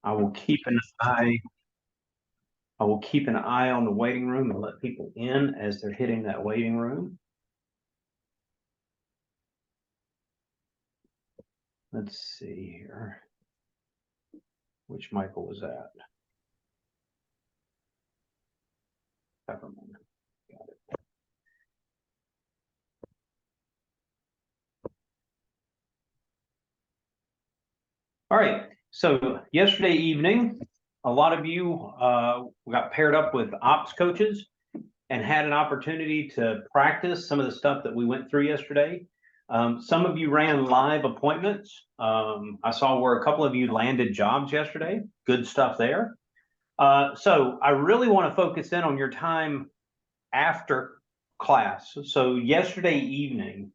I will keep an eye. I will keep an eye on the waiting room and let people in as they're hitting that waiting room. Let's see here. Which Michael was that? Peppermint. Got it. All right. So yesterday evening, a lot of you got paired up with ops coaches and had an opportunity to practice some of the stuff that we went through yesterday. Some of you ran live appointments. I saw where a couple of you landed jobs yesterday. Good stuff there. So I really want to focus in on your time after class. So yesterday evening,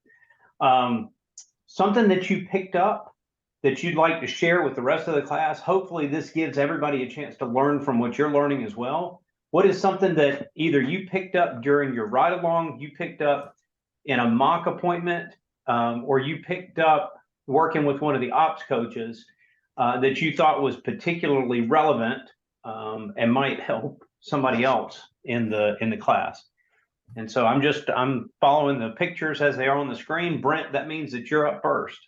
something that you picked up that you'd like to share with the rest of the class. Hopefully this gives everybody a chance to learn from what you're learning as well. What is something that either you picked up during your ride along, you picked up in a mock appointment, or you picked up working with one of the ops coaches that you thought was particularly relevant and might help somebody else in the class? And so I'm following the pictures as they are on the screen. Brent, that means that you're up first.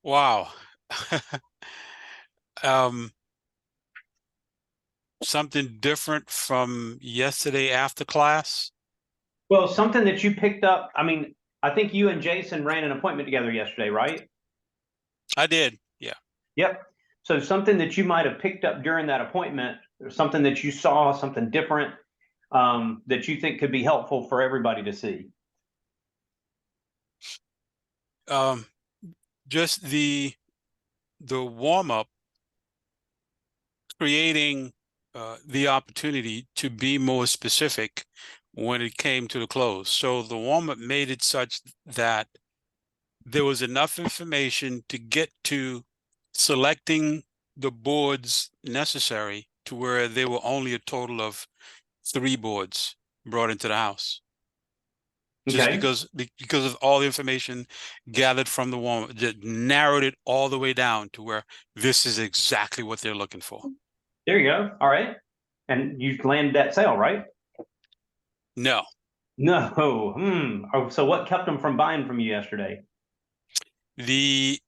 Wow. Something different from yesterday after class? Well, something that you picked up. I mean, I think you and Jason ran an appointment together yesterday, right? I did, yeah. Yep. So something that you might have picked up during that appointment, or something that you saw, something different that you think could be helpful for everybody to see. Just the warm-up, creating the opportunity to be more specific when it came to the close. So the warm-up made it such that there was enough information to get to selecting the boards necessary to where there were only a total of 3 boards brought into the house. Just Okay. because of all the information gathered from the warm-up, just narrowed it all the way down to where this is exactly what they're looking for. There you go. All right. And you landed that sale, right? No. No. Oh, so what kept them from buying from you yesterday? The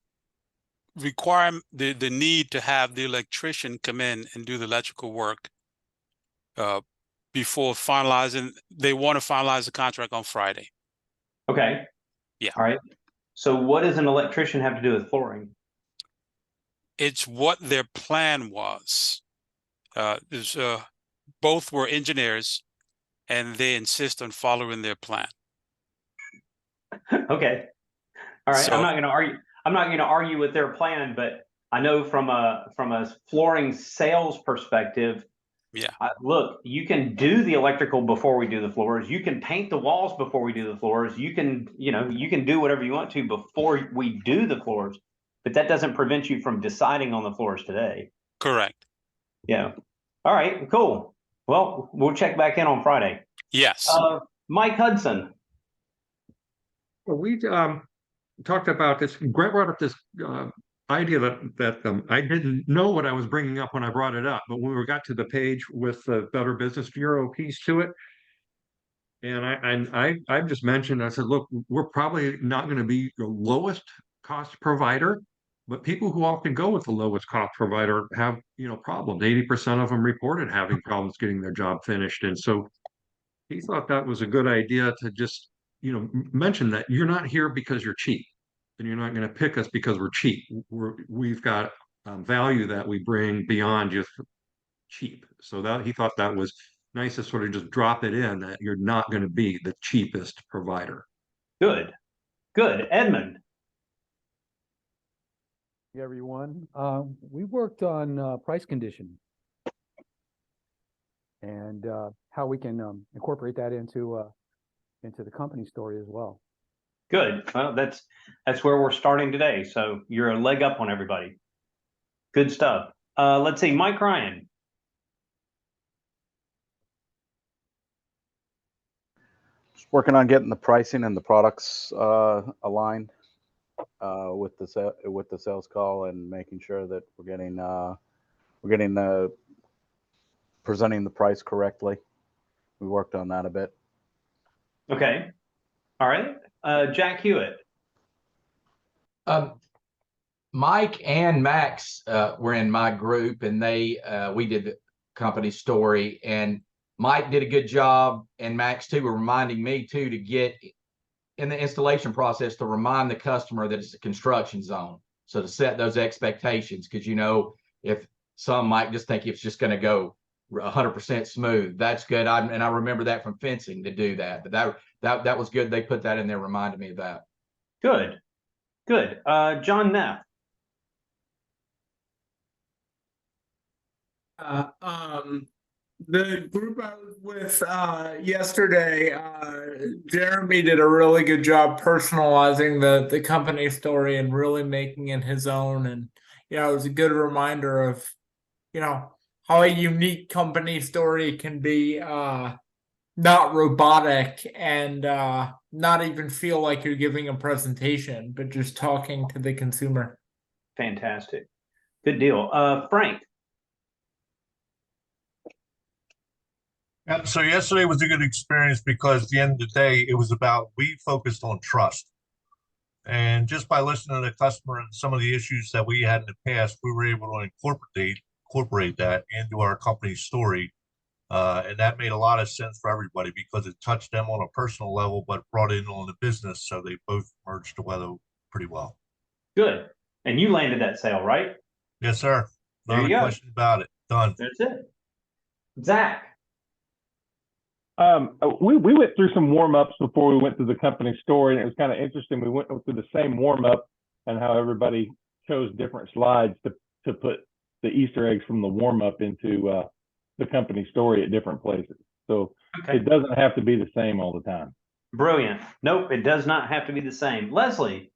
the need to have the electrician come in and do the electrical work before finalizing. They want to finalize the contract on Friday. Okay. Yeah. All right. So what does an electrician have to do with flooring? It's what their plan was. Both were engineers, and they insist on following their plan. Okay. All right. So, I'm not going to argue. I'm not going to argue with their plan, but I know from a flooring sales perspective, yeah, look, you can do the electrical before we do the floors. You can paint the walls before we do the floors. You can, you can do whatever you want to before we do the floors, but that doesn't prevent you from deciding on the floors today. correct. Yeah. All right. Cool. Well, we'll check back in on Friday. Yes. Mike Hudson. Well, we talked about this. Grant brought up this idea that I didn't know what I was bringing up when I brought it up, but when we got to the page with the Better Business Bureau piece to it, and I just mentioned, I said, look, we're probably not going to be the lowest cost provider, but people who often go with the lowest cost provider have, problems. 80% of them reported having problems getting their job finished. And so he thought that was a good idea to just, mention that you're not here because you're cheap, and you're not going to pick us because we're cheap. We've got value that we bring beyond just cheap. So that he thought that was nice to sort of just drop it in that you're not going to be the cheapest provider. Good. Good. Edmund. Hey, everyone. We worked on price condition and how we can incorporate that into the company story as well. Good. Well, that's where we're starting today. So you're a leg up on everybody. Good stuff. Let's see, Mike Ryan. Just working on getting the pricing and the products aligned. with the sales call and making sure that we're getting the presenting the price correctly. We worked on that a bit. Okay. All right. Jack Hewitt. Mike and Max were in my group, and we did the company story, and Mike did a good job, and Max too were reminding me too to get in the installation process to remind the customer that it's a construction zone. So to set those expectations, because if some might just think it's just going to go 100% smooth, that's good. And I remember that from fencing to do that. But that was good. They put that in there, reminded me of that. Good. Good. John Neff. The group I was with yesterday, Jeremy did a really good job personalizing the company story and really making it his own. And it was a good reminder of how a unique company story can be not robotic and not even feel like you're giving a presentation, but just talking to the consumer. Fantastic. Good deal. Frank. Yeah, so yesterday was a good experience because at the end of the day, we focused on trust. And just by listening to the customer and some of the issues that we had in the past, we were able to incorporate that into our company's story. And that made a lot of sense for everybody because it touched them on a personal level, but brought in on the business. So they both merged together pretty well. Good. And you landed that sale, right? Yes, sir. There Not you a go. question about it. Done. That's it. Zach. We went through some warm-ups before we went through the company story, and it was kind of interesting. We went through the same warm-up and how everybody chose different slides to put the Easter eggs from the warm-up into the company story at different places. So Okay. it doesn't have to be the same all the time. Brilliant. Nope, it does not have to be the same. Leslie.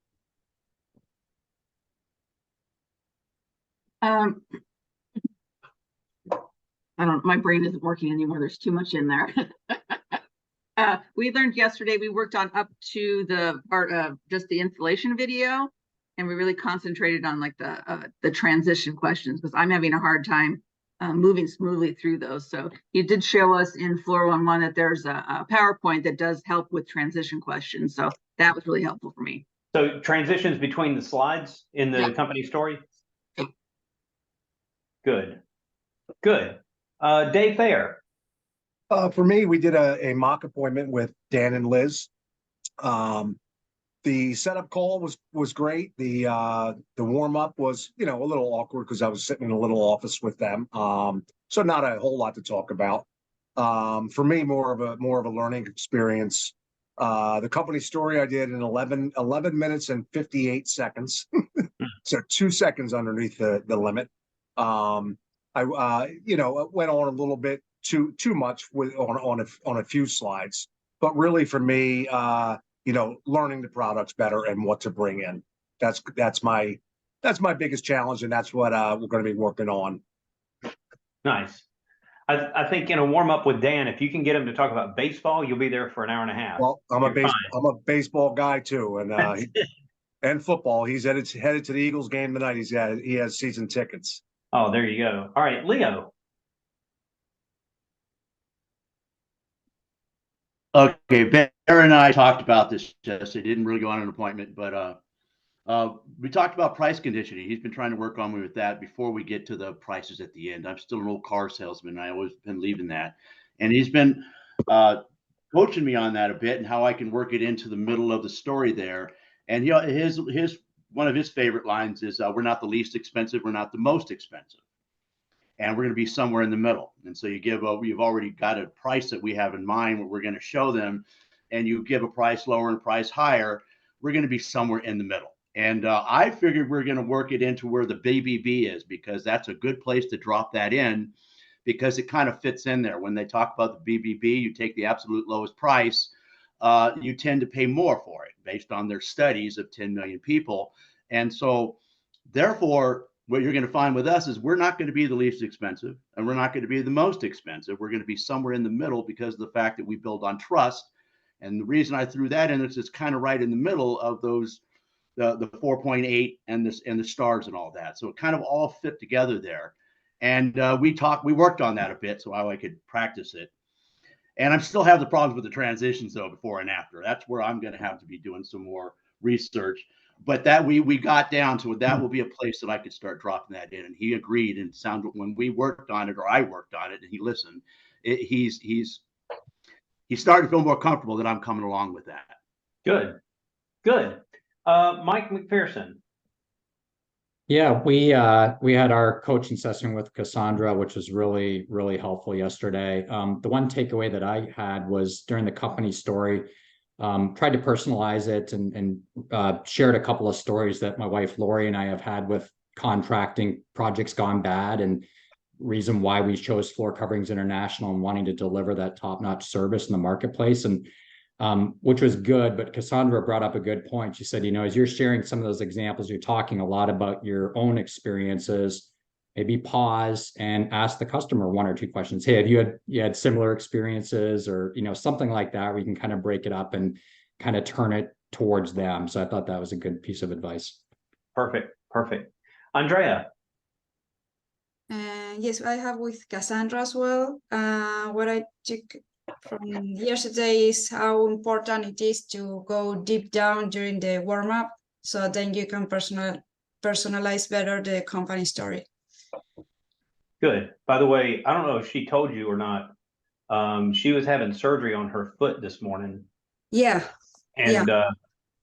My brain isn't working anymore. There's too much in there. We learned yesterday, we worked on up to the part of just the installation video, and we really concentrated on like the transition questions, because I'm having a hard time moving smoothly through those. So you did show us in Floor 1-1 that there's a PowerPoint that does help with transition questions. So that was really helpful for me. So transitions between the slides in the company story? Yep. Good. Good. Dave Fair. For me, we did a mock appointment with Dan and Liz. The setup call was great. The warm up was a little awkward because I was sitting in a little office with them. So not a whole lot to talk about. For me, more of a learning experience. The company story I did in 11 minutes and 58 seconds. So 2 seconds underneath the limit. I went on a little bit too much on a few slides, but really for me, learning the products better and what to bring in. That's my biggest challenge, and that's what we're going to be working on. Nice. I think in a warm up with Dan, if you can get him to talk about baseball, you'll be there for an hour and a half. Well, I'm a baseball guy too, and and football. He's headed to the Eagles game tonight. He has season tickets. Oh, there you go. All right, Leo. Okay, Bear and I talked about this. Just it didn't really go on an appointment, but we talked about price conditioning. He's been trying to work on me with that before we get to the prices at the end. I'm still an old car salesman. I always been leaving that, and he's been coaching me on that a bit and how I can work it into the middle of the story there. And his one of his favorite lines is, "We're not the least expensive. We're not the most expensive." And we're going to be somewhere in the middle. And so you've already got a price that we have in mind what we're going to show them, and you give a price lower and a price higher, we're going to be somewhere in the middle. And I figured we're going to work it into where the BBB is, because that's a good place to drop that in, because it kind of fits in there. When they talk about the BBB, you take the absolute lowest price, you tend to pay more for it based on their studies of 10 million people. And so therefore, what you're going to find with us is we're not going to be the least expensive, and we're not going to be the most expensive. We're going to be somewhere in the middle because of the fact that we build on trust. And the reason I threw that in is it's kind of right in the middle of the 4.8 and the stars and all that. So it kind of all fit together there. And we worked on that a bit so I could practice it. And I still have the problems with the transitions though, before and after. That's where I'm going to have to be doing some more research. But that we got down to it. That will be a place that I could start dropping that in. And he agreed, and sounded when we worked on it, or I worked on it, and he listened. He's starting to feel more comfortable that I'm coming along with that. Good. Mike McPherson. Yeah, we had our coaching session with Cassandra, which was really, really helpful yesterday. The one takeaway that I had was during the company story, tried to personalize it and shared a couple of stories that my wife Lori and I have had with contracting projects gone bad, and reason why we chose Floor Coverings International and wanting to deliver that top-notch service in the marketplace, and which was good. But Cassandra brought up a good point. She said, as you're sharing some of those examples, you're talking a lot about your own experiences. Maybe pause and ask the customer one or two questions. Hey, have you had similar experiences, or something like that, where you can kind of break it up and kind of turn it towards them. So I thought that was a good piece of advice. Perfect. Andrea. Yes, I have with Cassandra as well. What I took from yesterday is how important it is to go deep down during the warm-up, so then you can personalize better the company story. Good. By the way, I don't know if she told you or not. She was having surgery on her foot this morning. Yeah. And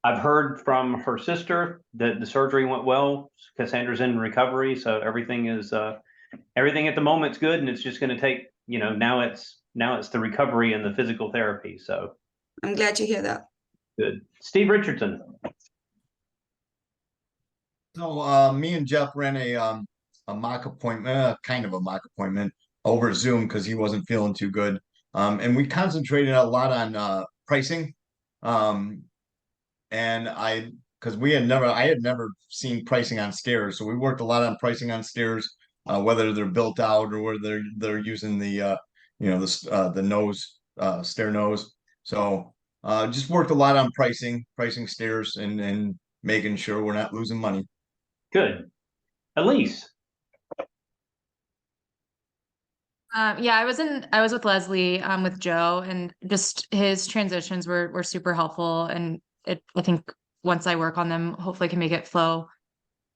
I've heard from her sister that the surgery went well. Cassandra's in recovery, so everything at the moment's good, and it's just going to take, now it's the recovery and the physical therapy. So I'm glad to hear that. Good. Steve Richardson. So me and Jeff ran a mock appointment, kind of a mock appointment over Zoom because he wasn't feeling too good. And we concentrated a lot on pricing. And I had never seen pricing on stairs. So we worked a lot on pricing on stairs, whether they're built out or whether they're using the nose, stair nose. So just worked a lot on pricing stairs and making sure we're not losing money. Good. Elise. Yeah, I was with Leslie, with Joe, and just his transitions were super helpful. And I think once I work on them, hopefully I can make it flow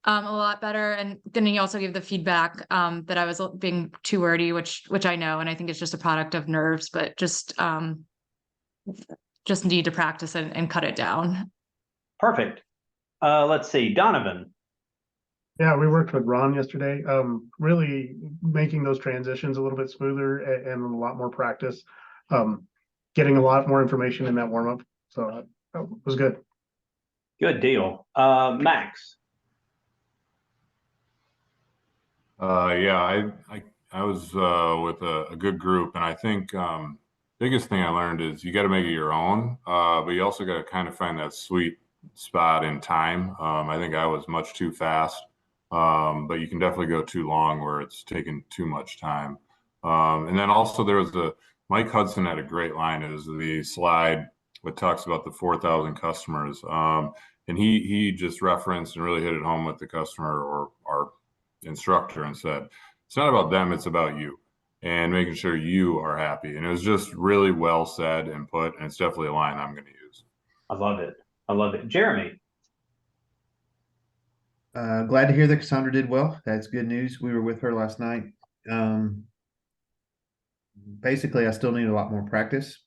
a lot better. And then he also gave the feedback that I was being too wordy, which I know, and I think it's just a product of nerves, but just need to practice and cut it down. Perfect. Let's see, Donovan. Yeah, we worked with Ron yesterday, really making those transitions a little bit smoother and a lot more practice, getting a lot more information in that warm-up. So that was good. Good deal. Max. Yeah, I was with a good group, and I think biggest thing I learned is you got to make it your own, but you also got to kind of find that sweet spot in time. I think I was much too fast. But you can definitely go too long where it's taking too much time. And then also there was Mike Hudson had a great line. It was the slide that talks about the 4,000 customers. And he just referenced and really hit it home with the customer or our instructor and said, it's not about them, it's about you and making sure you are happy. And it was just really well said and put, and it's definitely a line I'm going to use. I love it. Jeremy. Glad to hear that Cassandra did well. That's good news. We were with her last night. Basically, I still need a lot more practice.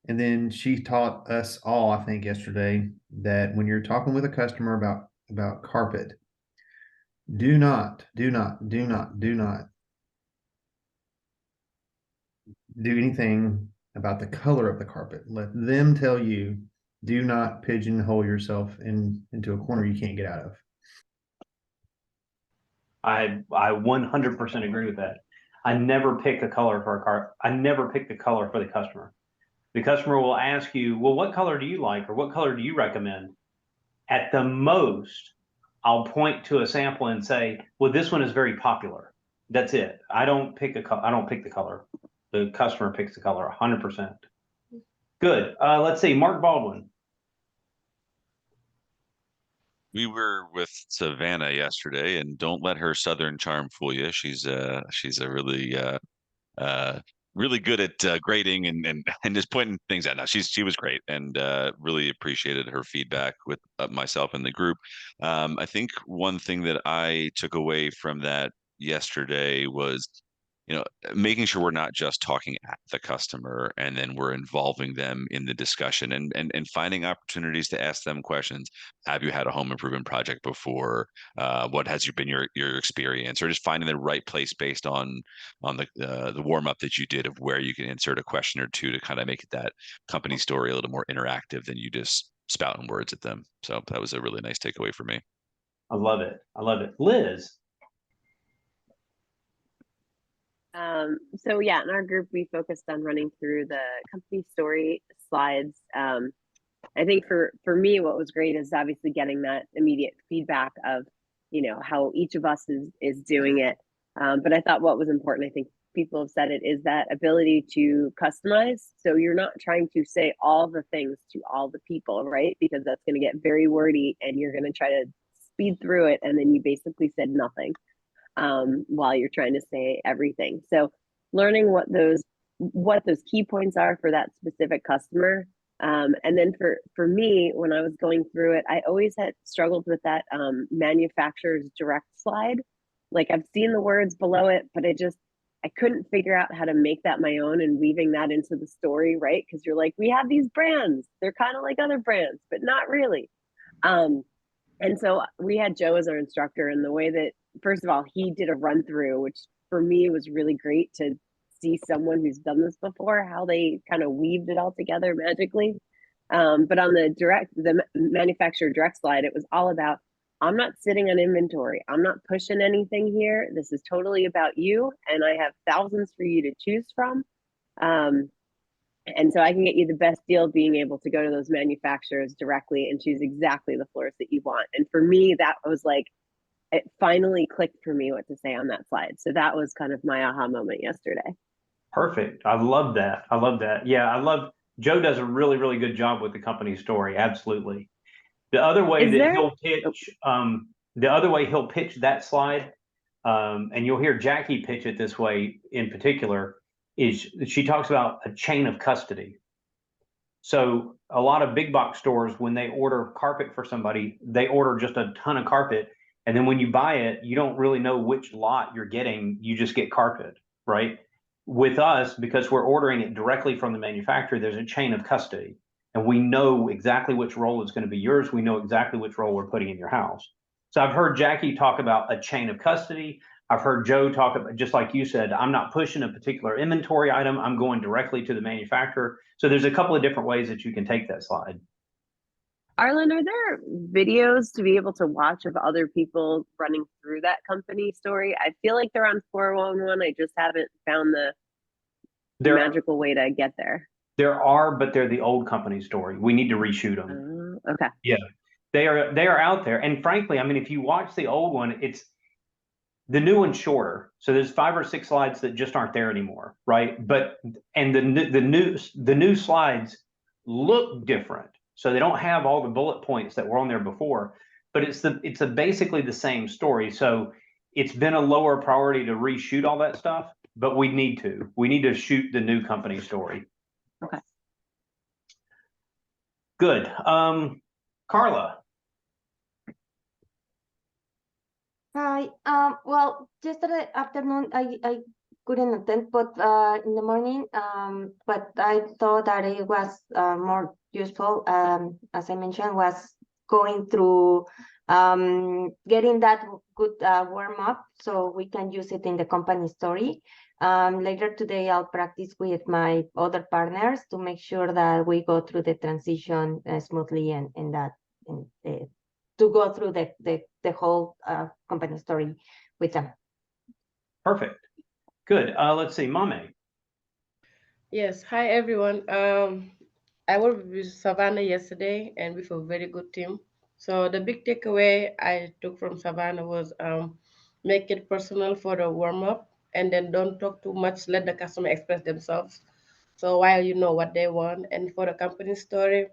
And then she taught us all, I think, yesterday that when you're talking with a customer about carpet, do not do anything about the color of the carpet. Let them tell you. Do not pigeonhole yourself into a corner you can't get out of. I 100% agree with that. I never pick a color for a car. I never pick the color for the customer. The customer will ask you, well, what color do you like, or what color do you recommend? At the most, I'll point to a sample and say, well, this one is very popular. That's it. I don't pick the color. The customer picks the color 100%. Good. Let's see, Mark Baldwin. We were with Savannah yesterday, and don't let her Southern charm fool you. She's a really really good at grading and just pointing things out. Now she was great, and really appreciated her feedback with myself and the group. I think one thing that I took away from that yesterday was, making sure we're not just talking at the customer, and then we're involving them in the discussion, and finding opportunities to ask them questions. Have you had a home improvement project before? What has been your experience? Or just finding the right place based on the warm up that you did, of where you can insert a question or two to kind of make it that company story a little more interactive than you just spouting words at them. So that was a really nice takeaway for me. I love it. I love it. Liz. So yeah, in our group, we focused on running through the company story slides. I think for me, what was great is obviously getting that immediate feedback of, how each of us is doing it. But I thought what was important, I think people have said it, is that ability to customize. So you're not trying to say all the things to all the people, right? Because that's going to get very wordy, and you're going to try to speed through it, and then you basically said nothing while you're trying to say everything. So learning what those key points are for that specific customer. And then for me, when I was going through it, I always had struggled with that manufacturer's direct slide. Like, I've seen the words below it, but I couldn't figure out how to make that my own and weaving that into the story, right? Because you're like, we have these brands, they're kind of like other brands, but not really. And so we had Joe as our instructor, and the way that, first of all, he did a run through, which for me was really great to see someone who's done this before, how they kind of weaved it all together magically. But on the manufacturer direct slide, it was all about, I'm not sitting on inventory. I'm not pushing anything here. This is totally about you, and I have thousands for you to choose from. And so I can get you the best deal, being able to go to those manufacturers directly and choose exactly the floors that you want. And for me, that was like, it finally clicked for me what to say on that slide. So that was kind of my aha moment yesterday. Perfect. I love that. I love that. Yeah, Joe does a really, really good job with the company story. Absolutely. The other way he'll pitch that slide, and you'll hear Jackie pitch it this way in particular, is she talks about a chain of custody. So a lot of big box stores, when they order carpet for somebody, they order just a ton of carpet. And then when you buy it, you don't really know which lot you're getting. You just get carpet, right? With us, because we're ordering it directly from the manufacturer, there's a chain of custody. And we know exactly which roll is going to be yours. We know exactly which roll we're putting in your house. So I've heard Jackie talk about a chain of custody. I've heard Joe talk about, just like you said, I'm not pushing a particular inventory item. I'm going directly to the manufacturer. So there's a couple of different ways that you can take that slide. Arlen, are there videos to be able to watch of other people running through that company story? I feel like they're on 411. I just haven't found the magical way to get there. There are, but they're the old company story. We need to reshoot them. Okay. Yeah, they are out there. And frankly, I mean, if you watch the old one, the new one's shorter. So there's 5 or 6 slides that just aren't there anymore, right? And the new slides look different. So they don't have all the bullet points that were on there before, but it's basically the same story. So it's been a lower priority to reshoot all that stuff, but we need to shoot the new company story. Okay. Good. Carla. Hi. Well, yesterday afternoon I couldn't attend, but in the morning, but I thought that it was more useful. As I mentioned, was going through getting that good warm up so we can use it in the company story. Later today, I'll practice with my other partners to make sure that we go through the transition smoothly and to go through the whole company story with them. Perfect. Good. Let's see, Mame. Yes. Hi, everyone. I worked with Savannah yesterday, and with a very good team. So the big takeaway I took from Savannah was make it personal for the warm up, and then don't talk too much. Let the customer express themselves. So while you know what they want, and for the company story,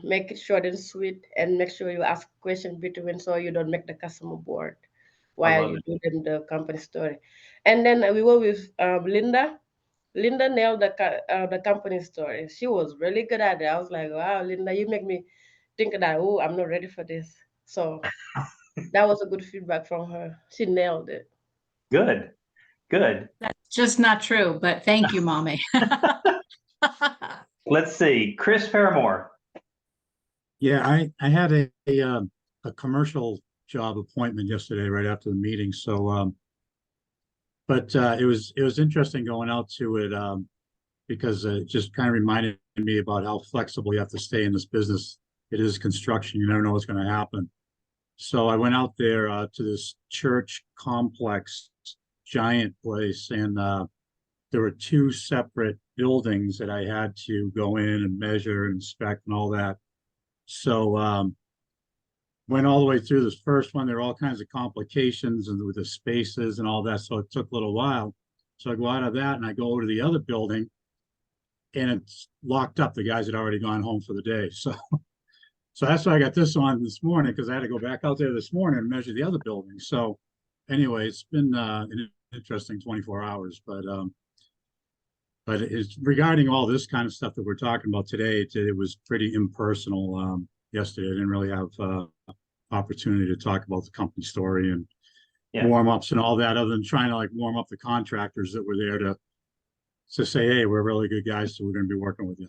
make it short and sweet, and make sure you ask questions between so you don't make the customer bored while you do them the company story. And then we were with Linda. Linda nailed the company story. She was really good at it. I was like, wow, Linda, you make me think that, oh, I'm not ready for this. So that was a good feedback from her. She nailed it. Good. Good. That's just not true, but thank you, mommy. Let's see, Chris Paramore. Yeah, I had a commercial job appointment yesterday right after the meeting. So, but it was interesting going out to it because it just kind of reminded me about how flexible you have to stay in this business. It is construction; you never know what's going to happen. So I went out there to this church complex, giant place, and there were two separate buildings that I had to go in and measure and inspect and all that. So went all the way through this first one. There were all kinds of complications and with the spaces and all that. So it took a little while. So I go out of that and I go over to the other building and it's locked up. The guys had already gone home for the day. So that's why I got this on this morning, because I had to go back out there this morning and measure the other building. So anyway, it's been an interesting 24 hours, but it's regarding all this kind of stuff that we're talking about today. It was pretty impersonal yesterday. I didn't really have opportunity to talk about the company story and warm-ups and all that, other than trying to like warm up the contractors that were there to say, hey, we're really good guys, so we're going to be working with you.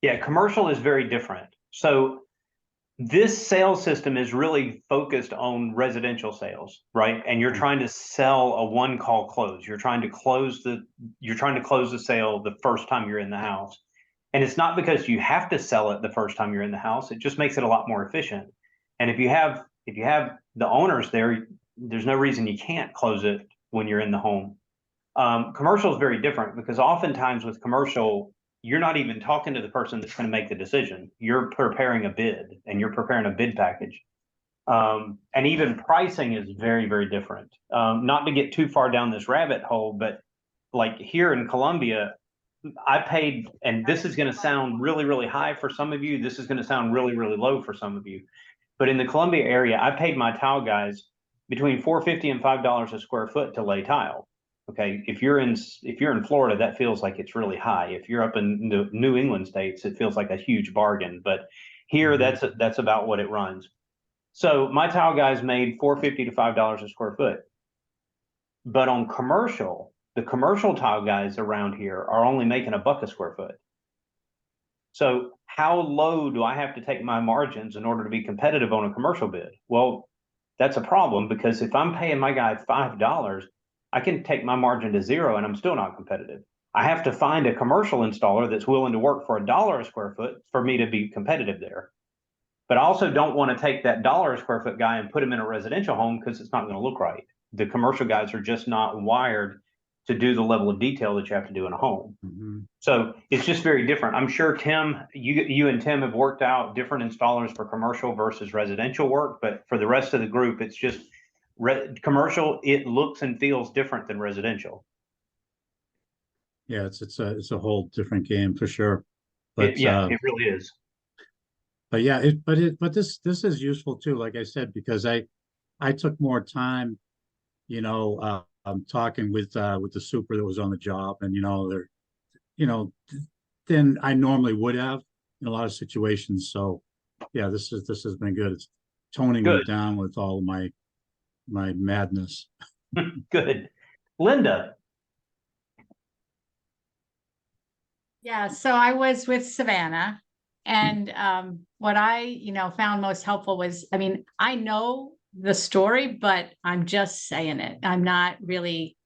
Yeah, commercial is very different. So this sales system is really focused on residential sales, right? And you're trying to sell a one-call close. You're trying to close the sale the first time you're in the house. And it's not because you have to sell it the first time you're in the house. It just makes it a lot more efficient. And if you have the owners there, there's no reason you can't close it when you're in the home. Commercial is very different because oftentimes with commercial, you're not even talking to the person that's going to make the decision. You're preparing a bid and you're preparing a bid package. And even pricing is very, very different. Not to get too far down this rabbit hole, but like here in Columbia, I paid, and this is going to sound really, really high for some of you. This is going to sound really, really low for some of you. But in the Columbia area, I paid my tile guys between $4.50 and $5 a square foot to lay tile. Okay, if you're in Florida, that feels like it's really high. If you're up in the New England states, it feels like a huge bargain. But here, that's about what it runs. So my tile guys made $4.50 to $5 a square foot. But on commercial, the commercial tile guys around here are only making $1 a square foot. So how low do I have to take my margins in order to be competitive on a commercial bid? Well, that's a problem because if I'm paying my guy $5, I can take my margin to 0 and I'm still not competitive. I have to find a commercial installer that's willing to work for $1 a square foot for me to be competitive there. But I also don't want to take that $1 a square foot guy and put him in a residential home because it's not going to look right. The commercial guys are just not wired to do the level of detail that you have to do in a home. So it's just very different. I'm sure Tim, you and Tim have worked out different installers for commercial versus residential work, but for the rest of the group, it's just commercial. It looks and feels different than residential. Yeah, it's a whole different game for sure. But it really is. But yeah, but this is useful too, like I said, because I took more time, talking with the super that was on the job, and than I normally would have in a lot of situations. So yeah, this has been good. It's toning me down with all my madness. Good. Linda. Yeah, so I was with Savannah, and what I, found most helpful was, I know the story, but I'm just saying it. I'm not really,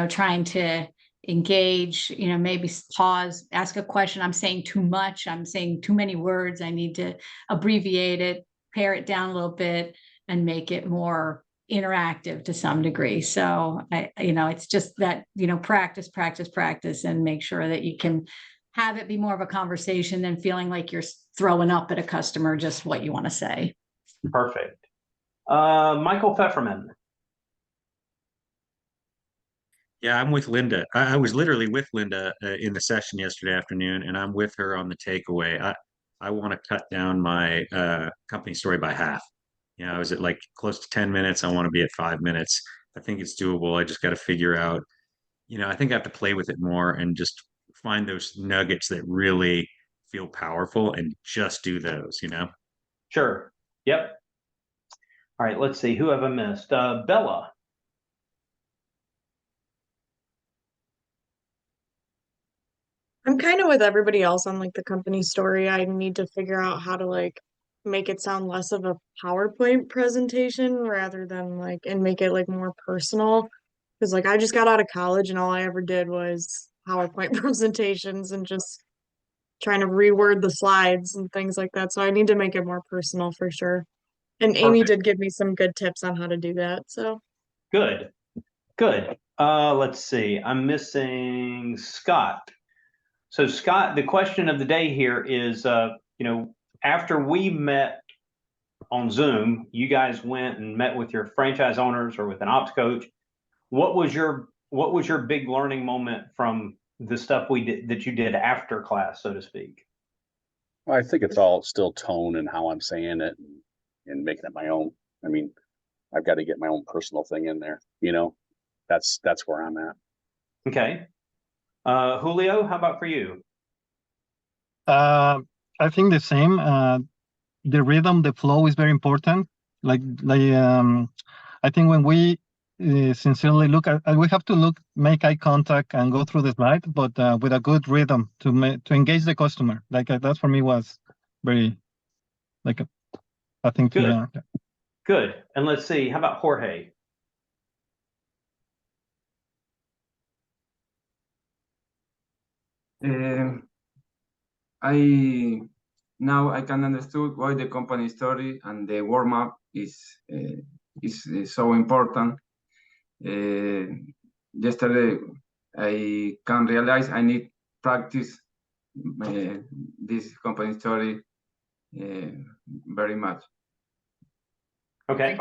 trying to engage, maybe pause, ask a question. I'm saying too much. I'm saying too many words. I need to abbreviate it, pare it down a little bit, and make it more interactive to some degree. So it's just that, practice, and make sure that you can have it be more of a conversation than feeling like you're throwing up at a customer just what you want to say. Perfect. Michael Pfefferman. Yeah, I'm with Linda. I was literally with Linda in the session yesterday afternoon, and I'm with her on the takeaway. I want to cut down my company story by half. You know, I was at like close to 10 minutes. I want to be at 5 minutes. I think it's doable. I just got to figure out, you know, I think I have to play with it more and just find those nuggets that really feel powerful and just do those, you know? Sure. Yep. All right, let's see. Who have I missed? Bella. I'm kind of with everybody else on like the company story. I need to figure out how to like make it sound less of a PowerPoint presentation rather than like and make it like more personal. Because like I just got out of college and all I ever did was PowerPoint presentations and just trying to reword the slides and things like that. So I need to make it more personal for sure. And Amy Perfect. did give me some good tips on how to do that. So Good. Good. Let's see. I'm missing Scott. So Scott, the question of the day here is, you know, after we met on Zoom, you guys went and met with your franchise owners or with an ops coach. What was your big learning moment from the stuff we did that you did after class, so to speak? Well, I think it's all still tone and how I'm saying it and making it my own. I mean, I've got to get my own personal thing in there, you know. That's where I'm at. Okay. Julio, how about for you? I think the same. The rhythm, the flow is very important. I think when we sincerely look at, we have to make eye contact and go through the slide, but with a good rhythm to engage the customer. That for me was very, I think. Good. Yeah. Good. And let's see, how about Jorge? Now I can understand why the company story and the warm up is so important. Yesterday I can realize I need practice this company story very much. Okay.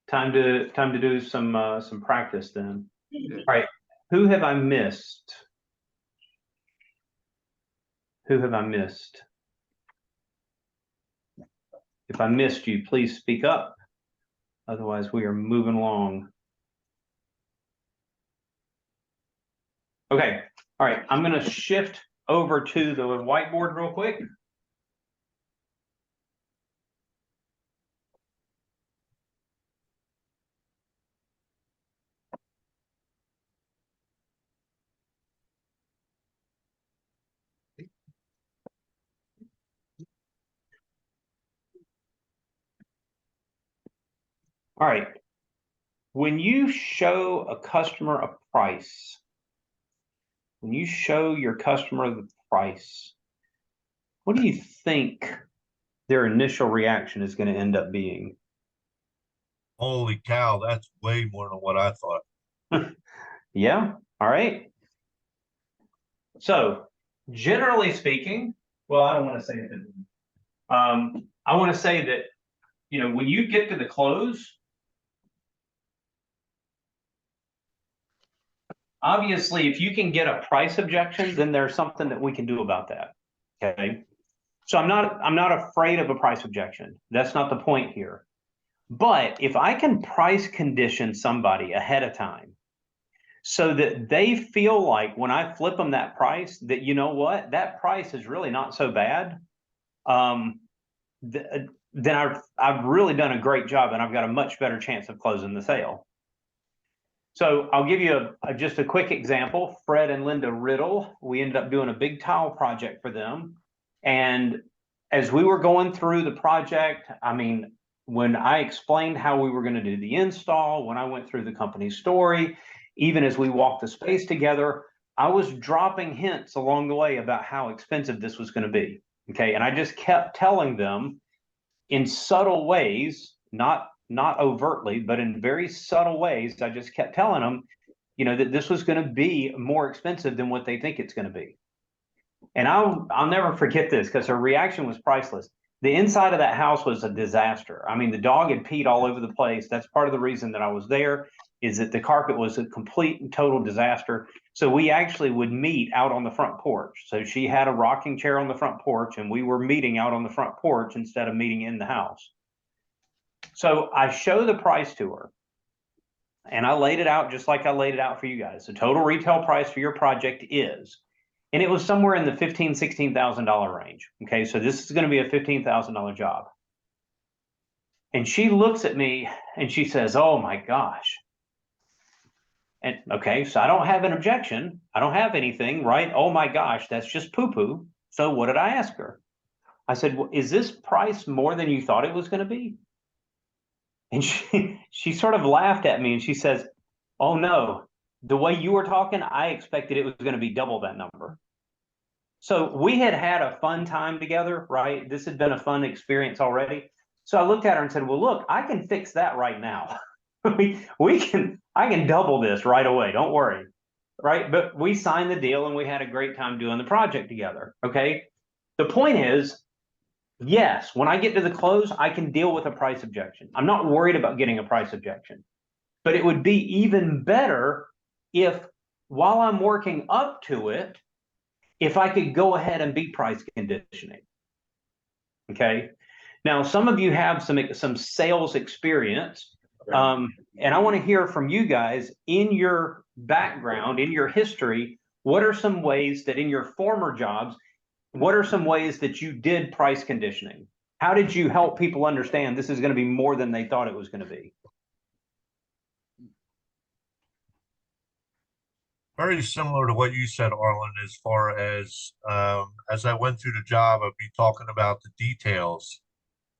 Time to do some practice then. Yeah. All right. Who have I missed? Who have I missed? If I missed you, please speak up. Otherwise, we are moving along. Okay. All right. I'm going to shift over to the whiteboard real quick. All right. When you show a customer a price, when you show your customer the price, what do you think their initial reaction is going to end up being? Holy cow, that's way more than what I thought. Yeah. All right. So generally speaking, well, I don't want to say it. I want to say that, you know, when you get to the close, obviously, if you can get a price objection, then there's something that we can do about that. Okay. So I'm not afraid of a price objection. That's not the point here. But if I can price condition somebody ahead of time so that they feel like when I flip them that price, that, you know what, that price is really not so bad, then I've really done a great job and I've got a much better chance of closing the sale. So I'll give you just a quick example. Fred and Linda Riddle, we ended up doing a big tile project for them. And as we were going through the project, I mean, when I explained how we were going to do the install, when I went through the company story, even as we walked the space together, I was dropping hints along the way about how expensive this was going to be. Okay. And I just kept telling them in subtle ways, not overtly, but in very subtle ways, I just kept telling them, you know, that this was going to be more expensive than what they think it's going to be. And I'll never forget this because her reaction was priceless. The inside of that house was a disaster. I mean, the dog had peed all over the place. That's part of the reason that I was there. is that the carpet was a complete and total disaster. So we actually would meet out on the front porch. So she had a rocking chair on the front porch, and we were meeting out on the front porch instead of meeting in the house. So I show the price to her, and I laid it out just like I laid it out for you guys. The total retail price for your project is, and it was somewhere in the $15,000, $16,000 range. Okay, so this is going to be a $15,000 job. And she looks at me and she says, "Oh my gosh." And okay, so I don't have an objection. I don't have anything, right? Oh my gosh, that's just poo-poo. So what did I ask her? I said, "Well, is this price more than you thought it was going to be?" And she sort of laughed at me and she says, "Oh no, the way you were talking, I expected it was going to be double that number." So we had had a fun time together, right? This had been a fun experience already. So I looked at her and said, "Well, look, I can fix that right now. I can double this right away. Don't worry." Right. But we signed the deal and we had a great time doing the project together. Okay. The point is, yes, when I get to the close, I can deal with a price objection. I'm not worried about getting a price objection, but it would be even better if while I'm working up to it, if I could go ahead and be price conditioning. Okay. Now, some of you have some sales experience, and I want to hear from you guys in your background, in your history. What are some ways that in your former jobs, what are some ways that you did price conditioning? How did you help people understand this is going to be more than they thought it was going to be? Very similar to what you said, Arlen, as far as I went through the job, I'd be talking about the details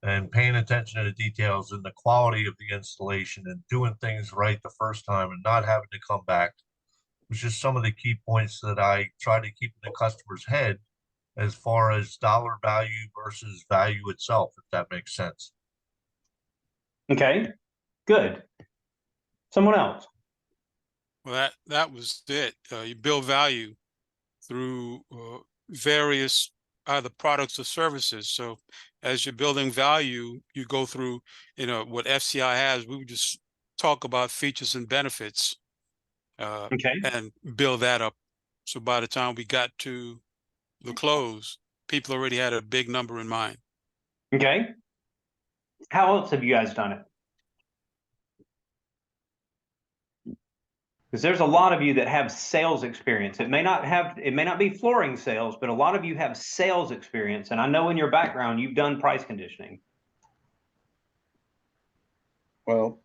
and paying attention to the details and the quality of the installation and doing things right the first time and not having to come back, which is some of the key points that I try to keep in the customer's head as far as dollar value versus value itself, if that makes sense. Okay, good. Someone else. Well, that was it. You build value through various either products or services. So as you're building value, you go through, what FCI has. We would just talk about features and benefits, and build that up. So by the time we got to the close, people already had a big number in mind. Okay. How else have you guys done it? Because there's a lot of you that have sales experience. It may not be flooring sales, but a lot of you have sales experience. And I know in your background, you've done price conditioning. Well,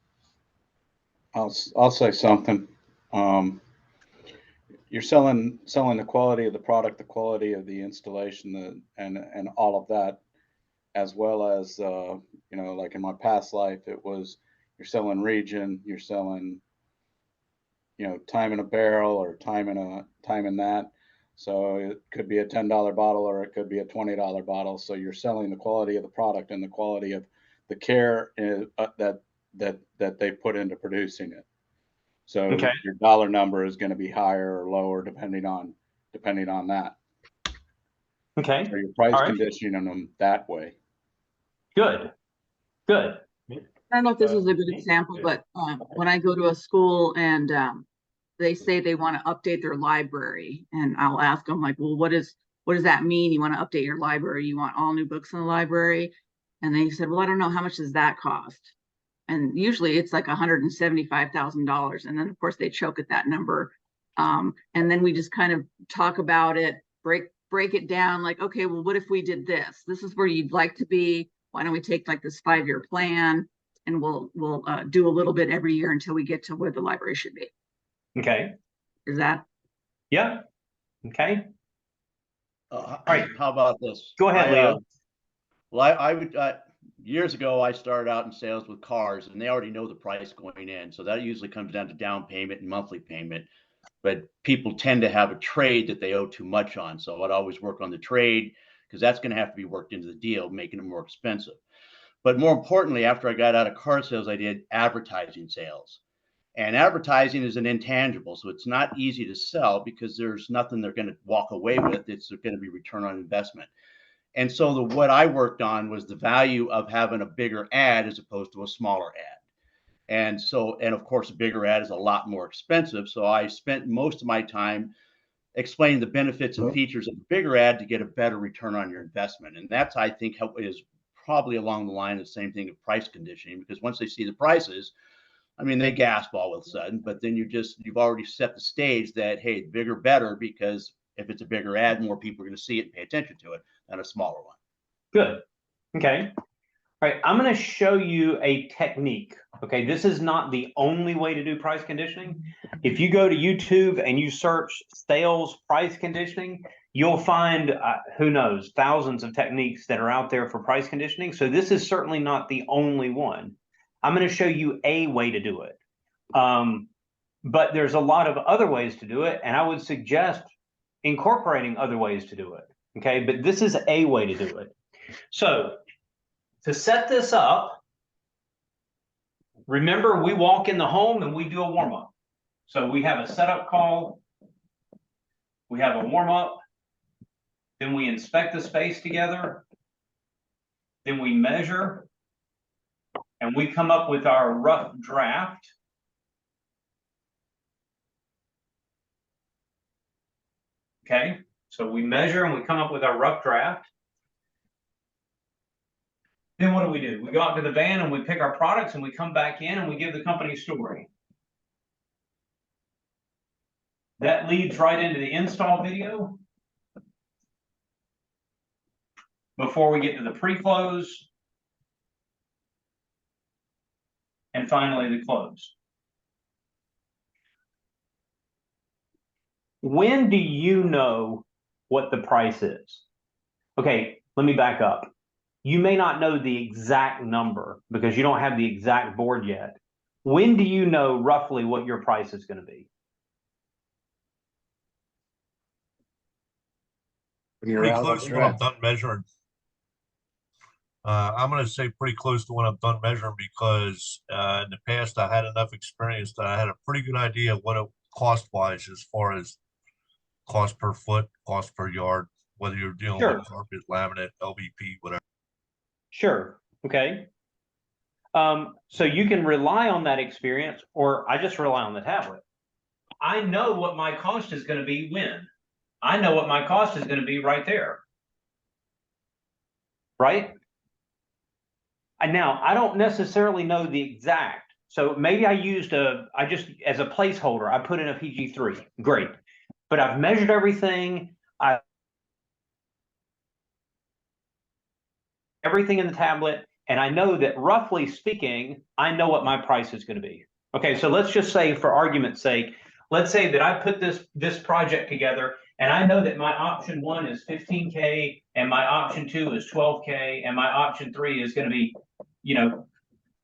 I'll say something. You're selling the quality of the product, the quality of the installation, and all of that, as well as like in my past life, it was you're selling region, you're selling time in a barrel or time in that. So it could be a $10 bottle or it could be a $20 bottle. So you're selling the quality of the product and the quality of the care that they put into producing it. So your dollar number is going to be higher or lower depending on that. Okay. So you're price conditioning them that way. Good. I don't know if this is a good example, but when I go to a school and they say they want to update their library, and I'll ask them like, well, what does that mean? You want to update your library? You want all new books in the library? And they said, well, I don't know, how much does that cost? And usually it's like $175,000. And then of course they choke at that number. And then we just kind of talk about it, break it down like, okay, well, what if we did this? This is where you'd like to be. Why don't we take like this 5-year plan and we'll do a little bit every year until we get to where the library should be. Okay. Is that? Yeah. Okay. All right. How about this? Go ahead, Leo. Well, I would, years ago, I started out in sales with cars and they already know the price going in. So that usually comes down to down payment and monthly payment. But people tend to have a trade that they owe too much on. So I'd always work on the trade because that's going to have to be worked into the deal, making it more expensive. But more importantly, after I got out of car sales, I did advertising sales. And advertising is an intangible. So it's not easy to sell because there's nothing they're going to walk away with. It's going to be return on investment. And so what I worked on was the value of having a bigger ad as opposed to a smaller ad. And so, and of course, a bigger ad is a lot more expensive. So I spent most of my time explaining the benefits and features of a bigger ad to get a better return on your investment. And that's, I think, is probably along the line of the same thing of price conditioning, because once they see the prices, I mean, they gasp all of a sudden, but then you've already set the stage that, hey, bigger, better, because if it's a bigger ad, more people are going to see it and pay attention to it than a smaller one. Good. Okay. All right. I'm going to show you a technique. Okay. This is not the only way to do price conditioning. If you go to YouTube and you search sales price conditioning, you'll find, who knows, thousands of techniques that are out there for price conditioning. So this is certainly not the only one. I'm going to show you a way to do it. But there's a lot of other ways to do it, and I would suggest incorporating other ways to do it. Okay, but this is a way to do it. So to set this up, remember, we walk in the home and we do a warm-up. So we have a setup call, we have a warm-up, then we inspect the space together, then we measure, and we come up with our rough draft. Okay, so we measure and we come up with our rough draft. Then what do? We go out to the van and we pick our products and we come back in and we give the company story. That leads right into the install video before we get to the pre-close and finally the close. When do you know what the price is? Okay, let me back up. You may not know the exact number because you don't have the exact board yet. When do you know roughly what your price is going to be? Pretty close to when I'm done measuring. I'm going to say pretty close to when I'm done measuring, because in the past I had enough experience that I had a pretty good idea of what it cost-wise, as far as cost per foot, cost per yard, whether you're dealing with carpet, laminate, LVP, whatever. Sure. Okay. So you can rely on that experience, or I just rely on the tablet. I know what my cost is going to be when. I know what my cost is going to be right there. Right? And now I don't necessarily know the exact. So maybe I just as a placeholder, I put in a PG3. Great. But I've measured everything. Everything in the tablet, and I know that, roughly speaking, I know what my price is going to be. Okay, so let's just say, for argument's sake, let's say that I put this project together, and I know that my option 1 is $15K, and my option 2 is $12K, and my option 3 is going to be,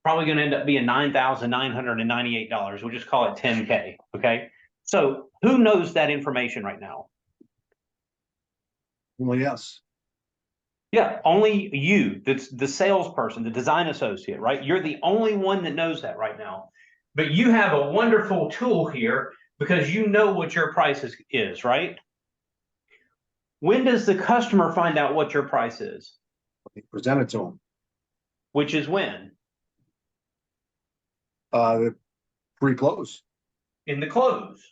probably going to end up being $9,998. We'll just call it $10K. Okay, so who knows that information right now? Well, yes. Yeah, only you, that's the salesperson, the design associate, right? You're the only one that knows that right now. But you have a wonderful tool here because you know what your price is, right? When does the customer find out what your price is? You present it to them. Which is when? Pre-close. In the close,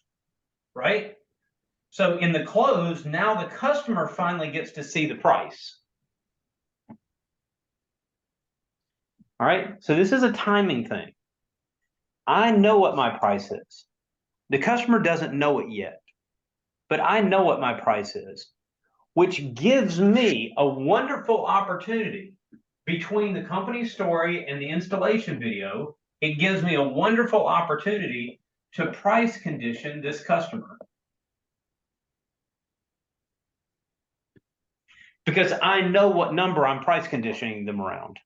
right? So in the close, now the customer finally gets to see the price. All right, so this is a timing thing. I know what my price is. The customer doesn't know it yet, but I know what my price is, which gives me a wonderful opportunity between the company story and the installation video. It gives me a wonderful opportunity to price condition this customer. Because I know what number I'm price conditioning them around.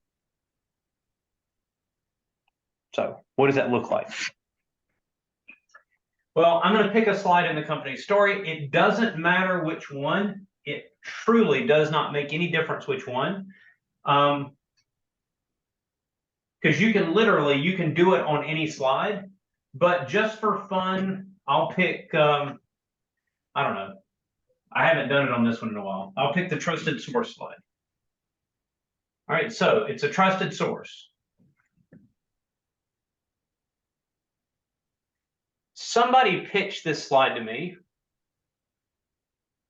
So what does that look like? Well, I'm going to pick a slide in the company story. It doesn't matter which one. It truly does not make any difference which one. Because you can do it on any slide. But just for fun, I'll pick, I don't know. I haven't done it on this one in a while. I'll pick the trusted source slide. All right, so it's a trusted source. somebody pitch this slide to me.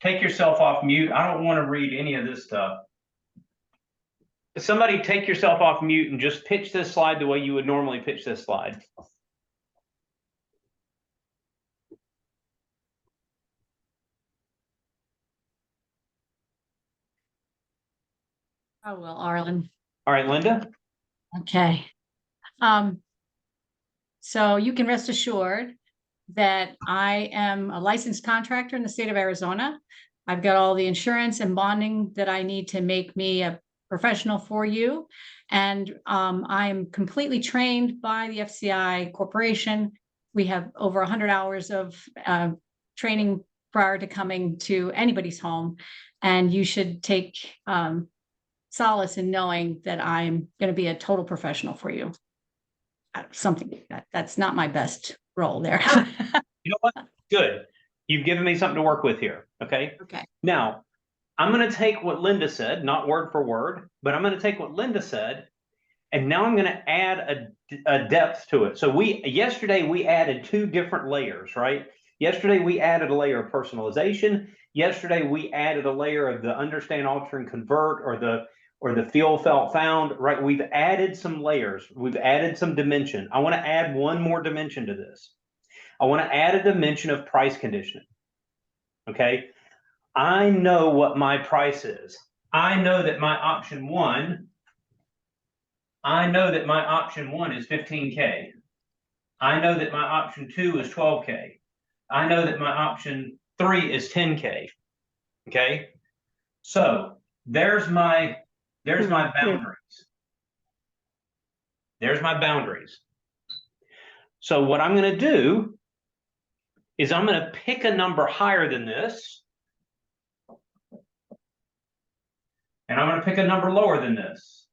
Take yourself off mute. I don't want to read any of this stuff. Somebody take yourself off mute and just pitch this slide the way you would normally pitch this slide. I will, Arlen. All right, Linda. Okay. So you can rest assured that I am a licensed contractor in the state of Arizona. I've got all the insurance and bonding that I need to make me a professional for you. And I'm completely trained by the FCI Corporation. We have over 100 hours of training prior to coming to anybody's home. And you should take solace in knowing that I'm going to be a total professional for you. Something that's not my best role there. You know what? Good. You've given me something to work with here. Okay. Okay. Now, I'm going to take what Linda said, not word for word, but I'm going to take what Linda said, and now I'm going to add a depth to it. So yesterday we added 2 different layers, right? Yesterday we added a layer of personalization. Yesterday we added a layer of the understand, alter, and convert, or the feel, felt, found, right? We've added some layers. We've added some dimension. I want to add one more dimension to this. I want to add a dimension of price conditioning. Okay. I know what my price is. I know that my option one is 15K. I know that my option 2 is 12K. I know that my option 3 is 10K. Okay. So there's my boundaries. There's my boundaries. So what I'm going to do is I'm going to pick a number higher than this. And I'm going to pick a number lower than this.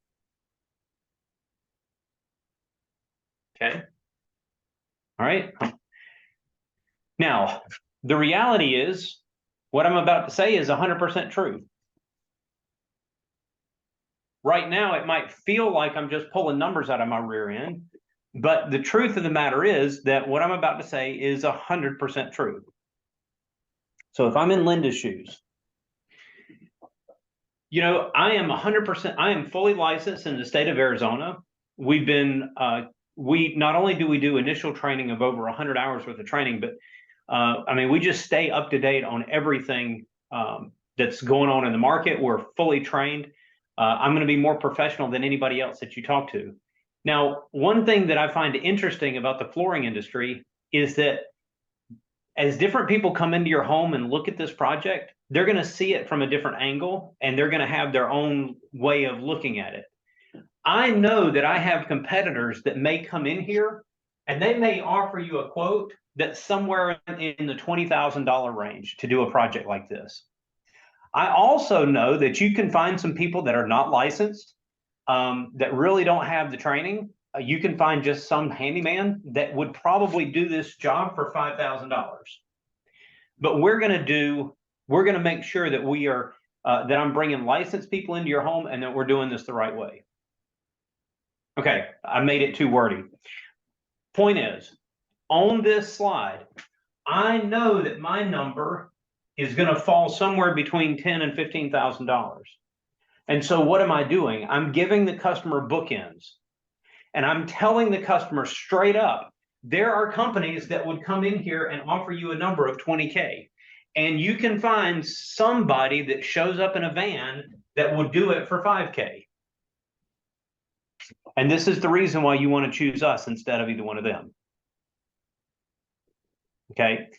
Okay. All right. Now, the reality is what I'm about to say is 100% true. Right now, it might feel like I'm just pulling numbers out of my rear end, but the truth of the matter is that what I'm about to say is 100% true. So if I'm in Linda's shoes, you know, I am fully licensed in the state of Arizona. We've been, we not only do we do initial training of over 100 hours worth of training, but I mean, we just stay up to date on everything that's going on in the market. We're fully trained. I'm going to be more professional than anybody else that you talk to. Now, one thing that I find interesting about the flooring industry is that as different people come into your home and look at this project, they're going to see it from a different angle, and they're going to have their own way of looking at it. I know that I have competitors that may come in here and they may offer you a quote that's somewhere in the $20,000 range to do a project like this. I also know that you can find some people that are not licensed, that really don't have the training. You can find just some handyman that would probably do this job for $5,000. But we're going to make sure that we are, that I'm bringing licensed people into your home and that we're doing this the right way. Okay, I made it too wordy. Point is, on this slide, I know that my number is going to fall somewhere between $10,000 and $15,000. And so what am I doing? I'm giving the customer bookends. And I'm telling the customer straight up, there are companies that would come in here and offer you a number of 20K. And you can find somebody that shows up in a van that will do it for 5K. And this is the reason why you want to choose us instead of either one of them. Okay.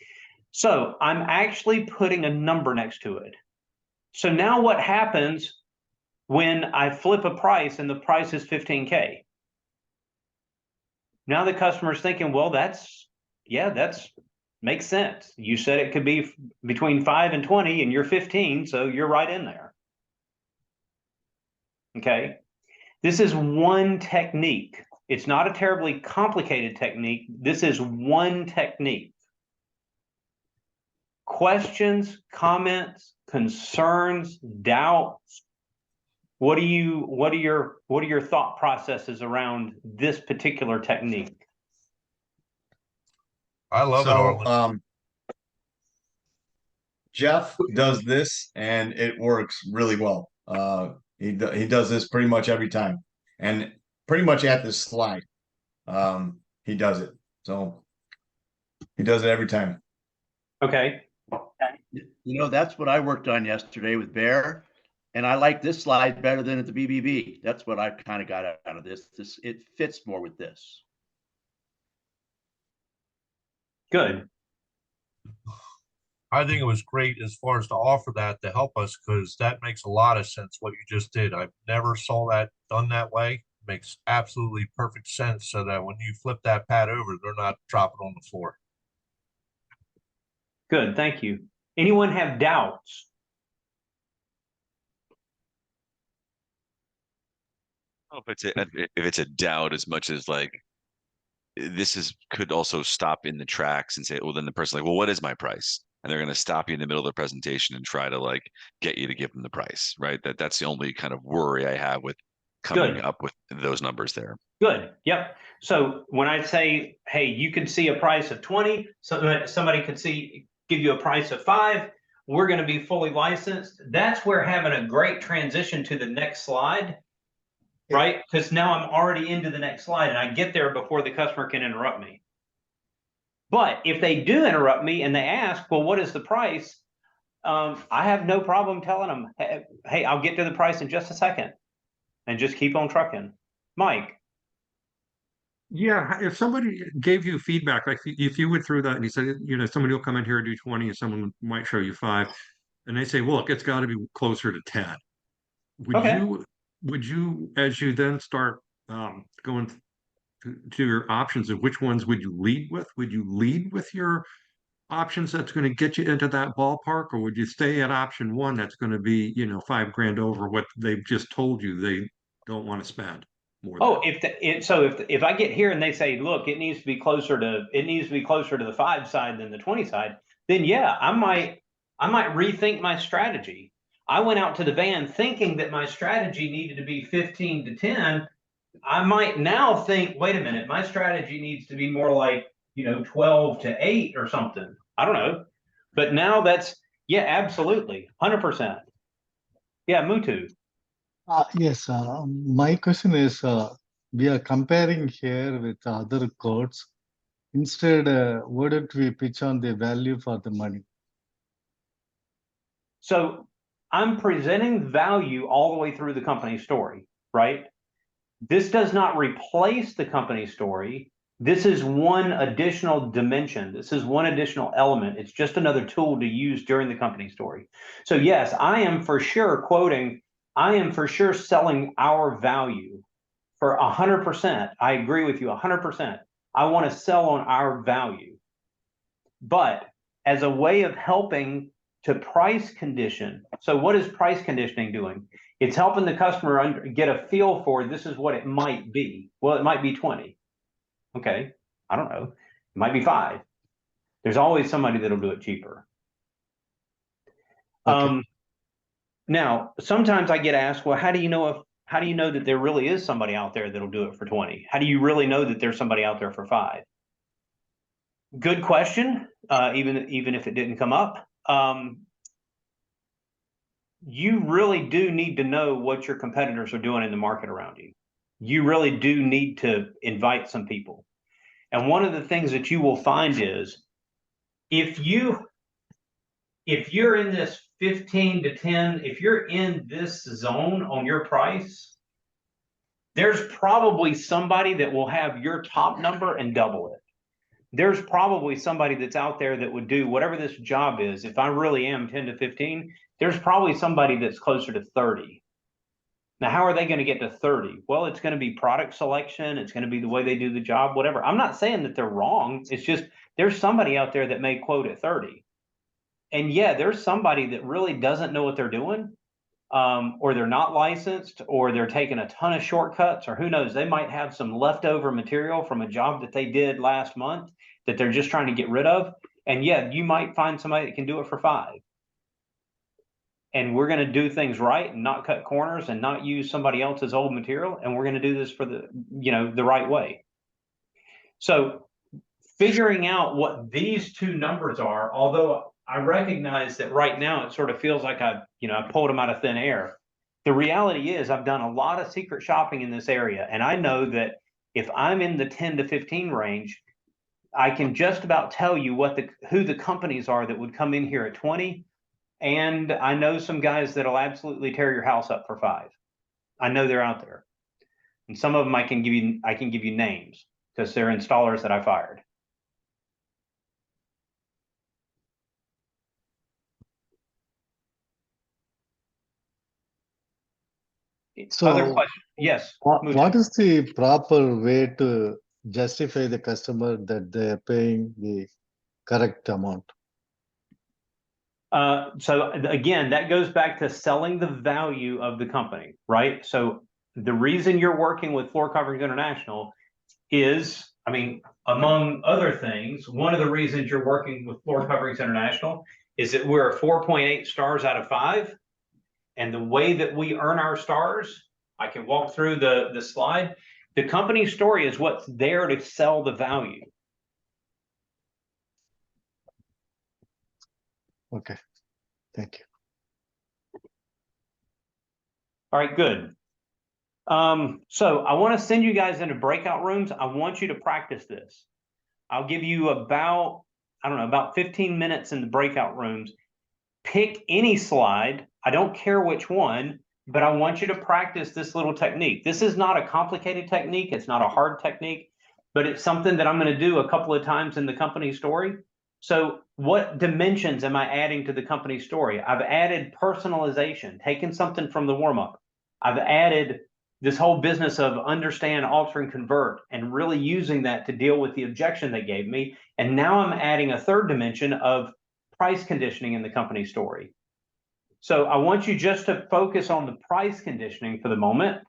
So I'm actually putting a number next to it. So now what happens when I flip a price and the price is 15K? Now the customer's thinking, well, that's makes sense. You said it could be between 5 and 20 and you're 15, so you're right in there. Okay. This is one technique. It's not a terribly complicated technique. This is one technique. Questions, comments, concerns, doubts. What are your thought processes around this particular technique? I love it, So, Arlen. Jeff does this and it works really well. He does this pretty much every time, and pretty much at this slide, he does it. So he does it every time. Okay. You know, that's what I worked on yesterday with Bear, and I like this slide better than at the BBB. That's what I kind of got out of this. It fits more with this. Good. I think it was great as far as to offer that to help us, because that makes a lot of sense what you just did. I never saw that done that way. Makes absolutely perfect sense, so that when you flip that pad over, they're not dropping on the floor. Good. Thank you. Anyone have doubts? I don't know if it's a doubt as much as like could also stop in the tracks and say, well, then the person like, well, what is my price? And they're going to stop you in the middle of the presentation and try to like get you to give them the price, right? That's the only kind of worry I have with coming up with those numbers there. Good. Yep. So when I say, hey, you could see a price of 20, somebody could give you a price of 5, we're going to be fully licensed. That's where having a great transition to the next slide, right? Because now I'm already into the next slide and I get there before the customer can interrupt me. But if they do interrupt me and they ask, well, what is the price? I have no problem telling them, hey, I'll get to the price in just a second, and just keep on trucking. Mike. Yeah, if somebody gave you feedback, like if you went through that and you said, somebody will come in here and do 20 and someone might show you 5, and they say, look, it's got to be closer to 10. Would you, as you then start going to your options of which ones would you lead with? Would you lead with your options that's going to get you into that ballpark, or would you stay at option 1 that's going to be, $5,000 over what they've just told you they don't want to spend? Oh, if I get here and they say, look, it needs to be closer to the 5 side than the 20 side, then yeah, I might rethink my strategy. I went out to the van thinking that my strategy needed to be 15 to 10. I might now think, wait a minute, my strategy needs to be more like, 12 to 8 or something. I don't know. But now yeah, absolutely. 100%. Yeah, Mutu. Yes, my question is, we are comparing here with other codes. Instead, why don't we pitch on the value for the money? So I'm presenting value all the way through the company story, right? This does not replace the company story. This is one additional dimension. This is one additional element. It's just another tool to use during the company story. So yes, I am for sure selling our value for 100%. I agree with you 100%. I want to sell on our value. But as a way of helping to price condition, so what is price conditioning doing? It's helping the customer get a feel for this is what it might be. Well, it might be 20. Okay, I don't know. It might be 5. There's always somebody that'll do it cheaper. Okay. Now, sometimes I get asked, well, how do you know that there really is somebody out there that'll do it for 20? How do you really know that there's somebody out there for 5? Good question. Even if it didn't come up. You really do need to know what your competitors are doing in the market around you. You really do need to invite some people. And one of the things that you will find is if you're in this 15 to 10, if you're in this zone on your price, there's probably somebody that will have your top number and double it. There's probably somebody that's out there that would do whatever this job is. If I really am 10 to 15, there's probably somebody that's closer to 30. Now, how are they going to get to 30? Well, it's going to be product selection. It's going to be the way they do the job, whatever. I'm not saying that they're wrong. It's just there's somebody out there that may quote at 30. And yeah, there's somebody that really doesn't know what they're doing, or they're not licensed, or they're taking a ton of shortcuts, or who knows, they might have some leftover material from a job that they did last month that they're just trying to get rid of. And yeah, you might find somebody that can do it for 5. And we're going to do things right and not cut corners and not use somebody else's old material. And we're going to do this for the right way. So figuring out what these two numbers are, although I recognize that right now it sort of feels like I pulled them out of thin air. The reality is I've done a lot of secret shopping in this area, and I know that if I'm in the 10 to 15 range, I can just about tell you who the companies are that would come in here at 20. And I know some guys that'll absolutely tear your house up for 5. I know they're out there. And some of them I can give you names because they're installers that I fired. So, other question? Yes. What is the proper way to justify the customer that they're paying the correct amount? So again, that goes back to selling the value of the company, right? So the reason you're working with Floor Coverings International is, I mean, among other things, one of the reasons you're working with Floor Coverings International is that we're 4.8 stars out of 5. And the way that we earn our stars, I can walk through the slide. The company story is what's there to sell the value. Okay, thank you. All right, good. So I want to send you guys into breakout rooms. I want you to practice this. I'll give you about 15 minutes in the breakout rooms. Pick any slide. I don't care which one, but I want you to practice this little technique. This is not a complicated technique. It's not a hard technique, but it's something that I'm going to do a couple of times in the company story. So what dimensions am I adding to the company story? I've added personalization, taking something from the warm-up. I've added this whole business of understand, alter, and convert, and really using that to deal with the objection they gave me. And now I'm adding a third dimension of price conditioning in the company story. So I want you just to focus on the price conditioning for the moment.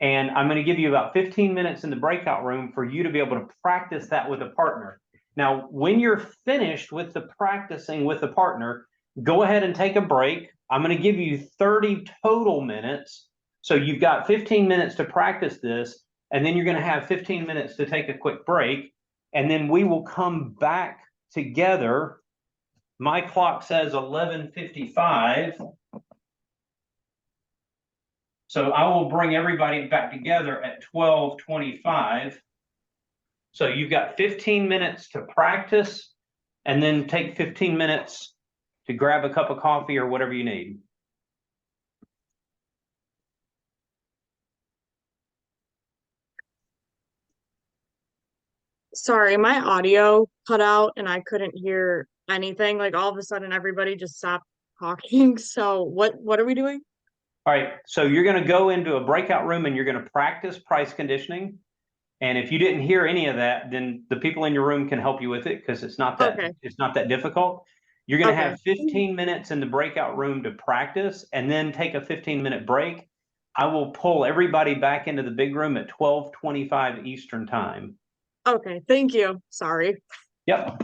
And I'm going to give you about 15 minutes in the breakout room for you to be able to practice that with a partner. Now, when you're finished with the practicing with the partner, go ahead and take a break. I'm going to give you 30 total minutes. So you've got 15 minutes to practice this, and then you're going to have 15 minutes to take a quick break. And then we will come back together. My clock says 11:55. So I will bring everybody back together at 12:25. So you've got 15 minutes to practice and then take 15 minutes to grab a cup of coffee or whatever you need. Sorry, my audio cut out and I couldn't hear anything. Like all of a sudden everybody just stopped talking. So what are we doing? All right, so you're going to go into a breakout room and you're going to practice price conditioning. And if you didn't hear any of that, then the people in your room can help you with it because it's not that difficult. You're going to have 15 minutes in the breakout room to practice and then take a 15-minute break. I will pull everybody back into the big room at 12:25 Eastern time. Okay, thank you. Sorry. Yep,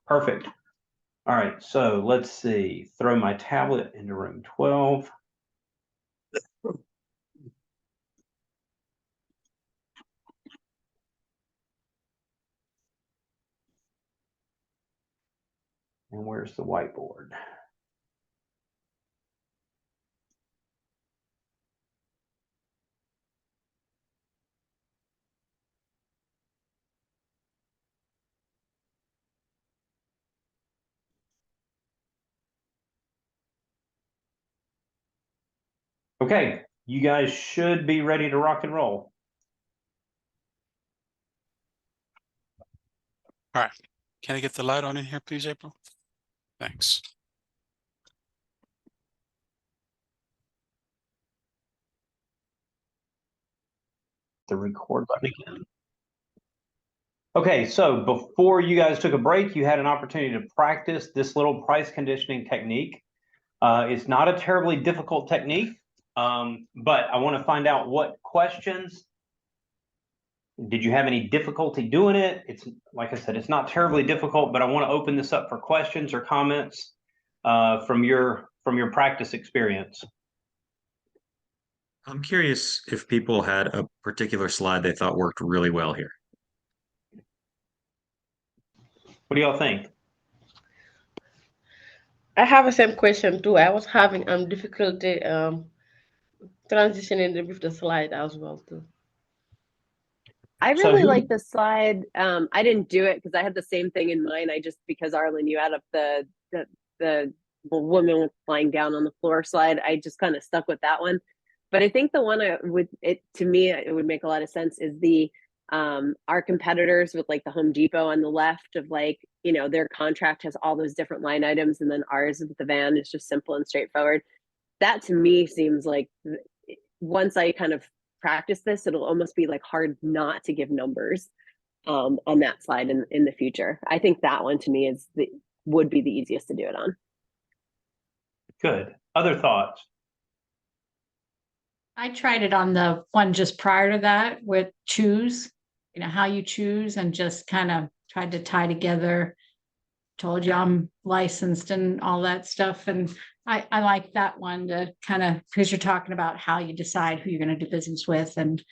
perfect. All right, so let's see. Throw my tablet into room 12. And where's the whiteboard? Okay, you guys should be ready to rock and roll. All right. Can I get the light on in here, please, April? Thanks. The record button again. Okay, so before you guys took a break, you had an opportunity to practice this little price conditioning technique. It's not a terribly difficult technique, but I want to find out what questions. Did you have any difficulty doing it? It's like I said, it's not terribly difficult, but I want to open this up for questions or comments from your practice experience. I'm curious if people had a particular slide they thought worked really well here. What do y'all think? I have the same question too. I was having difficulty transitioning with the slide as well too. I So really who- like the slide. I didn't do it because I had the same thing in mind. I just, because Arlen, you had up the woman lying down on the floor slide. I just kind of stuck with that one. But I think the one I would, it to me, it would make a lot of sense is the our competitors with like the Home Depot on the left of like, you know, their contract has all those different line items, and then ours with the van is just simple and straightforward. That to me seems like once I kind of practice this, it'll almost be like hard not to give numbers on that slide in the future. I think that one to me is would be the easiest to do it on. Good. Other thoughts? I tried it on the one just prior to that with choose, you know, how you choose, and just kind of tried to tie together, told you I'm licensed and all that stuff. And I like that one to kind of, because you're talking about how you decide who you're going to do business with and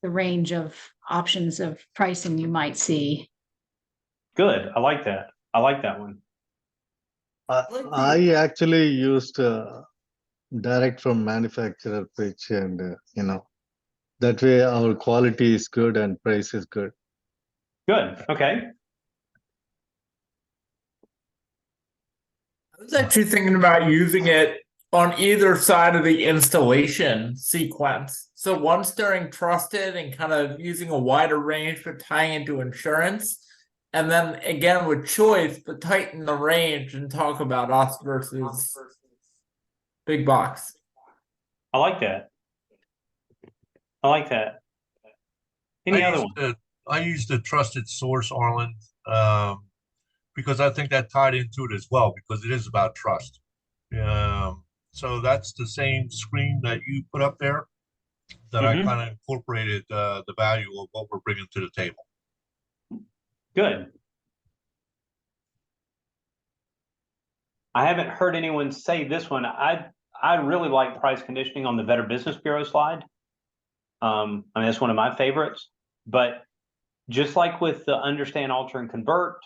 the range of options of pricing you might see. Good. I like that. I like that one. I actually used direct from manufacturer pitch, and you know, that way our quality is good and price is good. Good. Okay. I was actually thinking about using it on either side of the installation sequence. So once during trusted and kind of using a wider range but tying into insurance. And then again with choice, but tighten the range and talk about us versus big box. I like that. I like that. Any other one? I used the trusted source, Arlen, because I think that tied into it as well, because it is about trust. So that's the same screen that you put up there that I kind of incorporated the value of what we're bringing to the table. Good. I haven't heard anyone say this one. I really like price conditioning on the Better Business Bureau slide. I mean, that's one of my favorites. But just like with the understand, alter, and convert,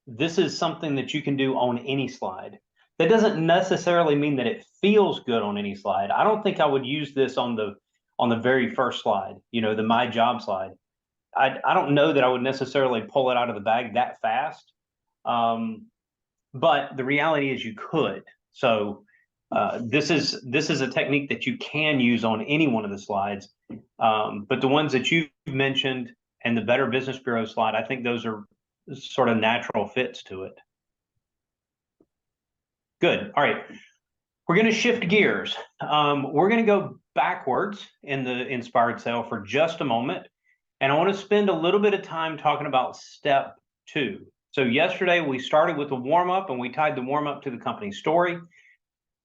this is something that you can do on any slide. That doesn't necessarily mean that it feels good on any slide. I don't think I would use this on the very first slide, you know, the My Job slide. I don't know that I would necessarily pull it out of the bag that fast. But the reality is you could. So this is a technique that you can use on any one of the slides. But the ones that you mentioned and the Better Business Bureau slide, I think those are sort of natural fits to it. Good. All right. We're going to shift gears. We're going to go backwards in the inspired sale for just a moment. And I want to spend a little bit of time talking about step 2. So yesterday we started with the warm-up and we tied the warm-up to the company story.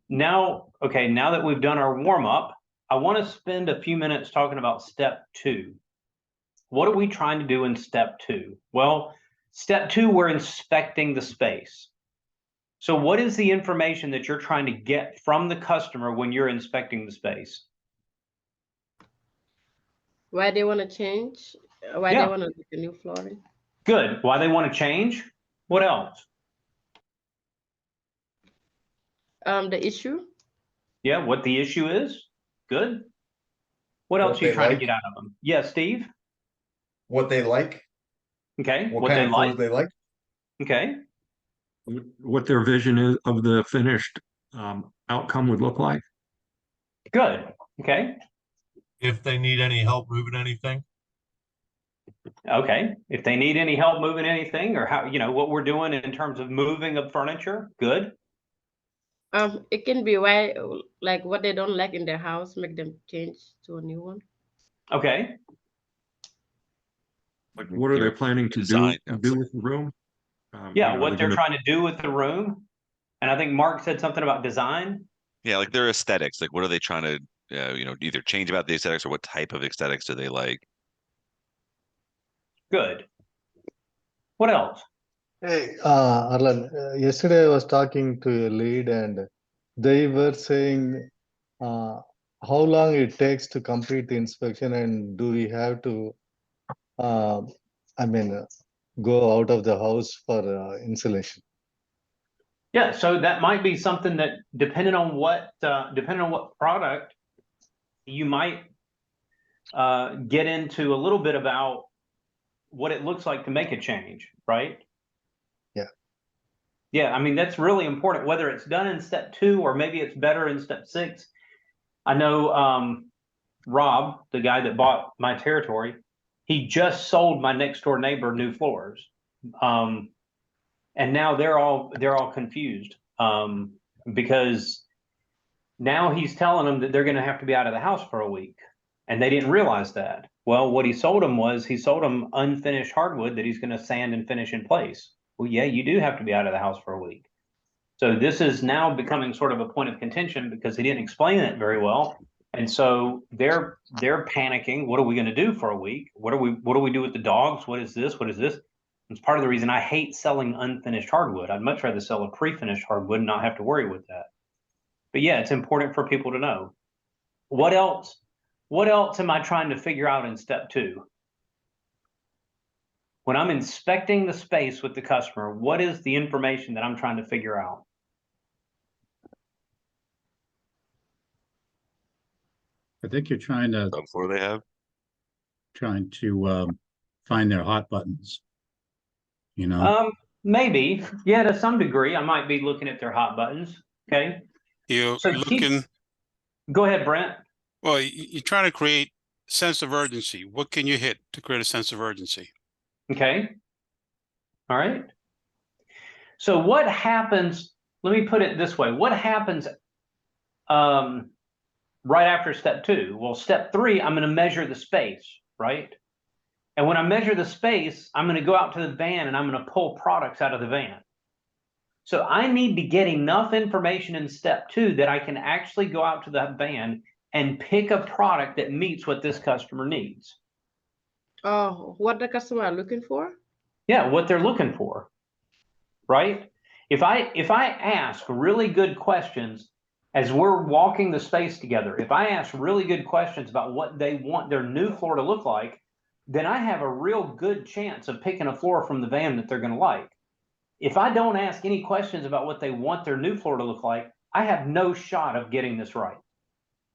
Now that we've done our warm-up, I want to spend a few minutes talking about step 2. What are we trying to do in step 2? Well, step 2, we're inspecting the space. So what is the information that you're trying to get from the customer when you're inspecting the space? Why they want to change? Why they want to do the new flooring? Good. Why they want to change? What else? The issue. Yeah, what the issue is. Good. What else are you trying to get out of them? Yeah, Steve? What they like. Okay. What kind of clothes they like. Okay. What their vision is of the finished outcome would look like. Good. Okay. If they need any help moving anything. Okay. If they need any help moving anything, or how, you know, what we're doing in terms of moving of furniture. Good. It can be why, like what they don't like in their house, make them change to a new one. Okay. Like, what are they planning to do with the room? Yeah, you know, what they're trying to do with the room. And I think Mark said something about design. Yeah, like their aesthetics. Like, what are they trying to, you know, either change about the aesthetics, or what type of aesthetics do they like? Good. What else? Hey, Arlan, yesterday I was talking to a lead and they were saying how long it takes to complete the inspection, and do we have to, go out of the house for insulation. Yeah, so that might be something that depending on what product, you might get into a little bit about what it looks like to make a change, right? Yeah. Yeah, I mean, that's really important, whether it's done in step 2 or maybe it's better in step 6. I know Rob, the guy that bought my territory, he just sold my next door neighbor new floors. And now they're all confused because now he's telling them that they're going to have to be out of the house for a week, and they didn't realize that. Well, what he sold them unfinished hardwood that he's going to sand and finish in place. Well, yeah, you do have to be out of the house for a week. So this is now becoming sort of a point of contention because he didn't explain it very well. And so they're panicking. What are we going to do for a week? What do we do with the dogs? What is this? What is this? It's part of the reason I hate selling unfinished hardwood. I'd much rather sell a pre-finished hardwood and not have to worry with that. But yeah, it's important for people to know. What else am I trying to figure out in step 2? When I'm inspecting the space with the customer, what is the information that I'm trying to figure out? I think you're trying to find their hot buttons. You know? Maybe. Yeah, to some degree, I might be looking at their hot buttons. Okay. You're So looking. Go ahead, Brent. Well, you're trying to create sense of urgency. What can you hit to create a sense of urgency? Okay. All right. So what happens, let me put it this way. What happens right after step 2? Well, step 3, I'm going to measure the space, right? And when I measure the space, I'm going to go out to the van and I'm going to pull products out of the van. So I need to get enough information in step 2 that I can actually go out to the van and pick a product that meets what this customer needs. Oh, what the customer are looking for? Yeah, what they're looking for, right? If I ask really good questions as we're walking the space together, if I ask really good questions about what they want their new floor to look like, then I have a real good chance of picking a floor from the van that they're going to like. If I don't ask any questions about what they want their new floor to look like, I have no shot of getting this right.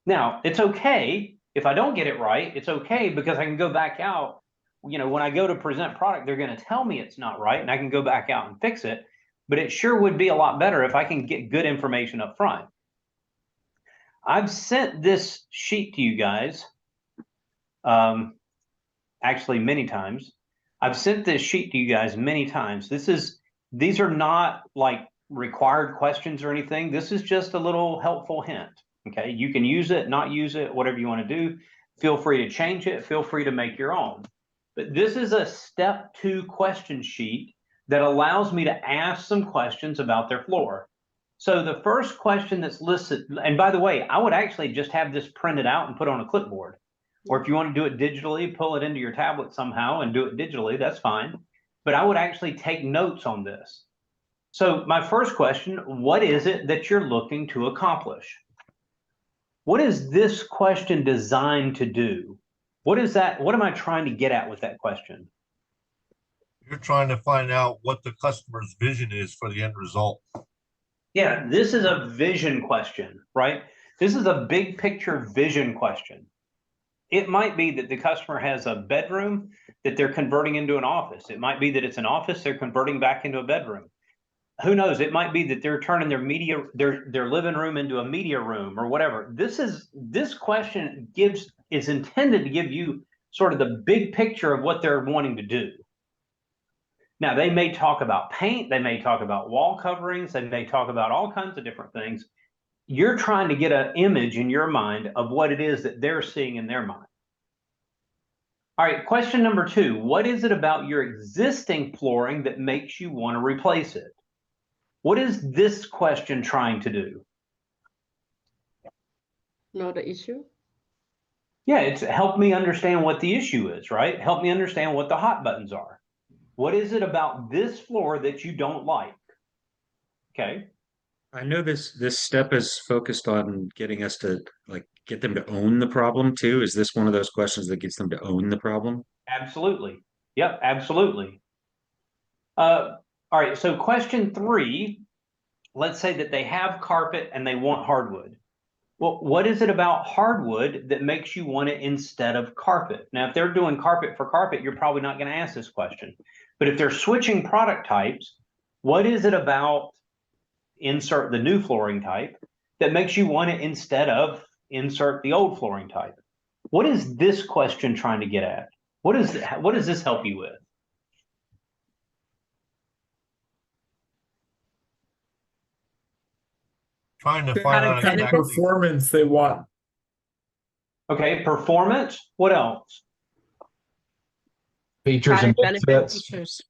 Now, it's okay if I don't get it right. It's okay because I can go back out. You know, when I go to present product, they're going to tell me it's not right and I can go back out and fix it. But it sure would be a lot better if I can get good information up front. I've sent this sheet to you guys. Actually many times. I've sent this sheet to you guys many times. These are not like required questions or anything. This is just a little helpful hint. Okay, you can use it, not use it, whatever you want to do. Feel free to change it. Feel free to make your own. But this is a step 2 question sheet that allows me to ask some questions about their floor. So the first question that's listed, and by the way, I would actually just have this printed out and put on a clipboard. Or if you want to do it digitally, pull it into your tablet somehow and do it digitally, that's fine. But I would actually take notes on this. So my first question, what is it that you're looking to accomplish? What is this question designed to do? What is that? What am I trying to get at with that question? You're trying to find out what the customer's vision is for the end result. Yeah, this is a vision question, right? This is a big picture vision question. It might be that the customer has a bedroom that they're converting into an office. It might be that it's an office they're converting back into a bedroom. Who knows? It might be that they're turning their living room into a media room or whatever. This question is intended to give you sort of the big picture of what they're wanting to do. Now, they may talk about paint, they may talk about wall coverings, they may talk about all kinds of different things. You're trying to get an image in your mind of what it is that they're seeing in their mind. All right, question number 2. What is it about your existing flooring that makes you want to replace it? What is this question trying to do? Know the issue? Yeah, it's help me understand what the issue is, right? Help me understand what the hot buttons are. What is it about this floor that you don't like? Okay. I know this step is focused on getting us to get them to own the problem too. Is this one of those questions that gets them to own the problem? Absolutely. Yep, absolutely. All right, so question 3, let's say that they have carpet and they want hardwood. Well, what is it about hardwood that makes you want it instead of carpet? Now, if they're doing carpet for carpet, you're probably not going to ask this question. But if they're switching product types, what is it about insert the new flooring type that makes you want it instead of insert the old flooring type? What is this question trying to get at? What does this help you with? Trying to What find out kind of exactly. Performance they want. Okay, performance. What else? Features and Product benefits. Features.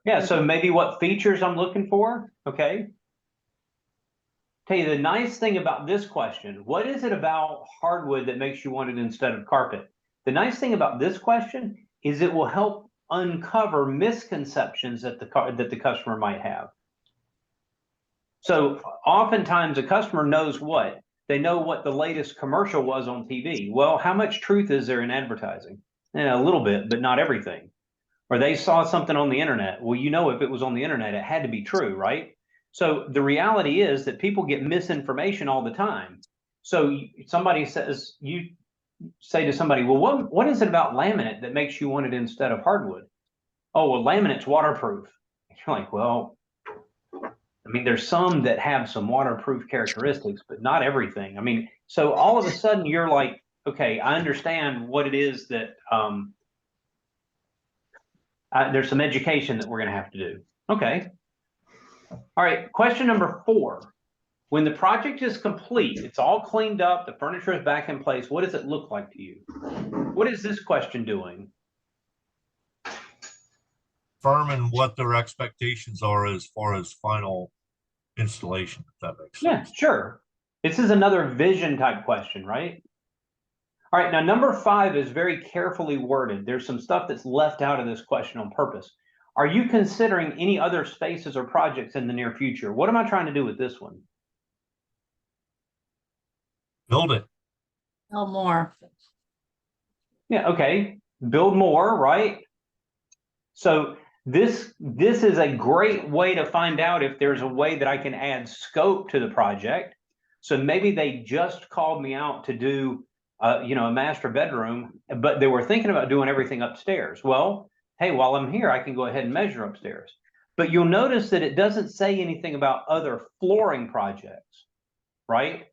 Yeah, so maybe what features I'm looking for. Okay. Tell you the nice thing about this question, what is it about hardwood that makes you want it instead of carpet? The nice thing about this question is it will help uncover misconceptions that the customer might have. So oftentimes a customer knows what? They know what the latest commercial was on TV. Well, how much truth is there in advertising? A little bit, but not everything. Or they saw something on the internet. Well, you know, if it was on the internet, it had to be true, right? So the reality is that people get misinformation all the time. So somebody says, you say to somebody, well, what is it about laminate that makes you want it instead of hardwood? Oh, well, laminate's waterproof. You're like, well, I mean, there's some that have some waterproof characteristics, but not everything. I mean, so all of a sudden you're like, okay, I understand what it is that there's some education that we're going to have to do. Okay. All right. Question number 4. When the project is complete, it's all cleaned up, the furniture is back in place, what does it look like to you? What is this question doing? Determine what their expectations are as far as final installation, if that makes sense. Yeah, sure. This is another vision type question, right? All right, now number 5 is very carefully worded. There's some stuff that's left out of this question on purpose. Are you considering any other spaces or projects in the near future? What am I trying to do with this one? Build it. No more. Yeah, okay. Build more, right? So this is a great way to find out if there's a way that I can add scope to the project. So maybe they just called me out to do a master bedroom, but they were thinking about doing everything upstairs. Well, hey, while I'm here, I can go ahead and measure upstairs. But you'll notice that it doesn't say anything about other flooring projects, right?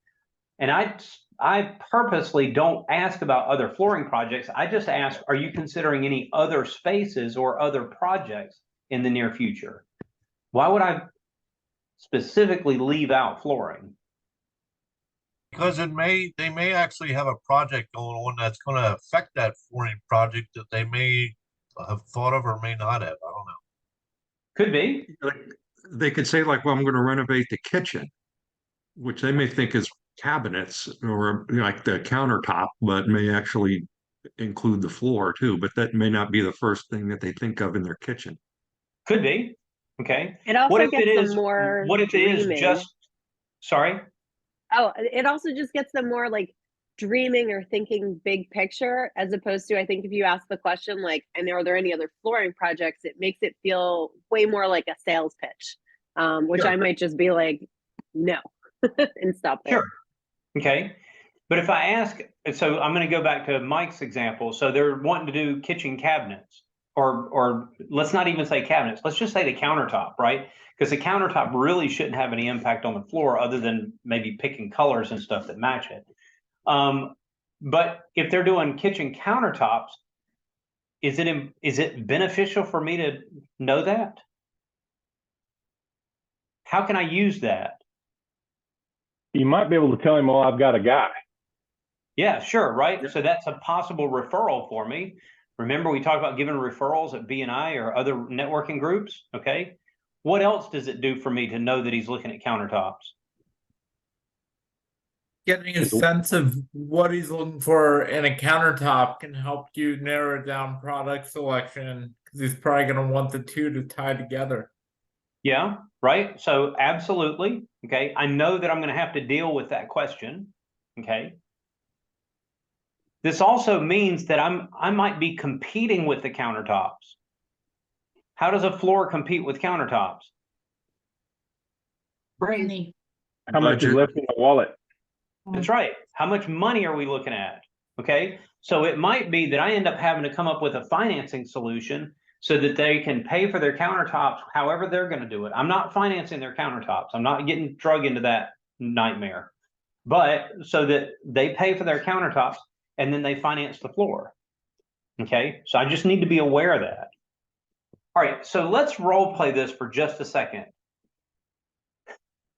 And I purposely don't ask about other flooring projects. I just ask, are you considering any other spaces or other projects in the near future? Why would I specifically leave out flooring? Because they may actually have a project going on that's going to affect that flooring project that they may have thought of or may not have. I don't know. Could be. They could say like, well, I'm going to renovate the kitchen, which they may think is cabinets or like the countertop, but may actually include the floor too. But that may not be the first thing that they think of in their kitchen. Could be. Okay. It also What if gets it them is? more What if it is dreaming. just? Sorry. Oh, it also just gets them more like dreaming or thinking big picture, as opposed to, I think if you ask the question like, and are there any other flooring projects, it makes it feel way more like a sales pitch, which Sure. I might just be like, no, and stop there. Sure. Okay. But if I ask, so I'm going to go back to Mike's example. So they're wanting to do kitchen cabinets, or let's not even say cabinets. Let's just say the countertop, right? Because the countertop really shouldn't have any impact on the floor other than maybe picking colors and stuff that match it. But if they're doing kitchen countertops, is it beneficial for me to know that? How can I use that? You might be able to tell him, well, I've got a guy. Yeah, sure, right? So that's a possible referral for me. Remember, we talked about giving referrals at BNI or other networking groups, okay? What else does it do for me to know that he's looking at countertops? Getting a sense of what he's looking for in a countertop can help you narrow down product selection because he's probably going to want the two to tie together. Yeah, right. So absolutely. Okay. I know that I'm going to have to deal with that question. Okay. This also means that I might be competing with the countertops. How does a floor compete with countertops? Money. How much is Budget. left in the wallet? That's right. How much money are we looking at? Okay. So it might be that I end up having to come up with a financing solution so that they can pay for their countertops however they're going to do it. I'm not financing their countertops. I'm not getting drug into that nightmare. But so that they pay for their countertops and then they finance the floor. Okay. So I just need to be aware of that. All right. So let's role play this for just a second.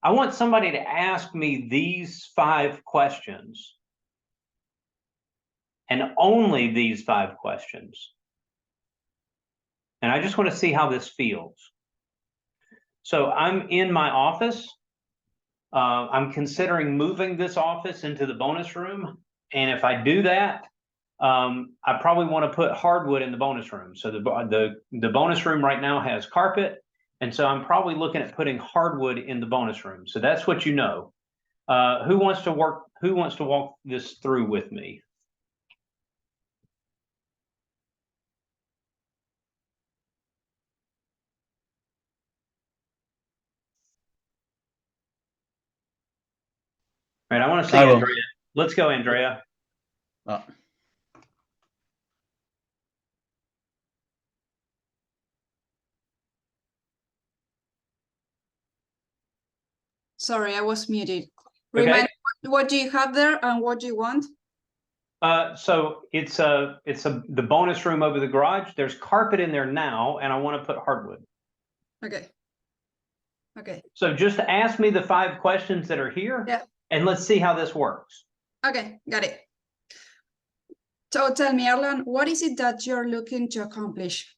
I want somebody to ask me these 5 questions. And only these 5 questions. And I just want to see how this feels. So I'm in my office. I'm considering moving this office into the bonus room. And if I do that, I probably want to put hardwood in the bonus room. So the bonus room right now has carpet. And so I'm probably looking at putting hardwood in the bonus room. So that's what you know. Who wants to walk this through with me? All right, I want to see I will. Andrea. Let's go, Andrea. Sorry, I was muted. Okay. Remind me, what do you have there and what do you want? So it's the bonus room over the garage. There's carpet in there now, and I want to put hardwood. Okay. Okay. So just ask me the 5 questions that are here, Yeah. and let's see how this works. Okay, got it. So tell me, Erlan, what is it that you're looking to accomplish?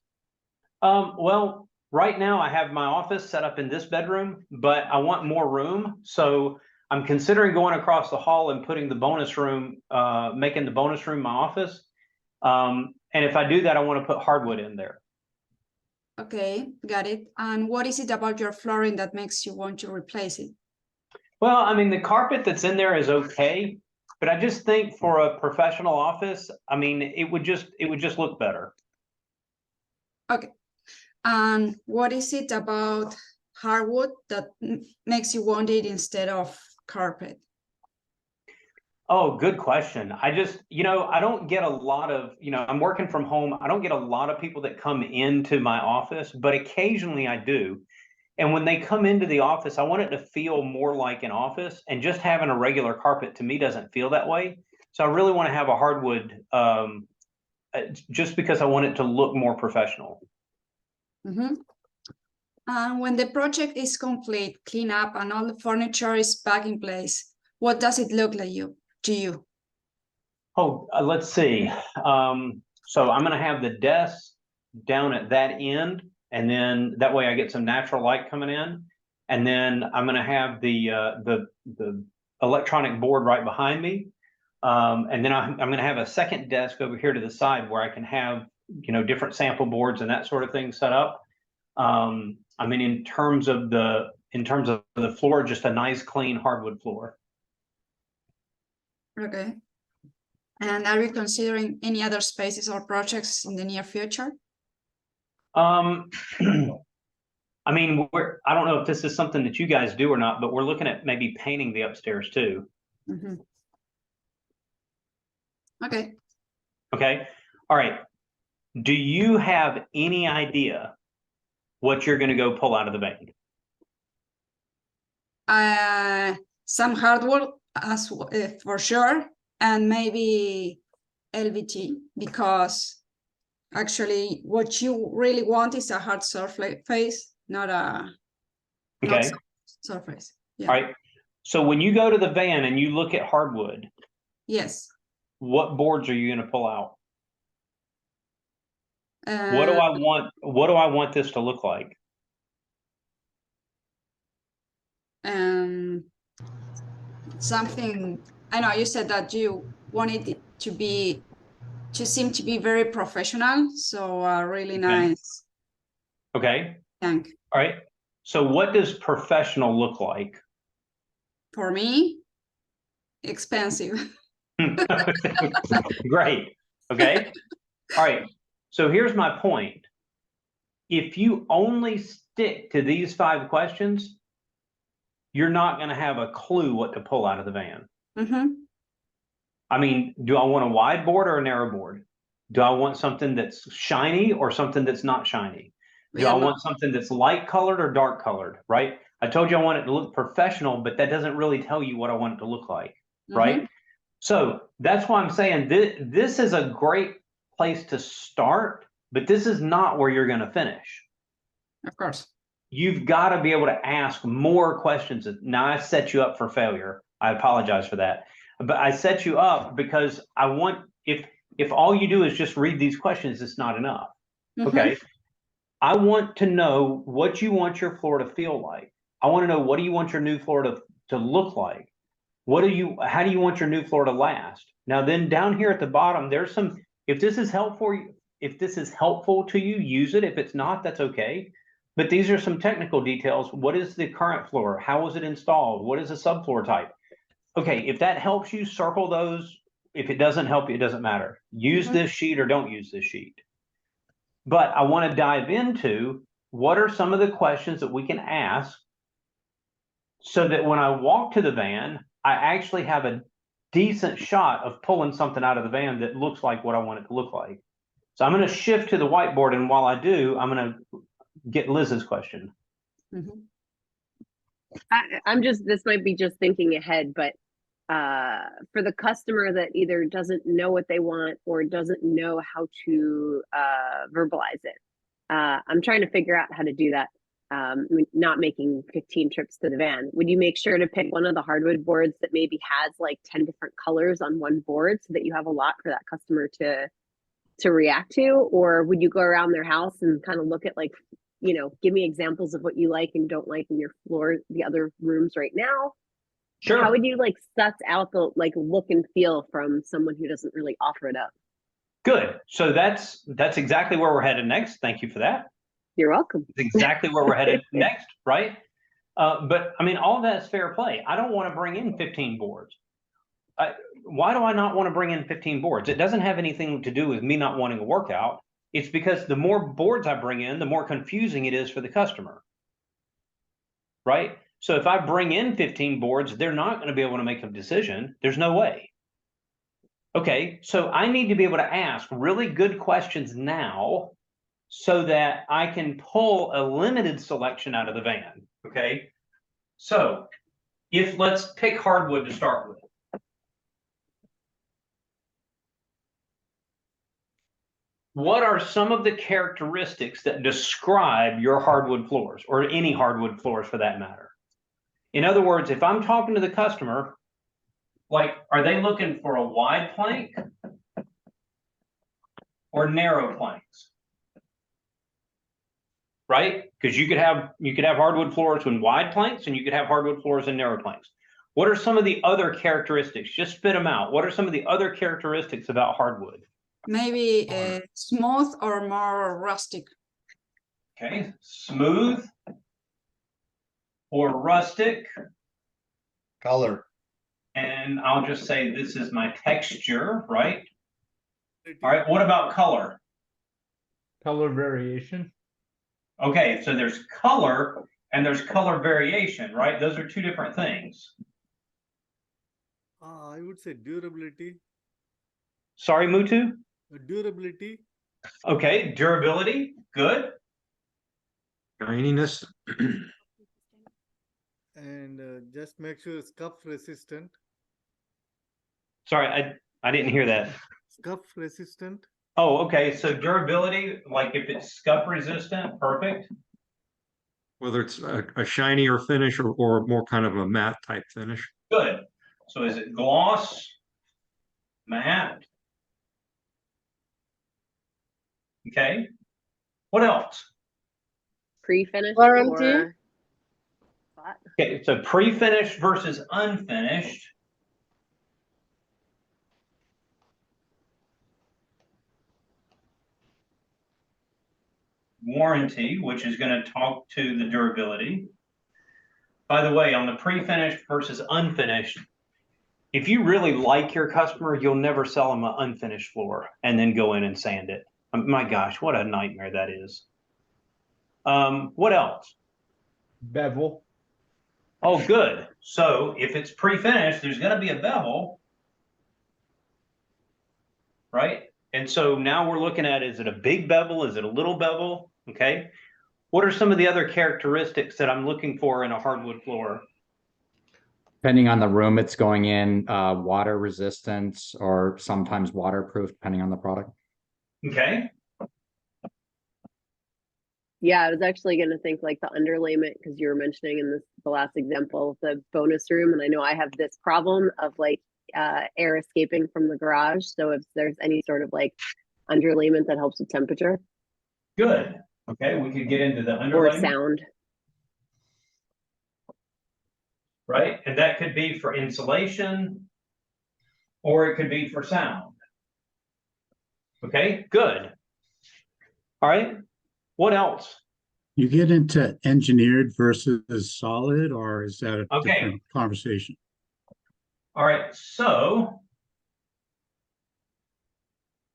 Well, right now I have my office set up in this bedroom, but I want more room. So I'm considering going across the hall and putting the bonus room, making the bonus room my office. And if I do that, I want to put hardwood in there. Okay, got it. And what is it about your flooring that makes you want to replace it? Well, I mean, the carpet that's in there is okay, but I just think for a professional office, I mean, it would just look better. Okay. And what is it about hardwood that makes you want it instead of carpet? Oh, good question. I just, I don't get a lot of, I'm working from home. I don't get a lot of people that come into my office, but occasionally I do. And when they come into the office, I want it to feel more like an office, and just having a regular carpet to me doesn't feel that way. So I really want to have a hardwood, just because I want it to look more professional. Mm-hmm. And when the project is complete, clean up and all the furniture is back in place, what does it look like to you? Oh, let's see. So I'm going to have the desk down at that end, and then that way I get some natural light coming in. And then I'm going to have the electronic board right behind me. And then I'm going to have a second desk over here to the side where I can have, different sample boards and that sort of thing set up. I mean, in terms of the floor, just a nice clean hardwood floor. Okay. And are you considering any other spaces or projects in the near future? I mean, I don't know if this is something that you guys do or not, but we're looking at maybe painting the upstairs too. Mm-hmm. Okay. Okay. All right. Do you have any idea what you're going to go pull out of the bank? Some hardwood for sure, and maybe LVT, because actually what you really want is a hard surface, not a Okay. surface. Yeah. All right. So when you go to the van and you look at hardwood, Yes. what boards are you going to pull out? What do I want? What do I want this to look like? Something, I know you said that you wanted it to seem to be very professional, so really nice. Okay. Tank. All right. So what does professional look like? For me, expensive. Great. Okay. All right. So here's my point. if you only stick to these 5 questions, you're not going to have a clue what to pull out of the van. Mm-hmm. I mean, do I want a wide board or a narrow board? Do I want something that's shiny or something that's not shiny? Do I want something that's light colored or dark colored, right? I told you I want it to look professional, but that doesn't really tell you what I want it to look like, right? So that's why I'm saying this is a great place to start, but this is not where you're going to finish. Of course. You've got to be able to ask more questions. Now, I set you up for failure. I apologize for that. But I set you up because I want, if all you do is just read these questions, it's not enough. Okay. I want to know what you want your floor to feel like. I want to know, what do you want your new floor to look like? How do you want your new floor to last? Now, then down here at the bottom, there's some, if this is helpful to you, use it. If it's not, that's okay. But these are some technical details. What is the current floor? How was it installed? What is the subfloor type? Okay, if that helps you, circle those. If it doesn't help you, it doesn't matter. Use this sheet or don't use this sheet. But I want to dive into what are some of the questions that we can ask so that when I walk to the van, I actually have a decent shot of pulling something out of the van that looks like what I want it to look like. So I'm going to shift to the whiteboard, and while I do, I'm going to get Liz's question. I'm just, this might be just thinking ahead, but for the customer that either doesn't know what they want or doesn't know how to verbalize it, I'm trying to figure out how to do that. Not making 15 trips to the van. Would you make sure to pick one of the hardwood boards that maybe has like 10 different colors on one board so that you have a lot for that customer to react to? Or would you go around their house and kind of look at, like, you know, give me examples of what you like and don't like in your floor, the other rooms right now? Sure. How would you like suss out the like look and feel from someone who doesn't really offer it up? Good. So that's exactly where we're headed next. Thank you for that. You're welcome. That's exactly where we're headed next, right? But I mean, all of that's fair play. I don't want to bring in 15 boards. Why do I not want to bring in 15 boards? It doesn't have anything to do with me not wanting a workout. It's because the more boards I bring in, the more confusing it is for the customer, right? So if I bring in 15 boards, they're not going to be able to make a decision. There's no way. Okay, so I need to be able to ask really good questions now so that I can pull a limited selection out of the van, okay? So let's pick hardwood to start with. What are some of the characteristics that describe your hardwood floors, or any hardwood floors for that matter? In other words, if I'm talking to the customer, like, are they looking for a wide plank or narrow planks? Right? Because you could have hardwood floors with wide planks, and you could have hardwood floors and narrow planks. What are some of the other characteristics? Just spit them out. What are some of the other characteristics about hardwood? Maybe smooth or more rustic. Okay, smooth or rustic. Color. And I'll just say this is my texture, right? All right, what about color? Color variation. Okay, so there's color and there's color variation, right? Those are two different things. I would say durability. Sorry, Mutu? Durability. Okay, durability, good. Shininess. And just make sure scuff resistant. Sorry, I didn't hear that. Scuff resistant. Oh, okay, so durability, like if it's scuff resistant, perfect. Whether it's a shinier finish or more kind of a matte type finish. Good. So is it gloss, matte? Okay. What else? Pre-finished Warranty. or Okay, so pre-finished versus unfinished. Warranty, which is going to talk to the durability. By the way, on the pre-finished versus unfinished, if you really like your customer, you'll never sell them an unfinished floor and then go in and sand it. My gosh, what a nightmare that is. What else? Bevel. Oh, good. So if it's pre-finished, there's going to be a bevel, right? And so now we're looking at, is it a big bevel? Is it a little bevel? Okay. What are some of the other characteristics that I'm looking for in a hardwood floor? Depending on the room it's going in, water resistance or sometimes waterproof, depending on the product. Okay. Yeah, I was actually going to think like the underlayment because you were mentioning in the last example, the bonus room. And I know I have this problem of like air escaping from the garage. So if there's any sort of like underlayment that helps with temperature. Good. Okay, we could get into the underlayment. Or sound. Right? And that could be for insulation or it could be for sound. Okay, good. All right. What else? You get into engineered versus solid, or is that a Okay. different conversation? All right. So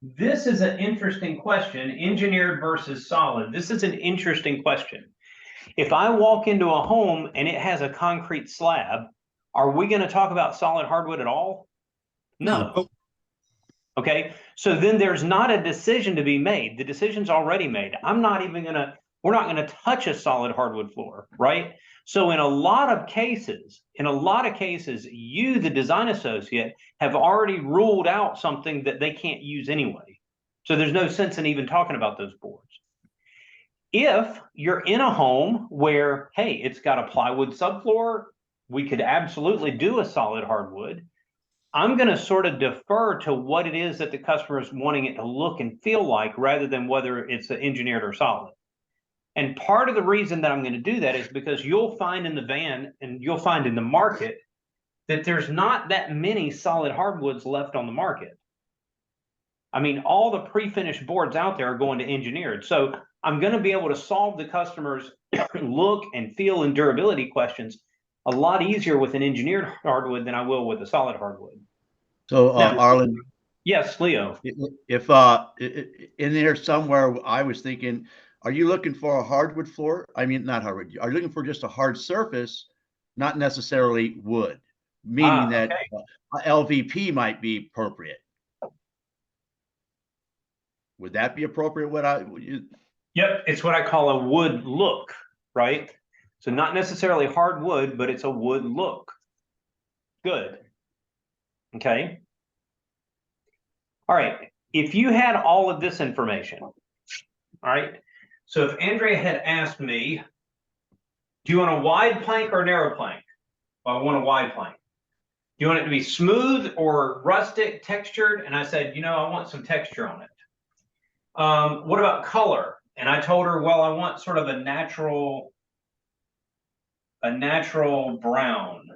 this is an interesting question, engineered versus solid. This is an interesting question. If I walk into a home and it has a concrete slab, are we going to talk about solid hardwood at all? No. Okay. So then there's not a decision to be made. The decision's already made. we're not going to touch a solid hardwood floor, right? So in a lot of cases, you, the design associate, have already ruled out something that they can't use anyway. So there's no sense in even talking about those boards. If you're in a home where, hey, it's got a plywood subfloor, we could absolutely do a solid hardwood. I'm going to sort of defer to what it is that the customer is wanting it to look and feel like rather than whether it's engineered or solid. And part of the reason that I'm going to do that is because you'll find in the van and you'll find in the market that there's not that many solid hardwoods left on the market. I mean, all the pre-finished boards out there are going to engineered. So I'm going to be able to solve the customer's look and feel and durability questions a lot easier with an engineered hardwood than I will with a solid hardwood. So, Now, Arlen, yes, Leo. if in there somewhere, I was thinking, are you looking for a hardwood floor? I mean, not hardwood. Are you looking for just a hard surface, not necessarily wood? Meaning that LVP might be appropriate. Would that be appropriate? Yep, it's what I call a wood look, right? So not necessarily hardwood, but it's a wood look. Good. Okay. All right. If you had all of this information, all right. So if Andrea had asked me, do you want a wide plank or a narrow plank? Well, I want a wide plank. Do you want it to be smooth or rustic, textured? And I said, I want some texture on it. What about color? And I told her, well, I want sort of a natural brown.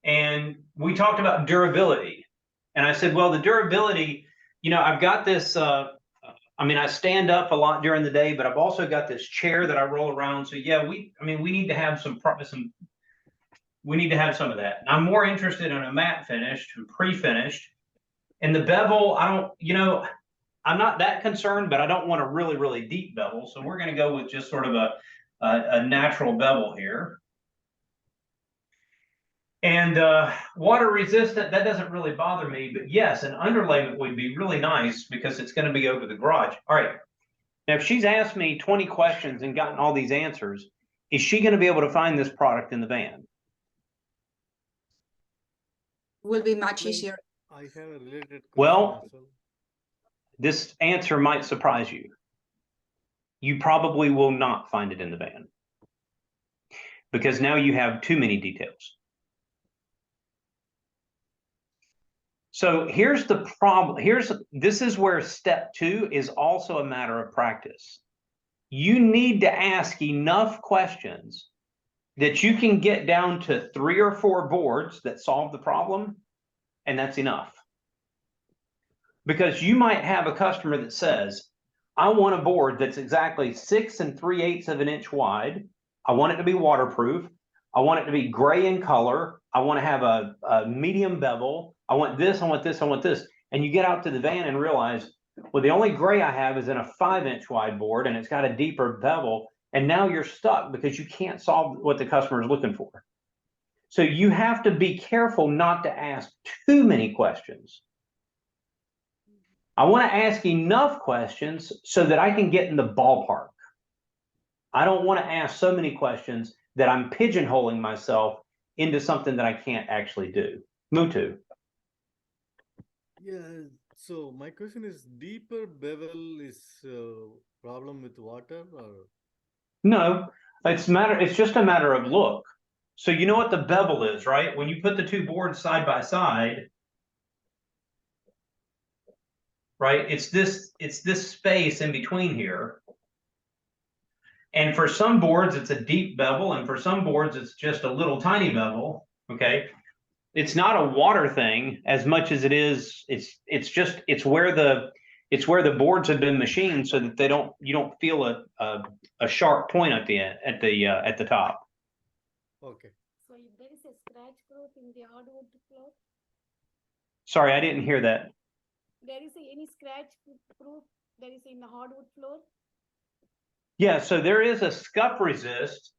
And we talked about durability. And I said, well, the durability, I've got this, I stand up a lot during the day, but I've also got this chair that I roll around. So yeah, we need to have some of that. And I'm more interested in a matte finish, pre-finished. And the bevel, I'm not that concerned, but I don't want a really, really deep bevel. So we're going to go with just sort of a natural bevel here. And water resistant, that doesn't really bother me. But yes, an underlayment would be really nice because it's going to be over the garage. All right. Now, if she's asked me 20 questions and gotten all these answers, is she going to be able to find this product in the van? Will be much easier. I have a related question. Well, this answer might surprise you. You probably will not find it in the van because now you have too many details. So here's the problem. This is where step 2 is also a matter of practice. You need to ask enough questions that you can get down to 3 or 4 boards that solve the problem, and that's enough. Because you might have a customer that says, I want a board that's exactly 6 3/8 of an inch wide. I want it to be waterproof. I want it to be gray in color. I want to have a medium bevel. I want this, I want this, I want this. And you get out to the van and realize Well, the only gray I have is in a 5-inch wide board and it's got a deeper bevel. And now you're stuck because you can't solve what the customer is looking for. So you have to be careful not to ask too many questions. I want to ask enough questions so that I can get in the ballpark. I don't want to ask so many questions that I'm pigeonholing myself into something that I can't actually do. Mutu. Yeah, so my question is, deeper bevel is problem with water or? No, it's just a matter of look. So you know what the bevel is, right? When you put the two boards side by side, right? It's this space in between here. And for some boards, it's a deep bevel, and for some boards, it's just a little tiny bevel. Okay. It's not a water thing as much as it is, it's where the boards have been machined so that you don't feel a sharp point at the end, at the top. Okay. So if there is a scratch proof in the hardwood floor, Sorry, I didn't hear that. there is any scratch proof there is in the hardwood floor? Yeah, so there is a scuff resist,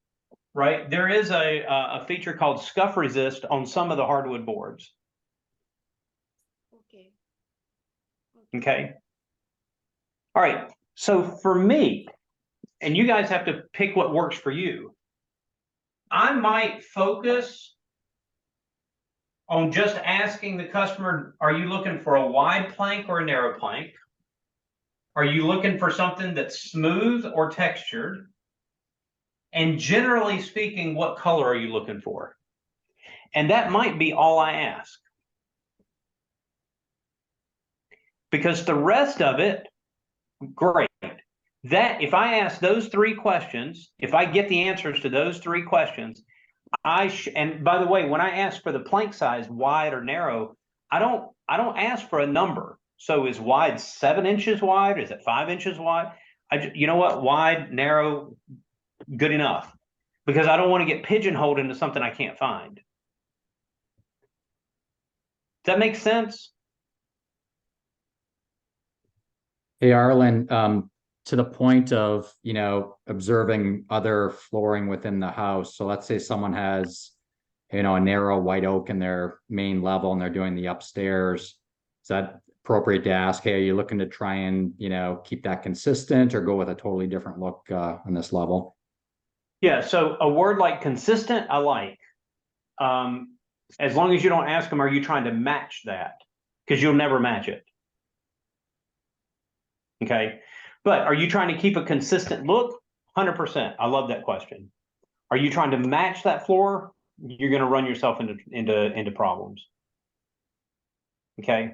right? There is a feature called scuff resist on some of the hardwood boards. Okay. Okay. All right. So for me, and you guys have to pick what works for you, I might focus on just asking the customer, are you looking for a wide plank or a narrow plank? Are you looking for something that's smooth or textured? And generally speaking, what color are you looking for? And that might be all I ask. Because the rest of it, great. That if I ask those 3 questions, if I get the answers to those 3 questions, and by the way, when I ask for the plank size, wide or narrow, I don't ask for a number. So is wide 7 inches wide? Is it 5 inches wide? You know what? Wide, narrow, good enough. Because I don't want to get pigeonholed into something I can't find. Does that make sense? Hey, Arlen, to the point of, observing other flooring within the house. So let's say someone has, a narrow white oak in their main level and they're doing the upstairs. Is that appropriate to ask, hey, are you looking to try and, keep that consistent or go with a totally different look on this level? Yeah, so a word like consistent, I like. As long as you don't ask them, are you trying to match that? Because you'll never match it. Okay. But are you trying to keep a consistent look? 100%. I love that question. Are you trying to match that floor? You're going to run yourself into problems. Okay.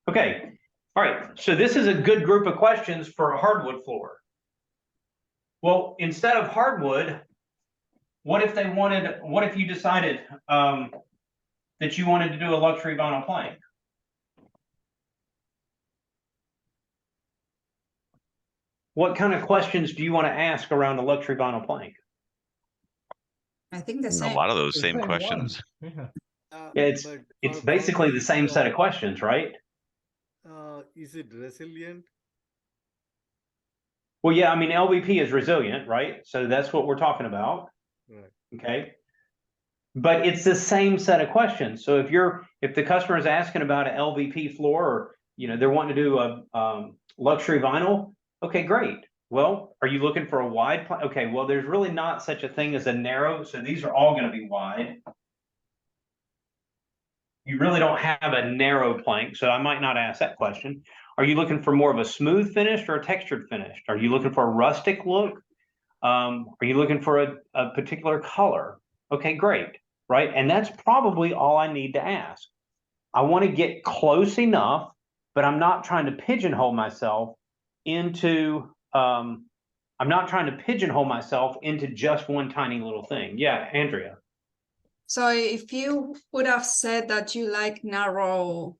Okay. All right. So this is a good group of questions for a hardwood floor. Well, instead of hardwood, what if you decided that you wanted to do a luxury vinyl plank? What kind of questions do you want to ask around a luxury vinyl plank? I think the A same. lot of those same questions. Yeah. It's basically the same set of questions, right? Is it resilient? Well, yeah, I mean, LVP is resilient, right? So that's what we're talking about. Right. Okay. But it's the same set of questions. So if the customer is asking about an LVP floor, or they're wanting to do a luxury vinyl, okay, great. Well, are you looking for a wide plank? Okay, well, there's really not such a thing as a narrow, so these are all going to be wide. You really don't have a narrow plank, so I might not ask that question. Are you looking for more of a smooth finish or a textured finish? Are you looking for a rustic look? Are you looking for a particular color? Okay, great, right? And that's probably all I need to ask. I want to get close enough, but I'm not trying to pigeonhole myself into just one tiny little thing. Yeah, Andrea. So if you would have said that you like narrow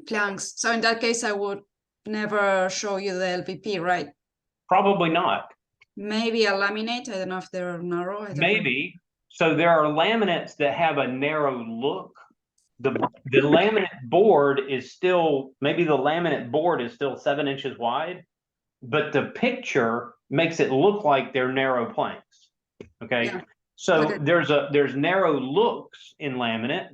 planks, so in that case, I would never show you the LVP, right? Probably not. Maybe a laminate. I don't know if they're narrow. Maybe. So there are laminates that have a narrow look, The laminate board is still, maybe the laminate board is still 7 inches wide, but the picture makes it look like they're narrow planks. Okay. Yeah. So Okay. there's narrow looks in laminate.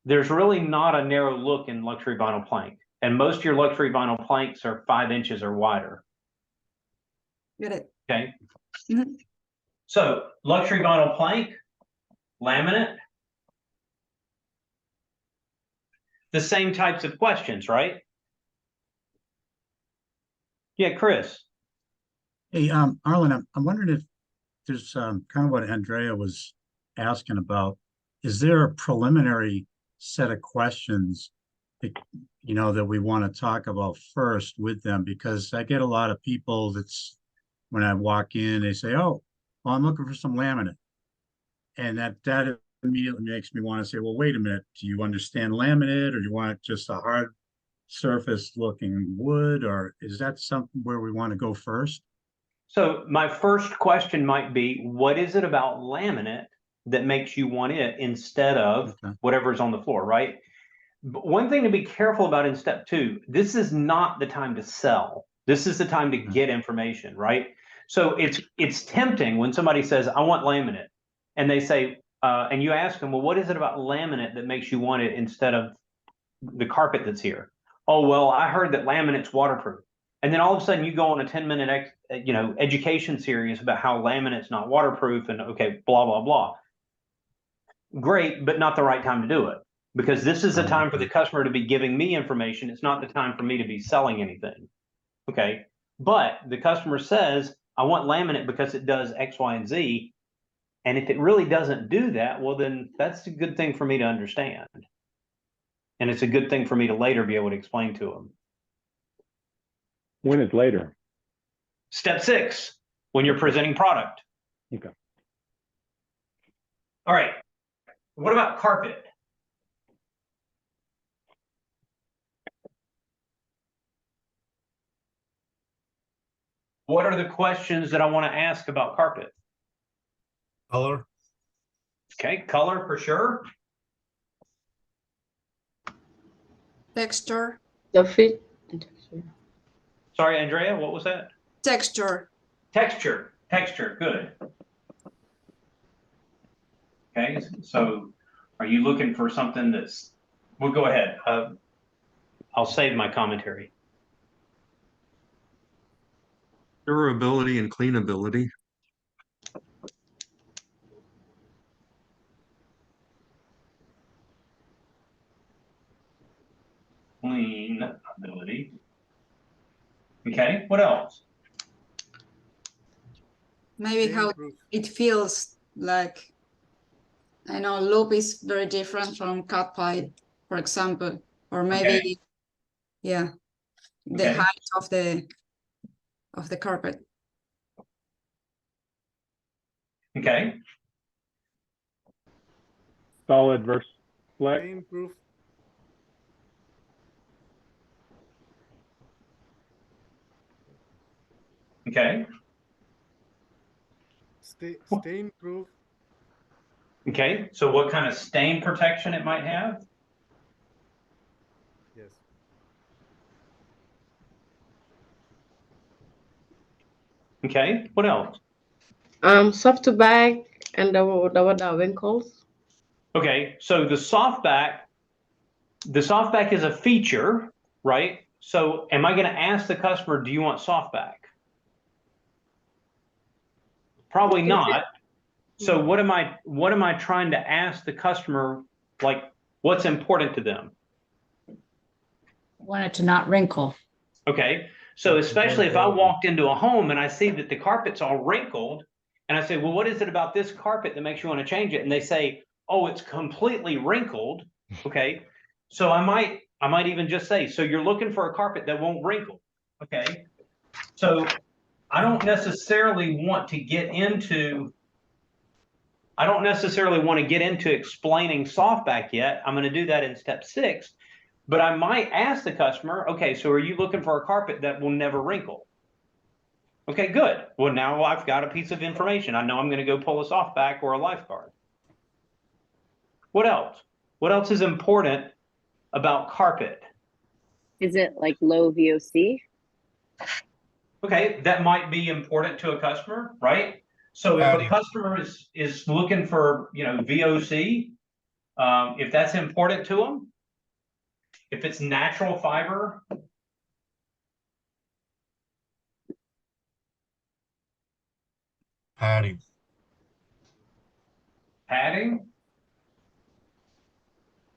There's really not a narrow look in luxury vinyl plank. And most of your luxury vinyl planks are 5 inches or wider. Get it. Okay. Mhm. So luxury vinyl plank, laminate, the same types of questions, right? Yeah, Chris. Hey, Arlen, I'm wondering if there's kind of what Andrea was asking about. Is there a preliminary set of questions that, you know, that we want to talk about first with them? Because I get a lot of people that's when I walk in, they say, "Oh, well, I'm looking for some laminate," and that immediately makes me want to say, "Well, wait a minute. Do you understand laminate, or do you want just a hard surface looking wood, or is that something where we want to go first?" So my first question might be, what is it about laminate that makes you want it instead of whatever's on the floor, right? But one thing to be careful about in step 2, this is not the time to sell. This is the time to get information, right? So it's tempting when somebody says, I want laminate, and they say, and you ask them, well, what is it about laminate that makes you want it instead of the carpet that's here? Oh, well, I heard that laminate's waterproof. And then all of a sudden you go on a 10-minute education series about how laminate's not waterproof and okay, blah, blah, blah. Great, but not the right time to do it. Because this is the time for the customer to be giving me information. It's not the time for me to be selling anything. Okay. But the customer says, I want laminate because it does X, Y, and Z. And if it really doesn't do that, well, then that's a good thing for me to understand. And it's a good thing for me to later be able to explain to them. When is later? Step 6, when you're presenting product. Okay. All right. What about carpet? What are the questions that I want to ask about carpet? Color. Okay, color for sure. Texture. The fit. Sorry, Andrea, what was that? Texture. Texture, good. Okay, so are you looking for something that's, well, go ahead. I'll save my commentary. Durability and cleanability. Cleanability. Okay, what else? Maybe how it feels like. I know loop is very different from cut pipe, for example, or maybe, yeah, the height of the carpet. Okay. Solid versus flex. Stain proof. Okay. Stain proof. Okay, so what kind of stain protection it might have? Yes. Okay, what else? Soft back and the wrinkles. Okay, so the softback is a feature, right? So am I going to ask the customer, do you want softback? Probably not. So what am I trying to ask the customer, like what's important to them? Want it to not wrinkle. Okay, so especially if I walked into a home and I see that the carpet's all wrinkled, and I say, well, what is it about this carpet that makes you want to change it? And they say, oh, it's completely wrinkled. Okay, so I might even just say, so you're looking for a carpet that won't wrinkle. Okay, so I don't necessarily want to get into explaining softback yet. I'm going to do that in step 6. But I might ask the customer, okay, so are you looking for a carpet that will never wrinkle? Okay, good. Well, now I've got a piece of information. I know I'm going to go pull a softback or a lifeguard. What else? What else is important about carpet? Is it like low VOC? Okay, that might be important to a customer, right? So if a customer is looking for, you know, VOC, if that's important to them, if it's natural fiber, padding. padding,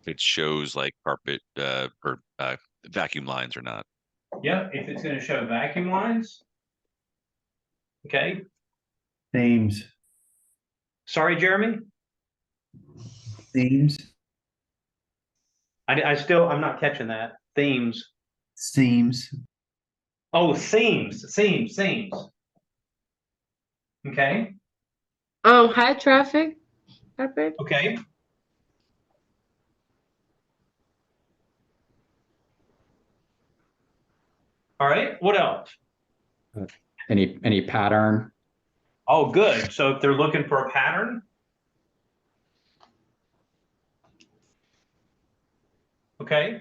It shows like carpet or vacuum lines or not. yeah, if it's going to show vacuum lines, okay. Themes. Sorry, Jeremy. Themes. I'm not catching that. Themes. Seams. Oh, seams. Okay. High traffic carpet. Okay. All right. What else? Any pattern? Oh, good. So if they're looking for a pattern, okay.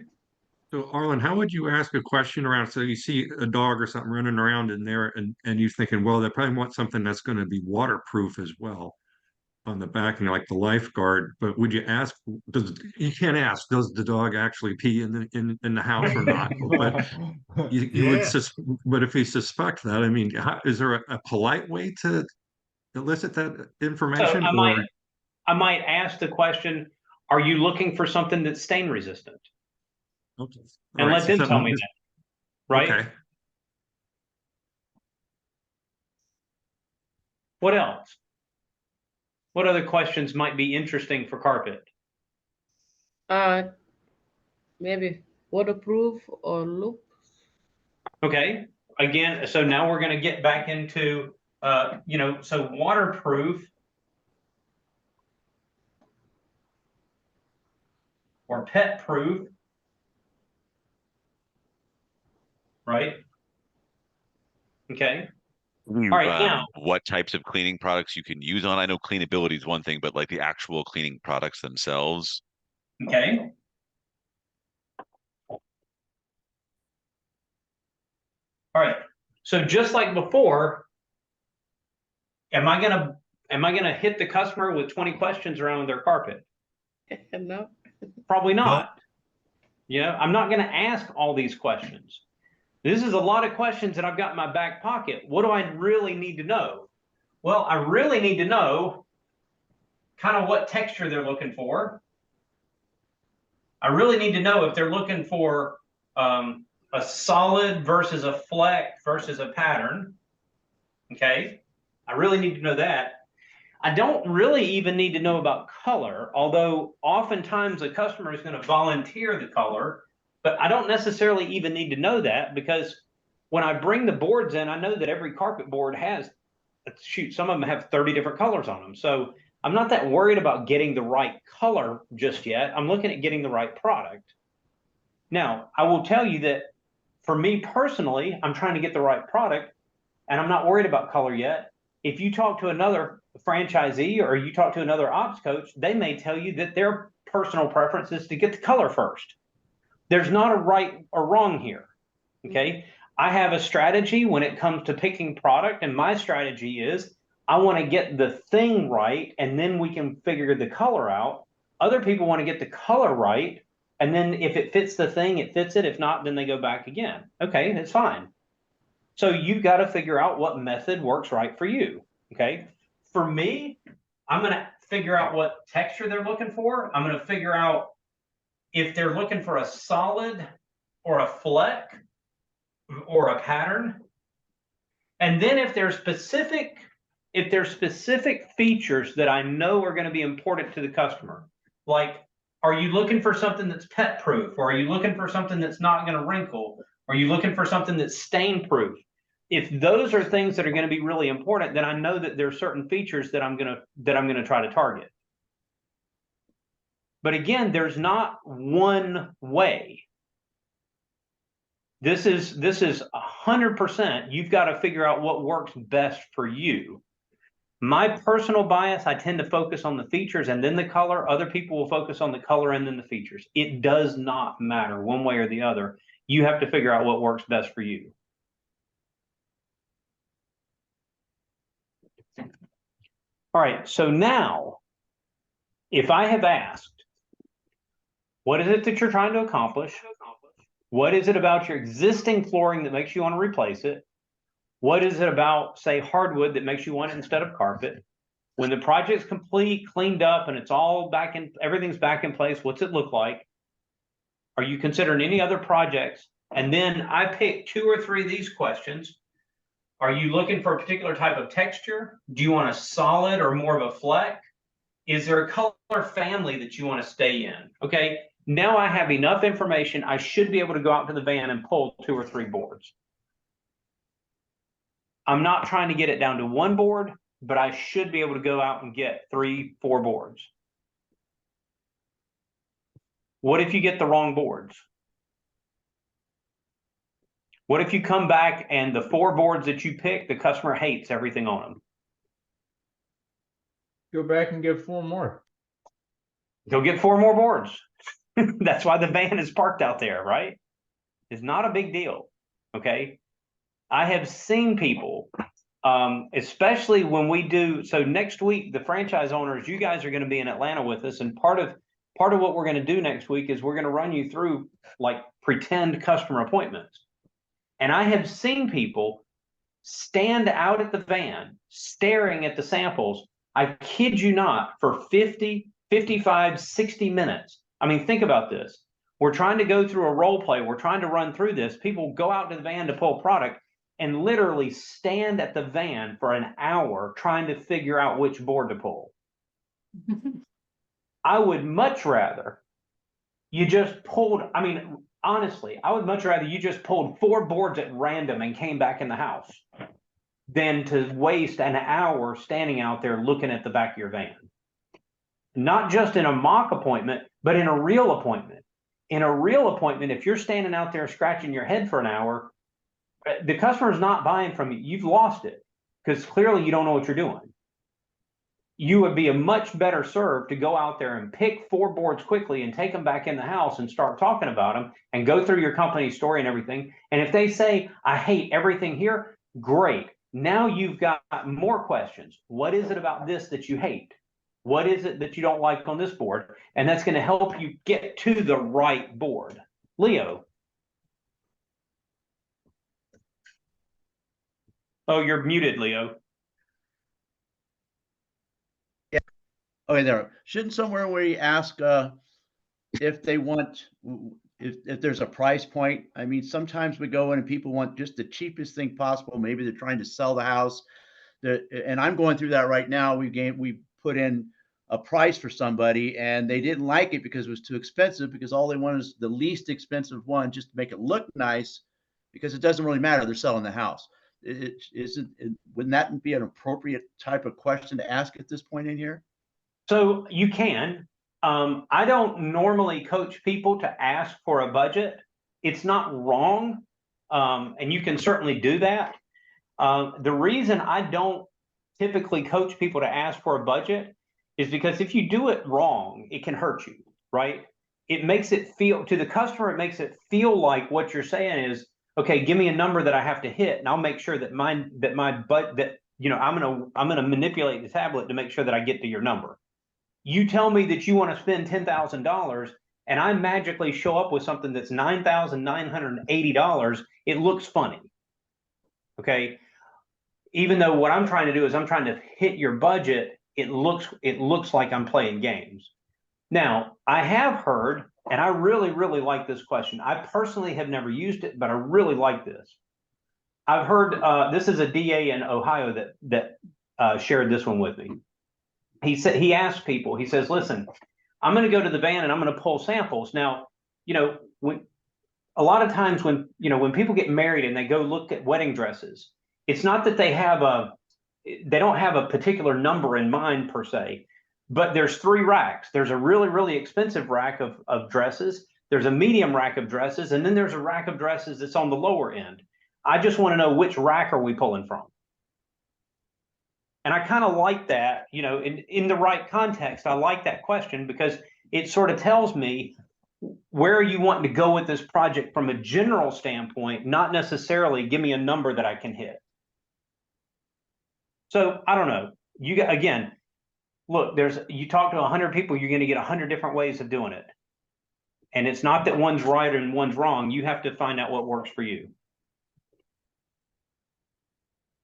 So Arlen, how would you ask a question around, so you see a dog or something running around in there and you're thinking, well, they probably want something that's going to be waterproof as well on the back, and like the lifeguard, but would you ask, you can't ask, does the dog actually pee in the house or not? But you would, but if you suspect that, I mean, is there a polite way to elicit that information? So I might ask the question, are you looking for something that's stain resistant? Okay. And let them tell me that, right? Okay. What else? What other questions might be interesting for carpet? Maybe waterproof or loop. Okay. Again, so now we're going to get back into, you know, so waterproof or pet proof, right? Okay. All right, now, what types of cleaning products you can use on? I know cleanability is one thing, but like the actual cleaning products themselves. Okay. All right. So just like before, am I gonna hit the customer with 20 questions around their carpet? No. Probably not. Yeah, I'm not gonna ask all these questions. This is a lot of questions that I've got in my back pocket. What do I really need to know? Well, I really need to know kind of what texture they're looking for. I really need to know if they're looking for a solid versus a fleck versus a pattern. Okay, I really need to know that. I don't really even need to know about color, although oftentimes a customer is going to volunteer the color, but I don't necessarily even need to know that, because when I bring the boards in, I know that every carpet board has, shoot, some of them have 30 different colors on them. So I'm not that worried about getting the right color just yet. I'm looking at getting the right product. Now, I will tell you that for me personally, I'm trying to get the right product and I'm not worried about color yet. If you talk to another franchisee or you talk to another ops coach, they may tell you that their personal preference is to get the color first. There's not a right or wrong here. Okay. I have a strategy when it comes to picking product, and my strategy is I want to get the thing right and then we can figure the color out. Other people want to get the color right, and then if it fits the thing, it fits it. If not, then they go back again. Okay, that's fine. So you've got to figure out what method works right for you. Okay. For me, I'm going to figure out what texture they're looking for. I'm going to figure out if they're looking for a solid or a fleck or a pattern. And then if there's specific features that I know are going to be important to the customer, like, are you looking for something that's pet proof? Or are you looking for something that's not going to wrinkle? Are you looking for something that's stain proof? If those are things that are going to be really important, then I know that there are certain features that I'm going to try to target. But again, there's not one way. This is 100%. You've got to figure out what works best for you. My personal bias, I tend to focus on the features and then the color. Other people will focus on the color and then the features. It does not matter one way or the other. You have to figure out what works best for you. All right, so now, if I have asked, what is it that you're trying to accomplish? What is it about your existing flooring that makes you want to replace it? What is it about, say, hardwood that makes you want it instead of carpet? When the project's complete, cleaned up, and it's all back in, everything's back in place, what's it look like? Are you considering any other projects? And then I pick 2 or 3 of these questions. Are you looking for a particular type of texture? Do you want a solid or more of a fleck? Is there a color family that you want to stay in? Okay, now I have enough information. I should be able to go out to the van and pull 2 or 3 boards. I'm not trying to get it down to 1 board, but I should be able to go out and get 3, 4 boards. What if you get the wrong boards? What if you come back and the 4 boards that you pick, the customer hates everything on them? Go back and get 4 more. Go get 4 more boards. That's why the van is parked out there, right? It's not a big deal, okay? I have seen people, especially when we do, so next week, the franchise owners, you guys are going to be in Atlanta with us, and part of what we're going to do next week is we're going to run you through like pretend customer appointments. And I have seen people stand out at the van, staring at the samples. I kid you not, for 50, 55, 60 minutes. I mean, think about this. We're trying to go through a role play. We're trying to run through this. People go out to the van to pull product and literally stand at the van for an hour trying to figure out which board to pull. I would much rather you just pulled, I mean, honestly, I would much rather you just pulled 4 boards at random and came back in the house than to waste an hour standing out there looking at the back of your van. Not just in a mock appointment, but in a real appointment. In a real appointment, if you're standing out there scratching your head for an hour, the customer's not buying from you. You've lost it because clearly you don't know what you're doing. You would be a much better served to go out there and pick 4 boards quickly and take them back in the house and start talking about them and go through your company story and everything. And if they say, I hate everything here, great. Now you've got more questions. What is it about this that you hate? What is it that you don't like on this board? And that's going to help you get to the right board. Leo. Oh, you're muted, Leo. Okay, there. Shouldn't somewhere where you ask if they want, if there's a price point? I mean, sometimes we go in and people want just the cheapest thing possible. Maybe they're trying to sell the house. And I'm going through that right now. We put in a price for somebody and they didn't like it because it was too expensive, because all they want is the least expensive one just to make it look nice, because it doesn't really matter. They're selling the house. Wouldn't that be an appropriate type of question to ask at this point in here? So you can. I don't normally coach people to ask for a budget. It's not wrong, and you can certainly do that. The reason I don't typically coach people to ask for a budget is because if you do it wrong, it can hurt you, right? It makes it feel, to the customer, it makes it feel like what you're saying is, okay, give me a number that I have to hit, and I'll make sure that I'm gonna manipulate the tablet to make sure that I get to your number. You tell me that you want to spend $10,000 and I magically show up with something that's $9,980, it looks funny. Okay. Even though what I'm trying to do is I'm trying to hit your budget, it looks like I'm playing games. Now, I have heard, and I really, really like this question. I personally have never used it, but I really like this. I've heard, this is a DA in Ohio that shared this one with me. He said, he asked people, he says, listen, I'm going to go to the van and I'm going to pull samples. Now, when a lot of times when people get married and they go look at wedding dresses, it's not that they don't have a particular number in mind per se, but there's 3 racks. There's a really, really expensive rack of dresses. There's a medium rack of dresses. And then there's a rack of dresses that's on the lower end. I just want to know, which rack are we pulling from? And I kind of like that, you know, in the right context, I like that question because it sort of tells me where you want to go with this project from a general standpoint, not necessarily give me a number that I can hit. So I don't know. You got, again, look, you talk to 100 people, you're going to get 100 different ways of doing it. And it's not that one's right and one's wrong. You have to find out what works for you.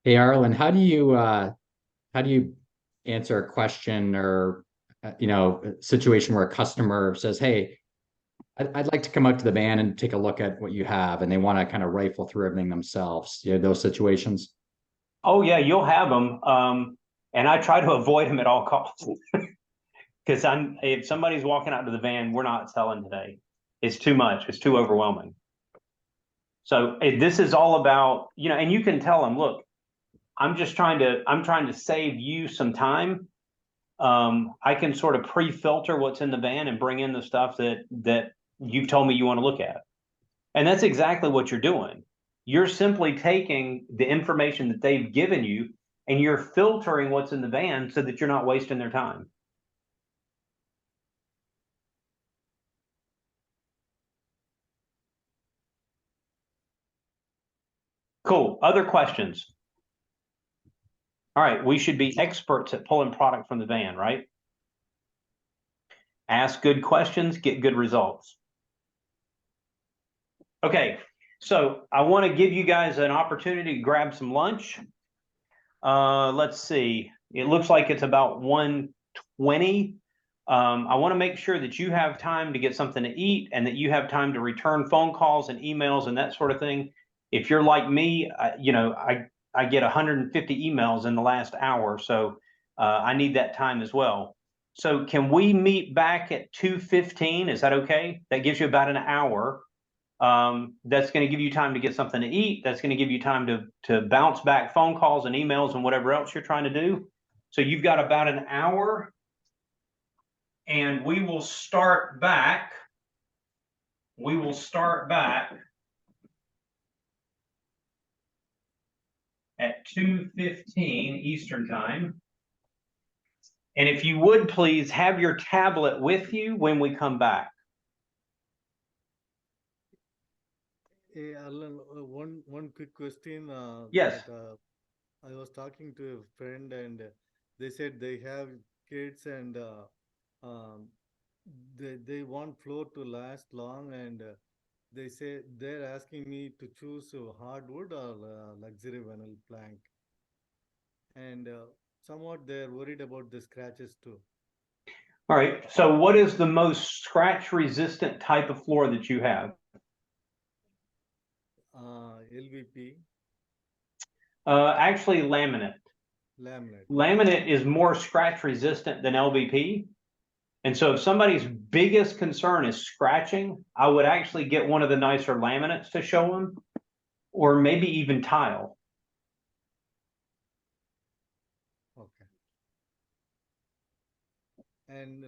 Hey, Arlen, how do you answer a question or you know, a situation where a customer says, "Hey, I'd like to come out to the van and take a look at what you have," and they want to kind of rifle through everything themselves. You know, those situations. Oh yeah, you'll have them. And I try to avoid them at all costs. Because if somebody's walking out to the van, we're not selling today. It's too much. It's too overwhelming. So this is all about, you know, and you can tell them, look, I'm trying to save you some time. I can sort of pre-filter what's in the van and bring in the stuff that you've told me you want to look at. And that's exactly what you're doing. You're simply taking the information that they've given you and you're filtering what's in the van so that you're not wasting their time. Cool. Other questions? All right. We should be experts at pulling product from the van, right? Ask good questions, get good results. Okay. So I want to give you guys an opportunity to grab some lunch. Let's see. It looks like it's about 1:20. I want to make sure that you have time to get something to eat and that you have time to return phone calls and emails and that sort of thing. If you're like me, you know, I get 150 emails in the last hour, so I need that time as well. So can we meet back at 2:15? Is that okay? That gives you about an hour. That's going to give you time to get something to eat. That's going to give you time to bounce back phone calls and emails and whatever else you're trying to do. So you've got about an hour, and we will start back. We will start back at 2:15 Eastern time. And if you would please have your tablet with you when we come back. Hey, Alan, one quick question. Yes. I was talking to a friend and they said they have kids and they want floor to last long and they say they're asking me to choose hardwood or luxury vinyl plank. And somewhat they're worried about the scratches too. All right. So what is the most scratch resistant type of floor that you have? LVP. Actually, laminate. Laminate. Laminate is more scratch resistant than LVP. And so if somebody's biggest concern is scratching, I would actually get one of the nicer laminates to show them, or maybe even tile. Okay. And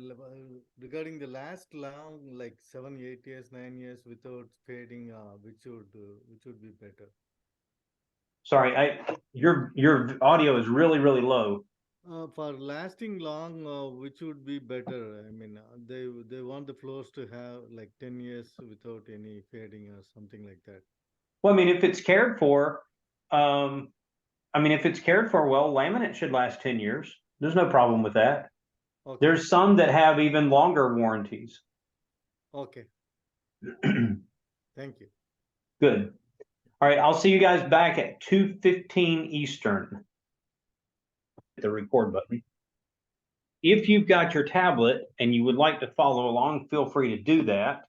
regarding the last long, like 7, 8 years, 9 years without fading, which would be better? Sorry, your audio is really, really low. For lasting long, which would be better? I mean, they want the floors to have like 10 years without any fading or something like that. Well, I mean, if it's cared for, well, laminate should last 10 years. There's no problem with that. Okay. There's some that have even longer warranties. Okay. Thank you. Good. All right, I'll see you guys back at 2:15 Eastern. The record button. If you've got your tablet and you would like to follow along, feel free to do that.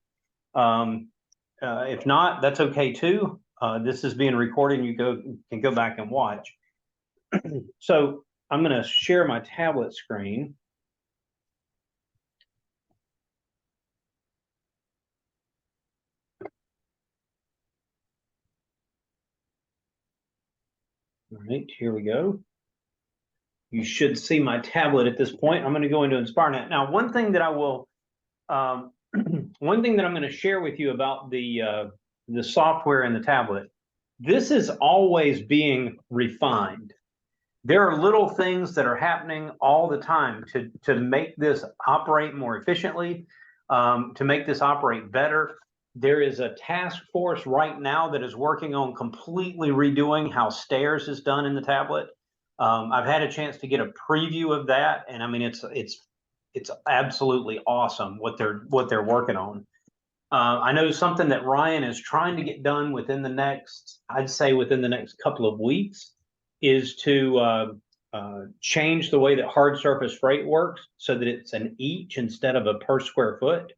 If not, that's okay too. This is being recorded and you can go back and watch. So I'm going to share my tablet screen. All right, here we go. You should see my tablet at this point. I'm going to go into InspireNet. Now, one thing that I will, one thing that I'm going to share with you about the software in the tablet, this is always being refined. there are little things that are happening all the time to make this operate more efficiently, to make this operate better. There is a task force right now that is working on completely redoing how stairs is done in the tablet. I've had a chance to get a preview of that, and I mean it's absolutely awesome what they're working on. I know something that Ryan is trying to get done within the next, I'd say within the next couple of weeks, is to change the way that hard surface freight works so that it's an each instead of a per square foot.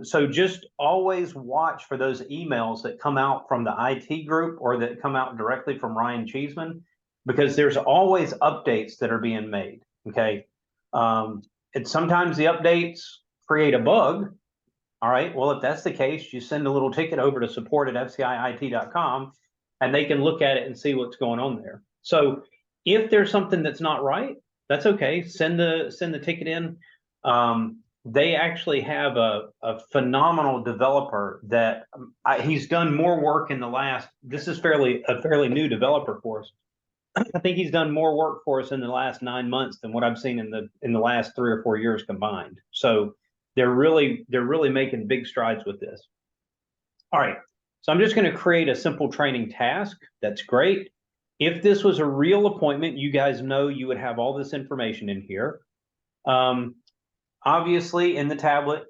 So just always watch for those emails that come out from the IT group or that come out directly from Ryan Cheeseman, because there's always updates that are being made. Okay. And sometimes the updates create a bug. All right. Well, if that's the case, you send a little ticket over to support@fciit.com and they can look at it and see what's going on there. So if there's something that's not right, that's okay. Send the ticket in. They actually have a phenomenal developer that he's done more work in the last, this is a fairly new developer for us. I think he's done more work for us in the last 9 months than what I've seen in the last 3 or 4 years combined. So they're really making big strides with this. All right. So I'm just going to create a simple training task. That's great. If this was a real appointment, you guys know you would have all this information in here. Obviously, in the tablet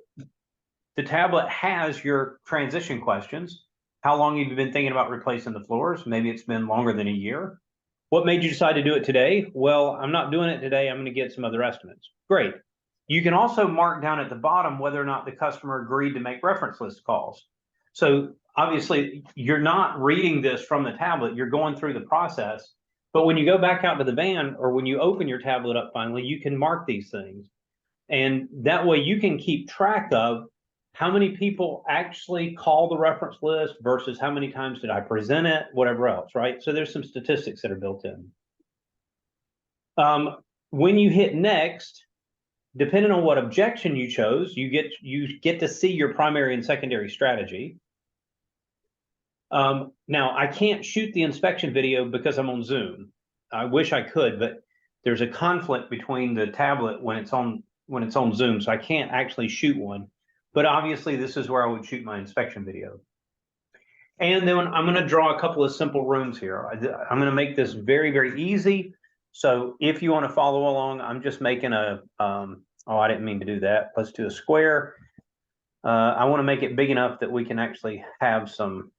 has your transition questions. How long have you been thinking about replacing the floors? Maybe it's been longer than a year. What made you decide to do it today? Well, I'm not doing it today. I'm going to get some other estimates. Great. You can also mark down at the bottom whether or not the customer agreed to make reference list calls. So obviously, you're not reading this from the tablet. You're going through the process. But when you go back out to the van or when you open your tablet up finally, you can mark these things. And that way you can keep track of how many people actually call the reference list versus how many times did I present it, whatever else, right? So there's some statistics that are built in. When you hit next, depending on what objection you chose, you get to see your primary and secondary strategy. Now, I can't shoot the inspection video because I'm on Zoom. I wish I could, but there's a conflict between the tablet when it's on Zoom, so I can't actually shoot one. But obviously, this is where I would shoot my inspection video. And then I'm going to draw a couple of simple rooms here. I'm going to make this very, very easy. So if you want to follow along, I'm just making a, oh, I didn't mean to do that. Let's do a square. I want to make it big enough that we can actually have some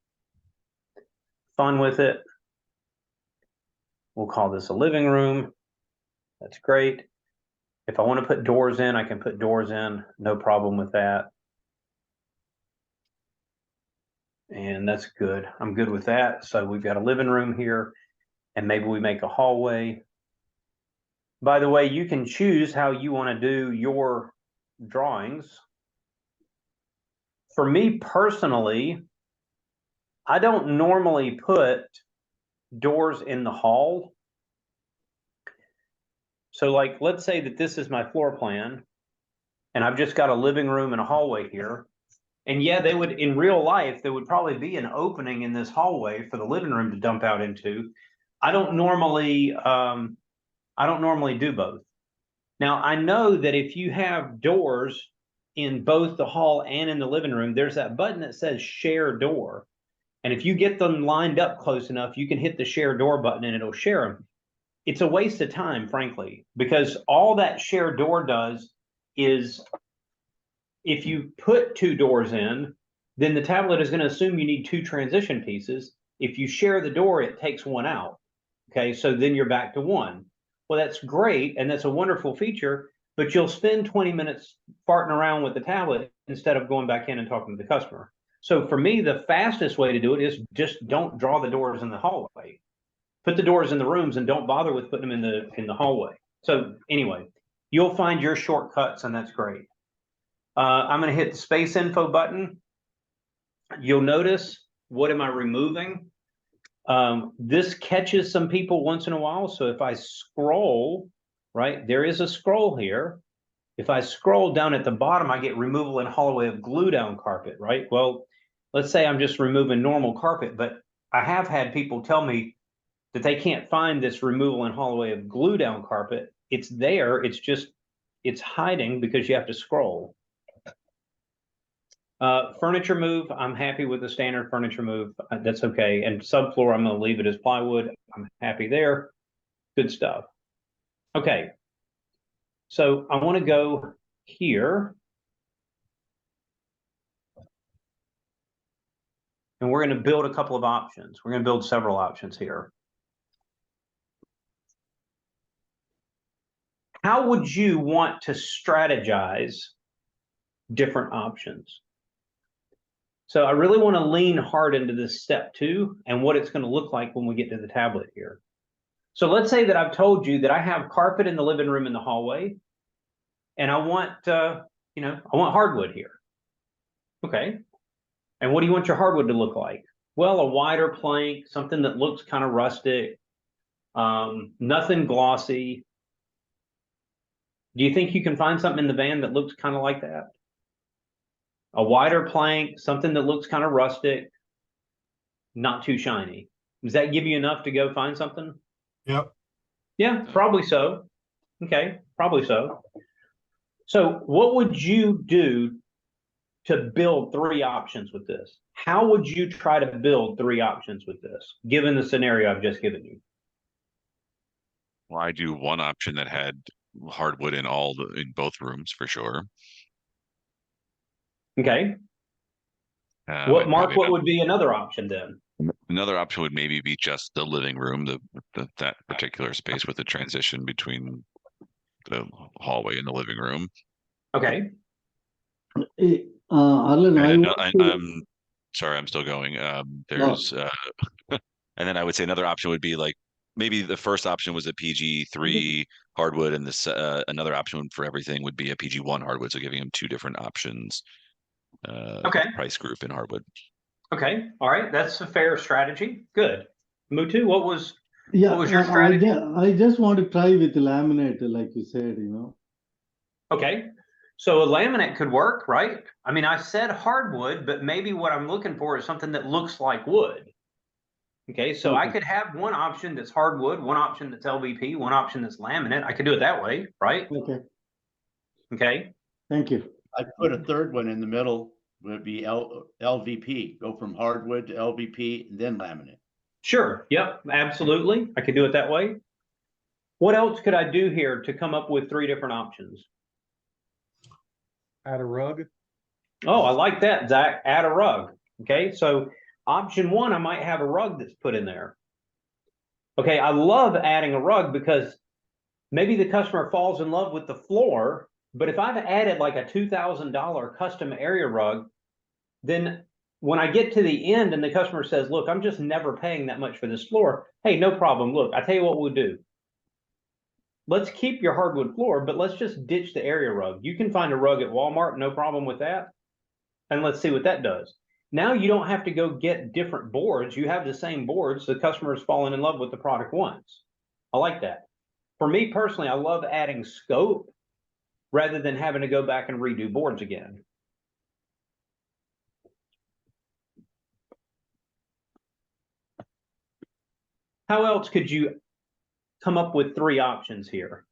fun with it. We'll call this a living room. That's great. If I want to put doors in, I can put doors in. No problem with that. And that's good. I'm good with that. So we've got a living room here, and maybe we make a hallway. By the way, you can choose how you want to do your drawings. For me personally, I don't normally put doors in the hall. So like, let's say that this is my floor plan, and I've just got a living room and a hallway here. And yeah, they would, in real life, there would probably be an opening in this hallway for the living room to dump out into. I don't normally do both. Now, I know that if you have doors in both the hall and in the living room, there's that button that says share door. And if you get them lined up close enough, you can hit the share door button and it'll share them. It's a waste of time, frankly, because all that share door does is, if you put 2 doors in, then the tablet is going to assume you need 2 transition pieces. If you share the door, it takes 1 out. Okay, so then you're back to 1. Well, that's great, and that's a wonderful feature, but you'll spend 20 minutes farting around with the tablet instead of going back in and talking to the customer. So for me, the fastest way to do it is just don't draw the doors in the hallway. Put the doors in the rooms and don't bother with putting them in the hallway. So anyway, you'll find your shortcuts, and that's great. I'm going to hit the space info button. You'll notice, what am I removing? This catches some people once in a while. So if I scroll, right, there is a scroll here. If I scroll down at the bottom, I get removal in hallway of glue down carpet, right? Well, let's say I'm just removing normal carpet, but I have had people tell me that they can't find this removal and haul away of glue down carpet. It's there, it's hiding because you have to scroll. Furniture move, I'm happy with the standard furniture move. That's okay. And subfloor, I'm going to leave it as plywood. I'm happy there. Good stuff. Okay. So I want to go here. And we're going to build a couple of options. We're going to build several options here. How would you want to strategize different options? So I really want to lean hard into this step 2 and what it's going to look like when we get to the tablet here. So let's say that I've told you that I have carpet in the living room and the hallway, and I want, I want hardwood here. Okay. And what do you want your hardwood to look like? Well, a wider plank, something that looks kind of rustic, nothing glossy. Do you think you can find something in the van that looks kind of like that? A wider plank, something that looks kind of rustic, not too shiny. Does that give you enough to go find something? Yep. Yeah, probably so. Okay, probably so. So what would you do to build 3 options with this? How would you try to build 3 options with this, given the scenario I've just given you? Well, I do one option that had hardwood in both rooms for sure. Okay. What would be another option then? Another option would maybe be just the living room, that particular space with the transition between the hallway and the living room. Okay. Arlen, I'm sorry, I'm still going. There's and then I would say another option would be like maybe the first option was a PG3 hardwood, and this another option for everything would be a PG1 hardwood. So giving them 2 different options. Okay. Price group in hardwood. Okay. All right. That's a fair strategy. Good. Mutu, what was your strategy? I just want to try with laminate, like you said, Okay. So a laminate could work, right? I mean, I said hardwood, but maybe what I'm looking for is something that looks like wood. Okay. So I could have one option that's hardwood, one option that's LVP, one option that's laminate. I could do it that way, right? Okay. Okay. Thank you. I'd put a third one in the middle, would be LVP. Go from hardwood to LVP and then laminate. Sure. Yep. Absolutely. I could do it that way. What else could I do here to come up with 3 different options? Add a rug. Oh, I like that, Zach. Add a rug. Okay. So option 1, I might have a rug that's put in there. Okay. I love adding a rug because maybe the customer falls in love with the floor, but if I've added like a $2,000 custom area rug, then when I get to the end and the customer says, look, I'm just never paying that much for this floor. Hey, no problem. Look, I tell you what we'll do. Let's keep your hardwood floor, but let's just ditch the area rug. You can find a rug at Walmart, no problem with that. And let's see what that does. Now you don't have to go get different boards. You have the same boards. The customer is falling in love with the product once. I like that. For me personally, I love adding scope rather than having to go back and redo boards again. How else could you come up with 3 options here?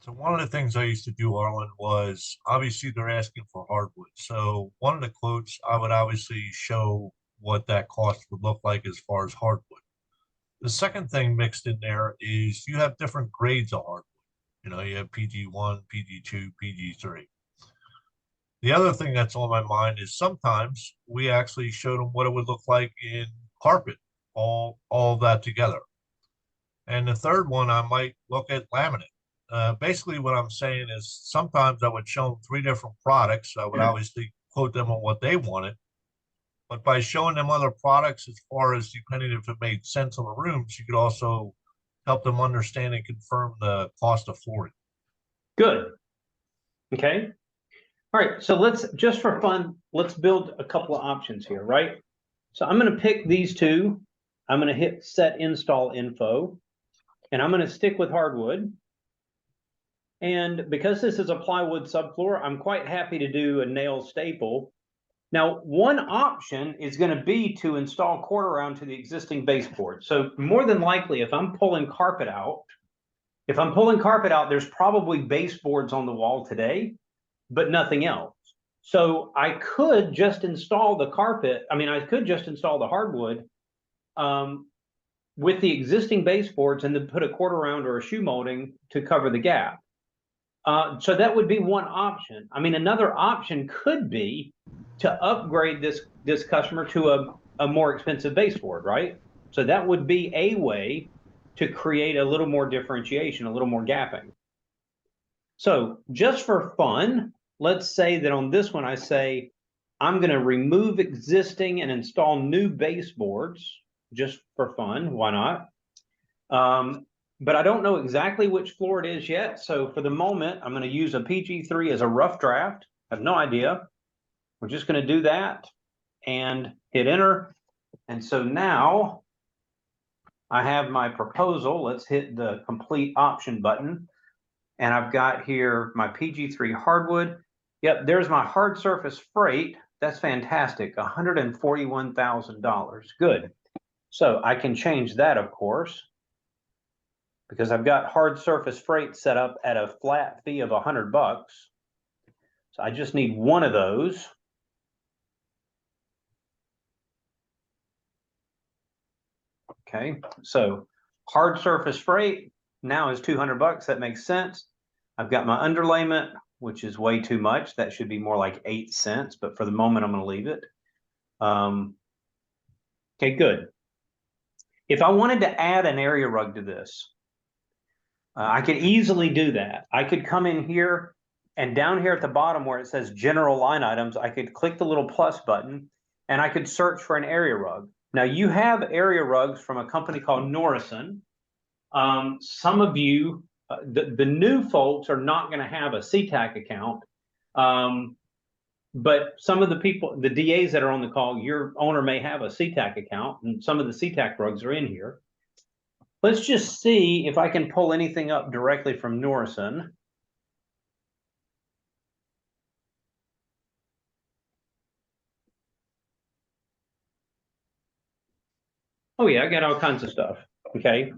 So one of the things I used to do, Arlen, was obviously they're asking for hardwood. So one of the quotes, I would obviously show what that cost would look like as far as hardwood. The second thing mixed in there is you have different grades of hardwood. You have PG1, PG2, PG3. The other thing that's on my mind is sometimes we actually showed them what it would look like in carpet, all of that together. And the third one, I might look at laminate. Basically what I'm saying is sometimes I would show them 3 different products. I would obviously quote them on what they wanted, but by showing them other products, as far as depending if it made sense on the rooms, you could also help them understand and confirm the cost of flooring. Good. Okay. All right. So let's, just for fun, let's build a couple of options here, right? So I'm going to pick these 2. I'm going to hit set install info, and I'm going to stick with hardwood. And because this is a plywood subfloor, I'm quite happy to do a nail staple. Now, one option is going to be to install quarter round to the existing baseboard. So more than likely, if I'm pulling carpet out, there's probably baseboards on the wall today, but nothing else. So I could just install the carpet. I mean, I could just install the hardwood with the existing baseboards and then put a quarter round or a shoe molding to cover the gap. So that would be one option. I mean, another option could be to upgrade this customer to a more expensive baseboard, right? So that would be a way to create a little more differentiation, a little more gapping. So just for fun, let's say that on this one, I say, I'm going to remove existing and install new baseboards just for fun. Why not? But I don't know exactly which floor it is yet. So for the moment, I'm going to use a PG3 as a rough draft. I have no idea. We're just going to do that and hit enter. And so now I have my proposal. Let's hit the complete option button. And I've got here my PG3 hardwood. Yep, there's my hard surface freight. That's fantastic, $141,000. Good. So I can change that, of course, because I've got hard surface freight set up at a flat fee of $100. So I just need one of those. Okay, so hard surface freight now is $200. That makes sense. I've got my underlayment, which is way too much. That should be more like 8 cents, but for the moment, I'm going to leave it. Okay, good. If I wanted to add an area rug to this, I could easily do that. I could come in here and down here at the bottom where it says general line items, I could click the little plus button and I could search for an area rug. Now you have area rugs from a company called Norrison. Some of you, the new folks are not going to have a CTAC account. But some of the people, the DAs that are on the call, your owner may have a CTAC account, and some of the CTAC rugs are in here. Let's just see if I can pull anything up directly from Norrison. Oh yeah, I got all kinds of stuff, okay?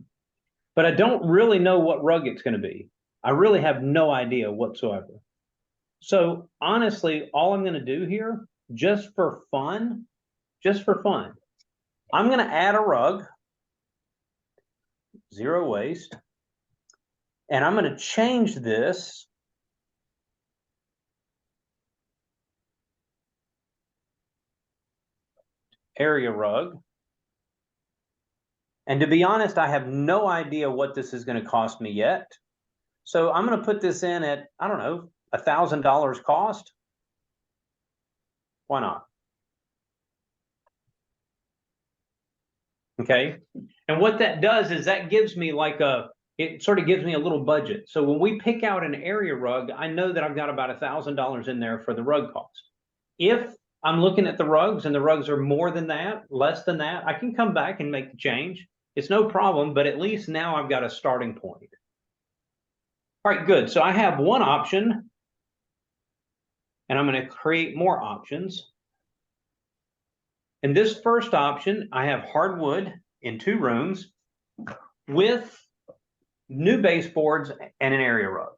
But I don't really know what rug it's going to be. I really have no idea whatsoever. So honestly, all I'm going to do here, just for fun, I'm going to add a rug, zero waste, and I'm going to change this area rug. And to be honest, I have no idea what this is going to cost me yet. So I'm going to put this in at, I don't know, $1,000 cost. Why not? Okay. And what that does is that gives me like it sort of gives me a little budget. So when we pick out an area rug, I know that I've got about $1,000 in there for the rug cost. If I'm looking at the rugs and the rugs are more than that, less than that, I can come back and make the change. It's no problem, but at least now I've got a starting point. All right, good. So I have one option, and I'm going to create more options. In this first option, I have hardwood in 2 rooms with new baseboards and an area rug.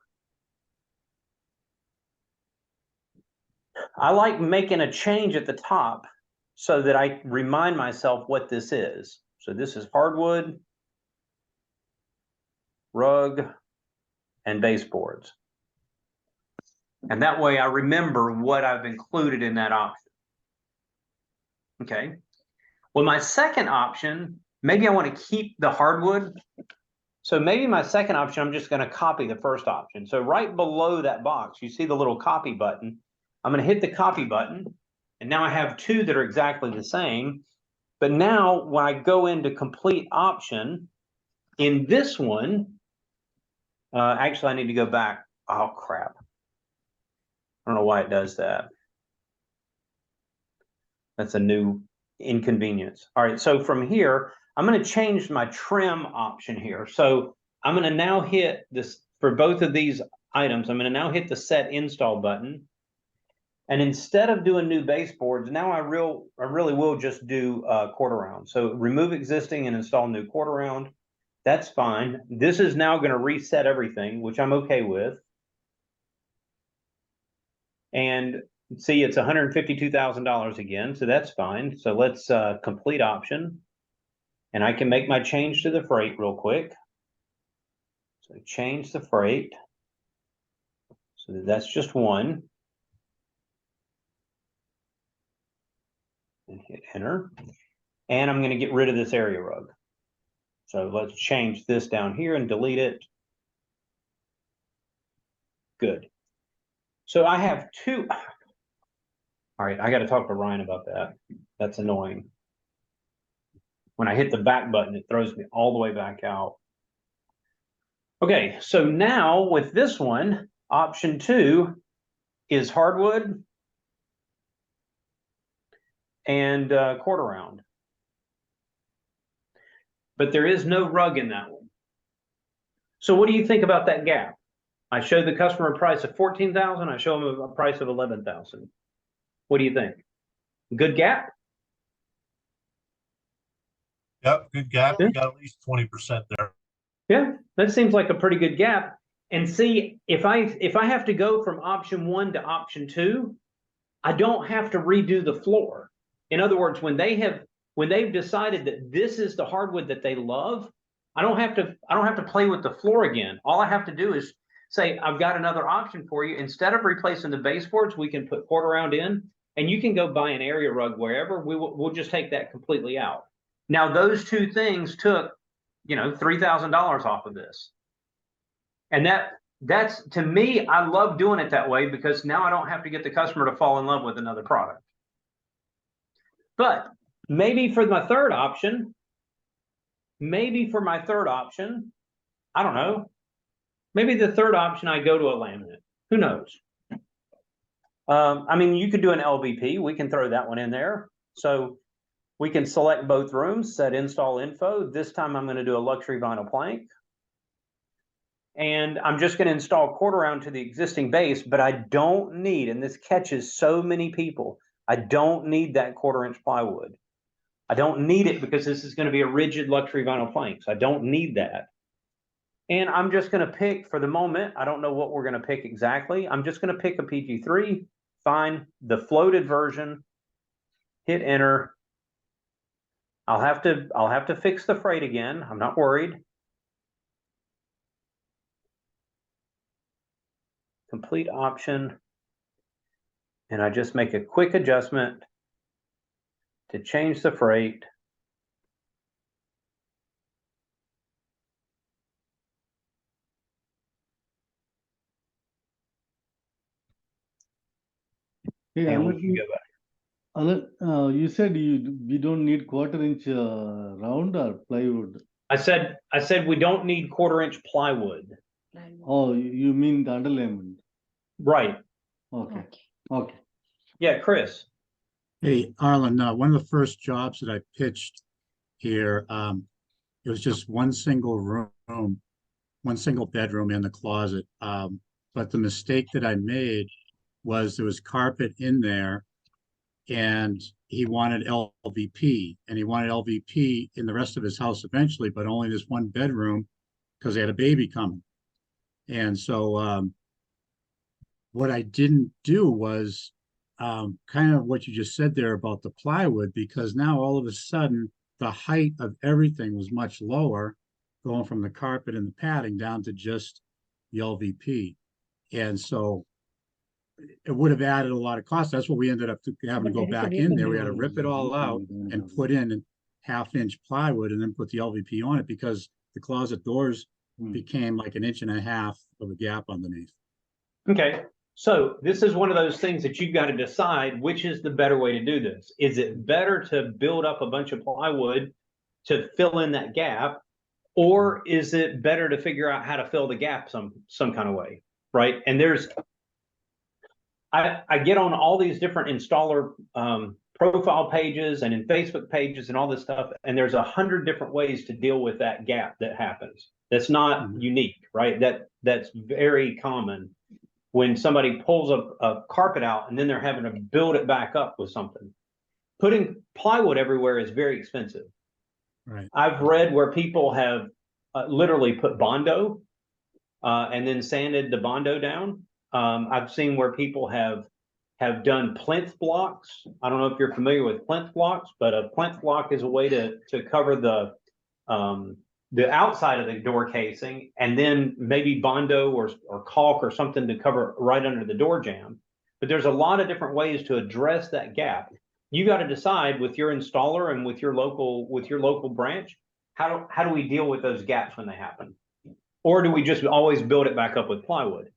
I like making a change at the top so that I remind myself what this is. So this is hardwood, rug, and baseboards. And that way I remember what I've included in that option. Okay. Well, my second option, maybe I want to keep the hardwood. So maybe my second option, I'm just going to copy the first option. So right below that box, you see the little copy button. I'm going to hit the copy button. And now I have 2 that are exactly the same. But now when I go into complete option, in this one, actually I need to go back. Oh, crap. I don't know why it does that. That's a new inconvenience. All right, so from here, I'm going to change my trim option here. So I'm going to now hit this for both of these items. I'm going to now hit the set install button. And instead of doing new baseboards, now I really will just do quarter round. So remove existing and install new quarter round. That's fine. This is now going to reset everything, which I'm okay with. And see, it's $152,000 again, so that's fine. So let's complete option. And I can make my change to the freight real quick. So change the freight. So that's just one. And hit enter. And I'm going to get rid of this area rug. So let's change this down here and delete it. Good. So I have two. All right, I got to talk to Ryan about that. That's annoying. When I hit the back button, it throws me all the way back out. Okay, so now with this one, option 2 is hardwood and quarter round. But there is no rug in that one. So what do you think about that gap? I showed the customer a price of $14,000. I show them a price of $11,000. What do you think? Good gap? Yep, good gap. You got at least 20% there. Yeah, that seems like a pretty good gap. And see, if I have to go from option 1 to option 2, I don't have to redo the floor. In other words, when they've decided that this is the hardwood that they love, I don't have to play with the floor again. All I have to do is say, I've got another option for you. Instead of replacing the baseboards, we can put quarter round in, and you can go buy an area rug wherever. We'll just take that completely out. Now, those two things took, $3,000 off of this. And that's, to me, I love doing it that way because now I don't have to get the customer to fall in love with another product. But maybe for my third option, I don't know. Maybe the third option, I go to a laminate. Who knows? I mean, you could do an LVP. We can throw that one in there. So we can select both rooms, set install info. This time I'm going to do a luxury vinyl plank. And I'm just going to install quarter round to the existing base, but I don't need, and this catches so many people, I don't need that 1/4 inch plywood. I don't need it because this is going to be a rigid luxury vinyl plank. So I don't need that. And I'm just going to pick, for the moment, I don't know what we're going to pick exactly. I'm just going to pick a PG3, find the floated version, hit enter. I'll have to fix the freight again. I'm not worried. Complete option. And I just make a quick adjustment to change the freight. Hey, And we Alan, can go back. Alan, you said we don't need 1/4 inch round or plywood. I said we don't need 1/4 inch plywood. Oh, you mean the underlayment? Right. Okay. Okay. Yeah, Chris. Hey, Arlen, one of the first jobs that I pitched here, it was just one single room, one single bedroom in the closet. But the mistake that I made was there was carpet in there and he wanted LVP, and he wanted LVP in the rest of his house eventually, but only this one bedroom because they had a baby coming. And so what I didn't do was kind of what you just said there about the plywood, because now all of a sudden the height of everything was much lower, going from the carpet and the padding down to just the LVP. And so it would have added a lot of cost. That's what we ended up having to go back in there. We had to rip it all out and put in 1/2 inch plywood and then put the LVP on it because the closet doors became like 1.5 inches of a gap underneath. Okay. So this is one of those things that you've got to decide which is the better way to do this. Is it better to build up a bunch of plywood to fill in that gap, or is it better to figure out how to fill the gap some kind of way, right? And I get on all these different installer profile pages and in Facebook pages and all this stuff. And there's 100 different ways to deal with that gap that happens. That's not unique, right? That's very common when somebody pulls a carpet out and then they're having to build it back up with something. Putting plywood everywhere is very expensive. Right. I've read where people have literally put Bondo and then sanded the Bondo down. I've seen where people have done plinth blocks. I don't know if you're familiar with plinth blocks, but a plinth block is a way to cover the outside of the door casing, and then maybe Bondo or caulk or something to cover right under the door jamb. But there's a lot of different ways to address that gap. You got to decide with your installer and with your local branch, how do we deal with those gaps when they happen? Or do we just always build it back up with plywood?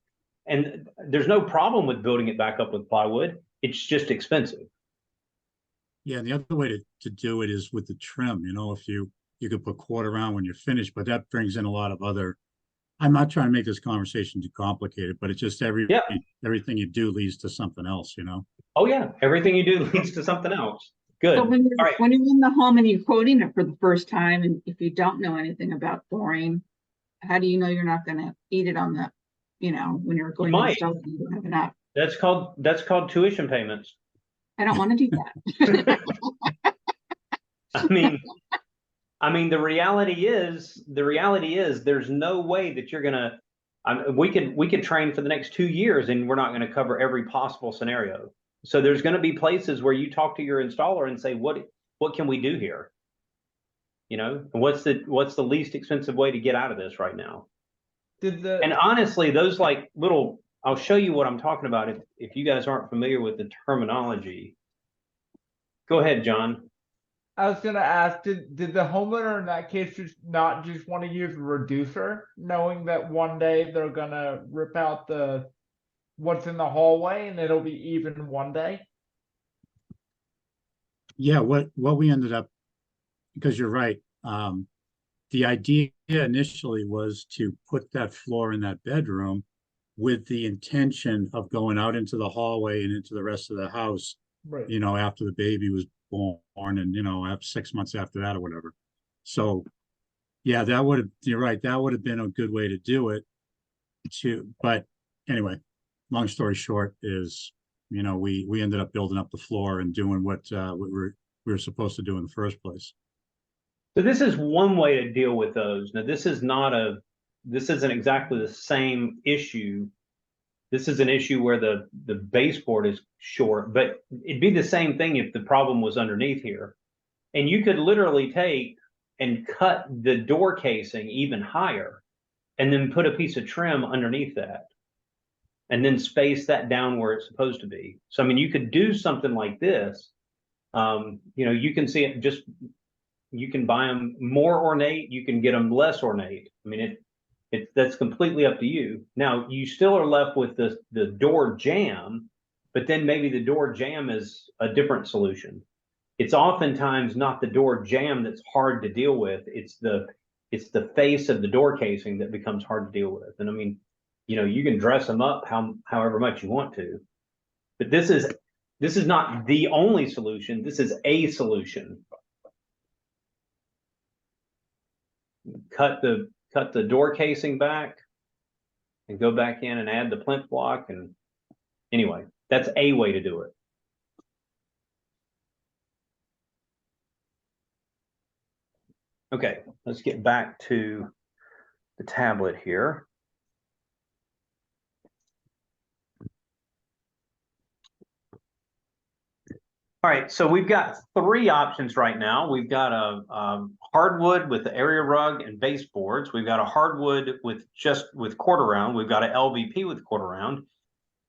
And there's no problem with building it back up with plywood. It's just expensive. Yeah, and the other way to do it is with the trim. You know, if you could put quarter round when you're finished, but that brings in a lot of other. I'm not trying to make this conversation too complicated, but it's just everything you do leads to something else, you know? Oh yeah, everything you do leads to something else. Good. So when All right. when you're in the home and you're quoting it for the first time, and if you don't know anything about flooring, how do you know you're not going to eat it on the, when you're going to install it, you don't have enough? That's called tuition payments. I don't want to do that. I mean, the reality is there's no way that you're gonna. We could train for the next 2 years and we're not going to cover every possible scenario. So there's going to be places where you talk to your installer and say, what can we do here? You know, what's the least expensive way to get out of this right now? And honestly, those like little, I'll show you what I'm talking about if you guys aren't familiar with the terminology. Go ahead, John. I was gonna ask, did the homeowner in that case just not just want to use a reducer, knowing that one day they're gonna rip out what's in the hallway and it'll be even one day? Yeah, what we ended up, because you're right, the idea initially was to put that floor in that bedroom with the intention of going out into the hallway and into the rest of the house, Right. you know, after the baby was born and, after 6 months after that or whatever. So yeah, you're right, that would have been a good way to do it but anyway, long story short is, we ended up building up the floor and doing what we were supposed to do in the first place. So this is one way to deal with those. Now, this isn't exactly the same issue. This is an issue where the baseboard is short, but it'd be the same thing if the problem was underneath here. And you could literally take and cut the door casing even higher and then put a piece of trim underneath that and then space that down where it's supposed to be. So, I mean, you could do something like this. You can see it you can buy them more ornate, you can get them less ornate. I mean, that's completely up to you. Now, you still are left with the door jamb, but then maybe the door jamb is a different solution. It's oftentimes not the door jamb that's hard to deal with. It's the face of the door casing that becomes hard to deal with. And I mean, you can dress them up however much you want to, but this is not the only solution. This is a solution. Cut the door casing back and go back in and add the plinth block. And anyway, that's a way to do it. Okay, let's get back to the tablet here. All right, so we've got 3 options right now. We've got a hardwood with the area rug and baseboards. We've got a hardwood with quarter round. We've got an LVP with quarter round.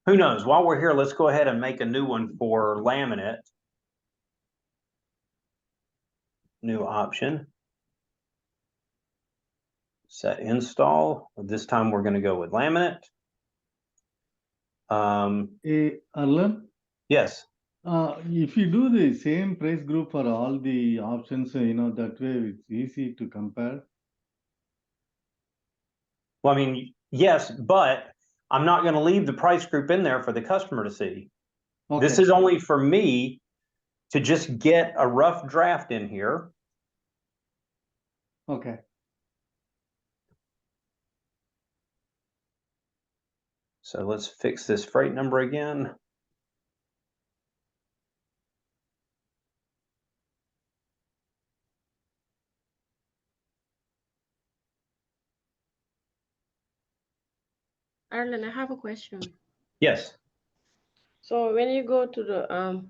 Who knows? While we're here, let's go ahead and make a new one for laminate. New option. Set install. This time we're going to go with laminate. Hey, Arlen? Yes. If you do the same price group for all the options, that way it's easy to compare. Well, I mean, yes, but I'm not going to leave the price group in there for the customer to see. Okay. This is only for me to just get a rough draft in here. Okay. So let's fix this freight number again. Arlen, I have a question. Yes. So when you go to the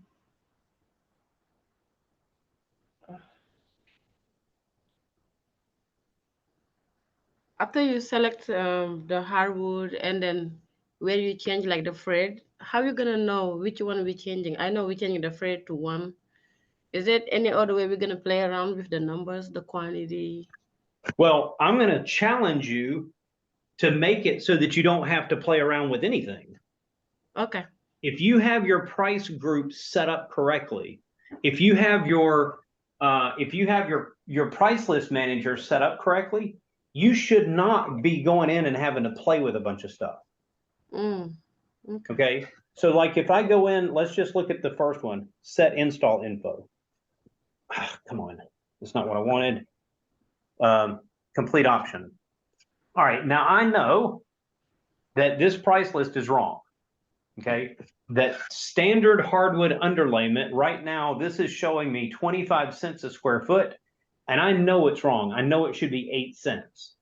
after you select the hardwood and then where you change like the thread, how you gonna know which one we're changing? I know we're changing the thread to 1. Is there any other way we're gonna play around with the numbers, the quantity? Well, I'm going to challenge you to make it so that you don't have to play around with anything. Okay. If you have your price group set up correctly, if you have your price list manager set up correctly, you should not be going in and having to play with a bunch of stuff. Okay. Okay. So like if I go in, let's just look at the first one, set install info. Come on, that's not what I wanted. Complete option. All right, now I know that this price list is wrong. Okay, that standard hardwood underlayment right now, this is showing me 25 cents a square foot, and I know it's wrong. I know it should be 8 cents.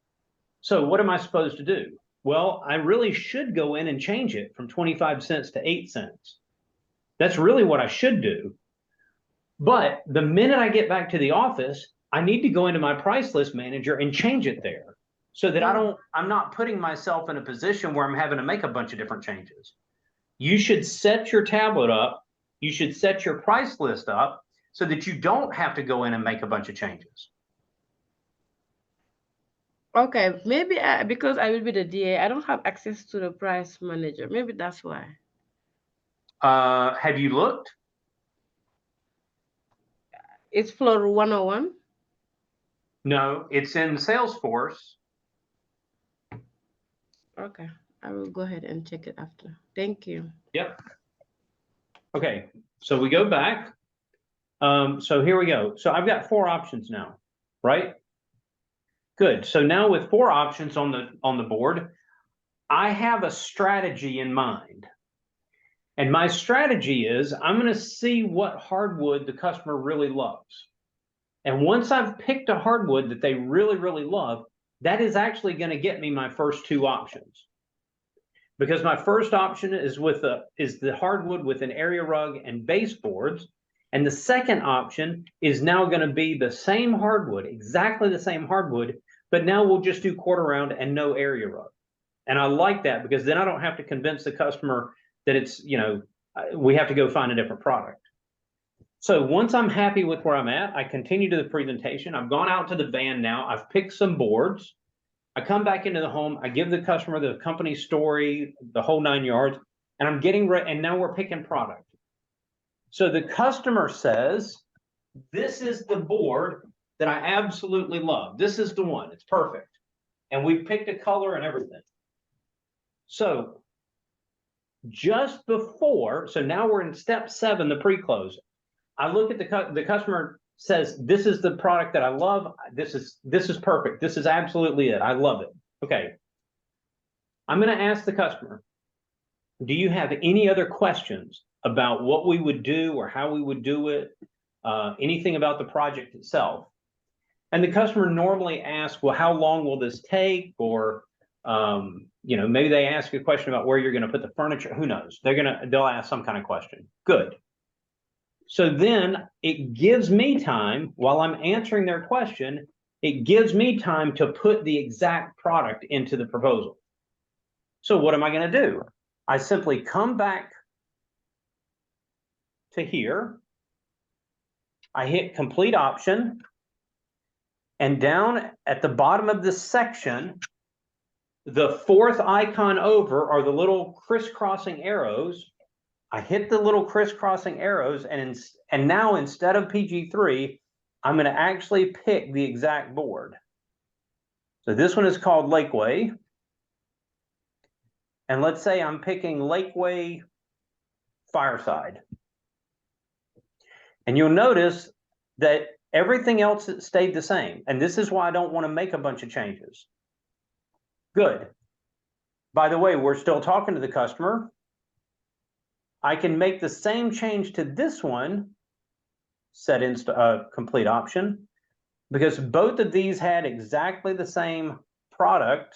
So what am I supposed to do? Well, I really should go in and change it from 25 cents to 8 cents. That's really what I should do. But the minute I get back to the office, I need to go into my price list manager and change it there so that I'm not putting myself in a position where I'm having to make a bunch of different changes. You should set your tablet up. You should set your price list up so that you don't have to go in and make a bunch of changes. Okay, maybe because I will be the DA, I don't have access to the price manager. Maybe that's why. Have you looked? It's floor 101. No, it's in Salesforce. Okay, I will go ahead and check it after. Thank you. Yep. Okay, so we go back. So here we go. So I've got 4 options now, right? Good. So now with 4 options on the board, I have a strategy in mind. And my strategy is I'm going to see what hardwood the customer really loves. And once I've picked a hardwood that they really, really love, that is actually going to get me my first 2 options. Because my first option is the hardwood with an area rug and baseboards. And the second option is now going to be the same hardwood, exactly the same hardwood, but now we'll just do quarter round and no area rug. And I like that because then I don't have to convince the customer that it's, we have to go find a different product. So once I'm happy with where I'm at, I continue to the presentation. I've gone out to the van now. I've picked some boards. I come back into the home. I give the customer the company story, the whole 9 yards, and I'm getting ready. And now we're picking product. So the customer says, this is the board that I absolutely love. This is the one. It's perfect. And we picked a color and everything. So just before, so now we're in step 7, the pre-close. I look at the customer says, this is the product that I love. This is perfect. This is absolutely it. I love it. Okay. I'm going to ask the customer, do you have any other questions about what we would do or how we would do it? Anything about the project itself? And the customer normally asks, well, how long will this take? Or, maybe they ask a question about where you're going to put the furniture. Who knows? They'll ask some kind of question. Good. So then it gives me time while I'm answering their question, it gives me time to put the exact product into the proposal. So what am I going to do? I simply come back to here. I hit complete option. And down at the bottom of this section, the 4th icon over are the little crisscrossing arrows. I hit the little crisscrossing arrows, and now instead of PG3, I'm going to actually pick the exact board. So this one is called Lakeway. And let's say I'm picking Lakeway Fireside. And you'll notice that everything else stayed the same. And this is why I don't want to make a bunch of changes. Good. By the way, we're still talking to the customer. I can make the same change to this one, set in complete option, because both of these had exactly the same product.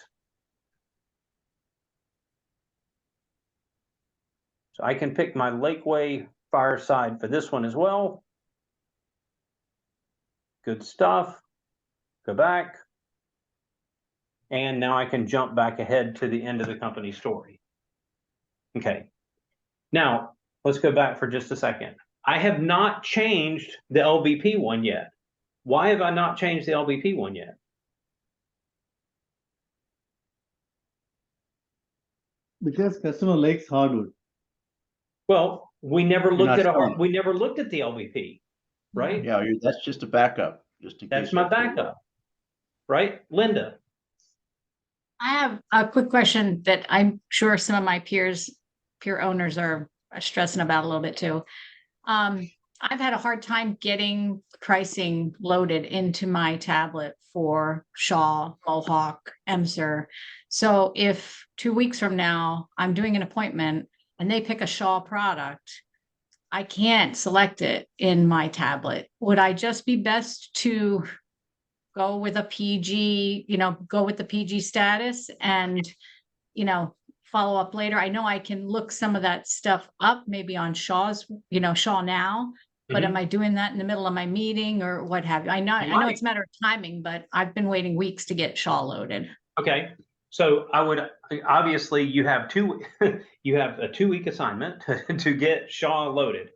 So I can pick my Lakeway Fireside for this one as well. Good stuff. Go back. And now I can jump back ahead to the end of the company story. Okay. Now, let's go back for just a second. I have not changed the LBP one yet. Why have I not changed the LBP one yet? Because customer likes hardwood. Well, we never You're looked not at showing. we never looked at the LBP, right? Yeah, that's just a backup, just in case. That's my you have to work. backup, right? Linda. I have a quick question that I'm sure some of my peer owners are stressing about a little bit too. I've had a hard time getting pricing loaded into my tablet for Shaw, Mohawk, Emser. So if 2 weeks from now I'm doing an appointment and they pick a Shaw product, I can't select it in my tablet. Would I just be best to go with a PG, go with the PG status and, follow up later? I know I can look some of that stuff up maybe on Shaw's, Shaw Now, but am I doing that in the middle of my meeting or what have you? I know it's a matter of timing, but I've been waiting weeks to get Shaw loaded. Okay. So I would, obviously you have you have a 2-week assignment to get Shaw loaded.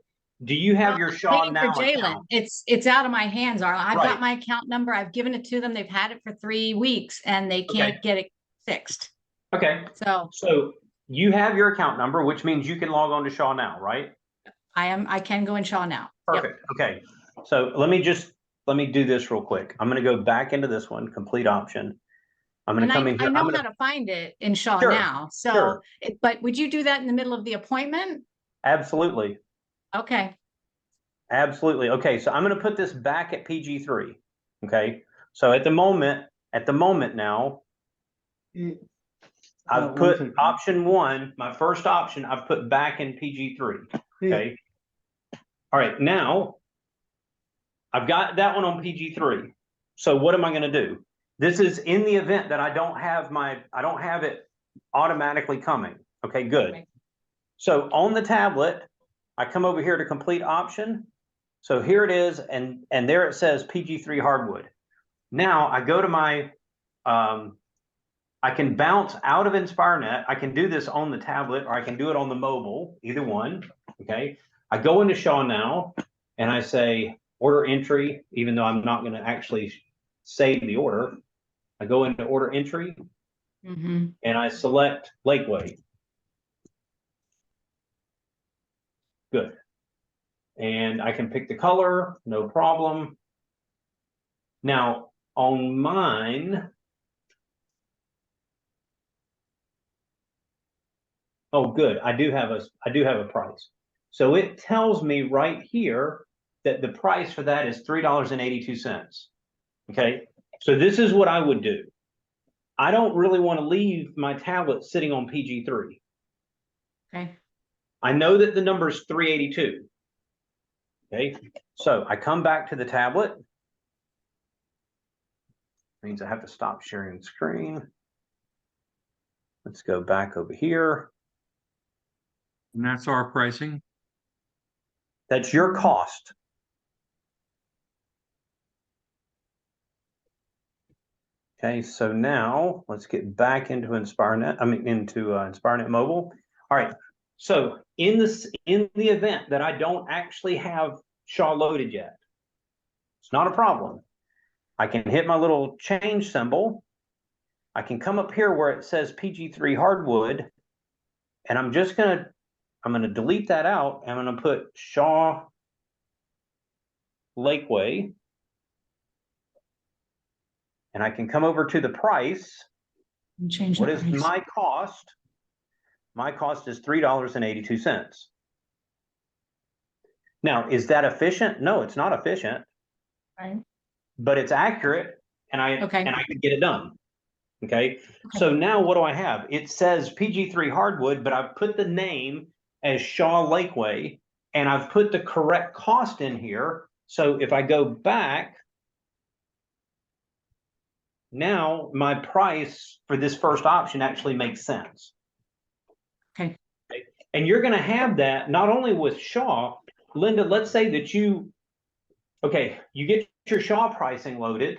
Do you have your Shaw Waiting Now for Jalen. account? It's out of my hands, Arlen. I've Right. got my account number. I've given it to them. They've had it for 3 weeks and they can't get it fixed. Okay. So you have your account number, which means you can log on to Shaw Now, right? I can go in Shaw Now. Yep. Perfect. Okay. So let me do this real quick. I'm going to go back into this one, complete option. I'm going to come in here. I know how to find it in Shaw Sure, Now. So, sure. but would you do that in the middle of the appointment? Absolutely. Okay. Absolutely. Okay. So I'm going to put this back at PG3. Okay. So at the moment now, I've put option 1, my first option, I've put back in PG3. Okay. All right. Now I've got that one on PG3. So what am I going to do? This is in the event that I don't have it automatically coming. Okay, good. Okay. So on the tablet, I come over here to complete option. So here it is, and there it says PG3 hardwood. Now I go to my, I can bounce out of InspireNet. I can do this on the tablet or I can do it on the mobile, either one. Okay. I go into Shaw Now and I say order entry, even though I'm not going to actually save the order. I go into order entry and I select Lakeway. Good. And I can pick the color, no problem. Now on mine, oh, good. I do have a price. So it tells me right here that the price for that is $3.82. Okay. So this is what I would do. I don't really want to leave my tablet sitting on PG3. Okay. I know that the number is 382. Okay. So I come back to the tablet. Means I have to stop sharing the screen. Let's go back over here. And that's our pricing. That's your cost. Okay, so now let's get back into InspireNet. Into InspireNet Mobile. All right. So in the event that I don't actually have Shaw loaded yet, it's not a problem. I can hit my little change symbol. I can come up here where it says PG3 hardwood, and I'm gonna delete that out. I'm gonna put Shaw Lakeway. And I can come over to the price. Change what the is price. my cost? My cost is $3.82. Now, is that efficient? No, it's not efficient, Right. but it's accurate and I can get it done. Okay. So now what do I have? It says PG3 hardwood, but I've put the name as Shaw Lakeway and I've put the correct cost in here. So if I go back, now my price for this first option actually makes sense. Okay. And you're going to have that not only with Shaw, Linda, let's say that you get your Shaw pricing loaded,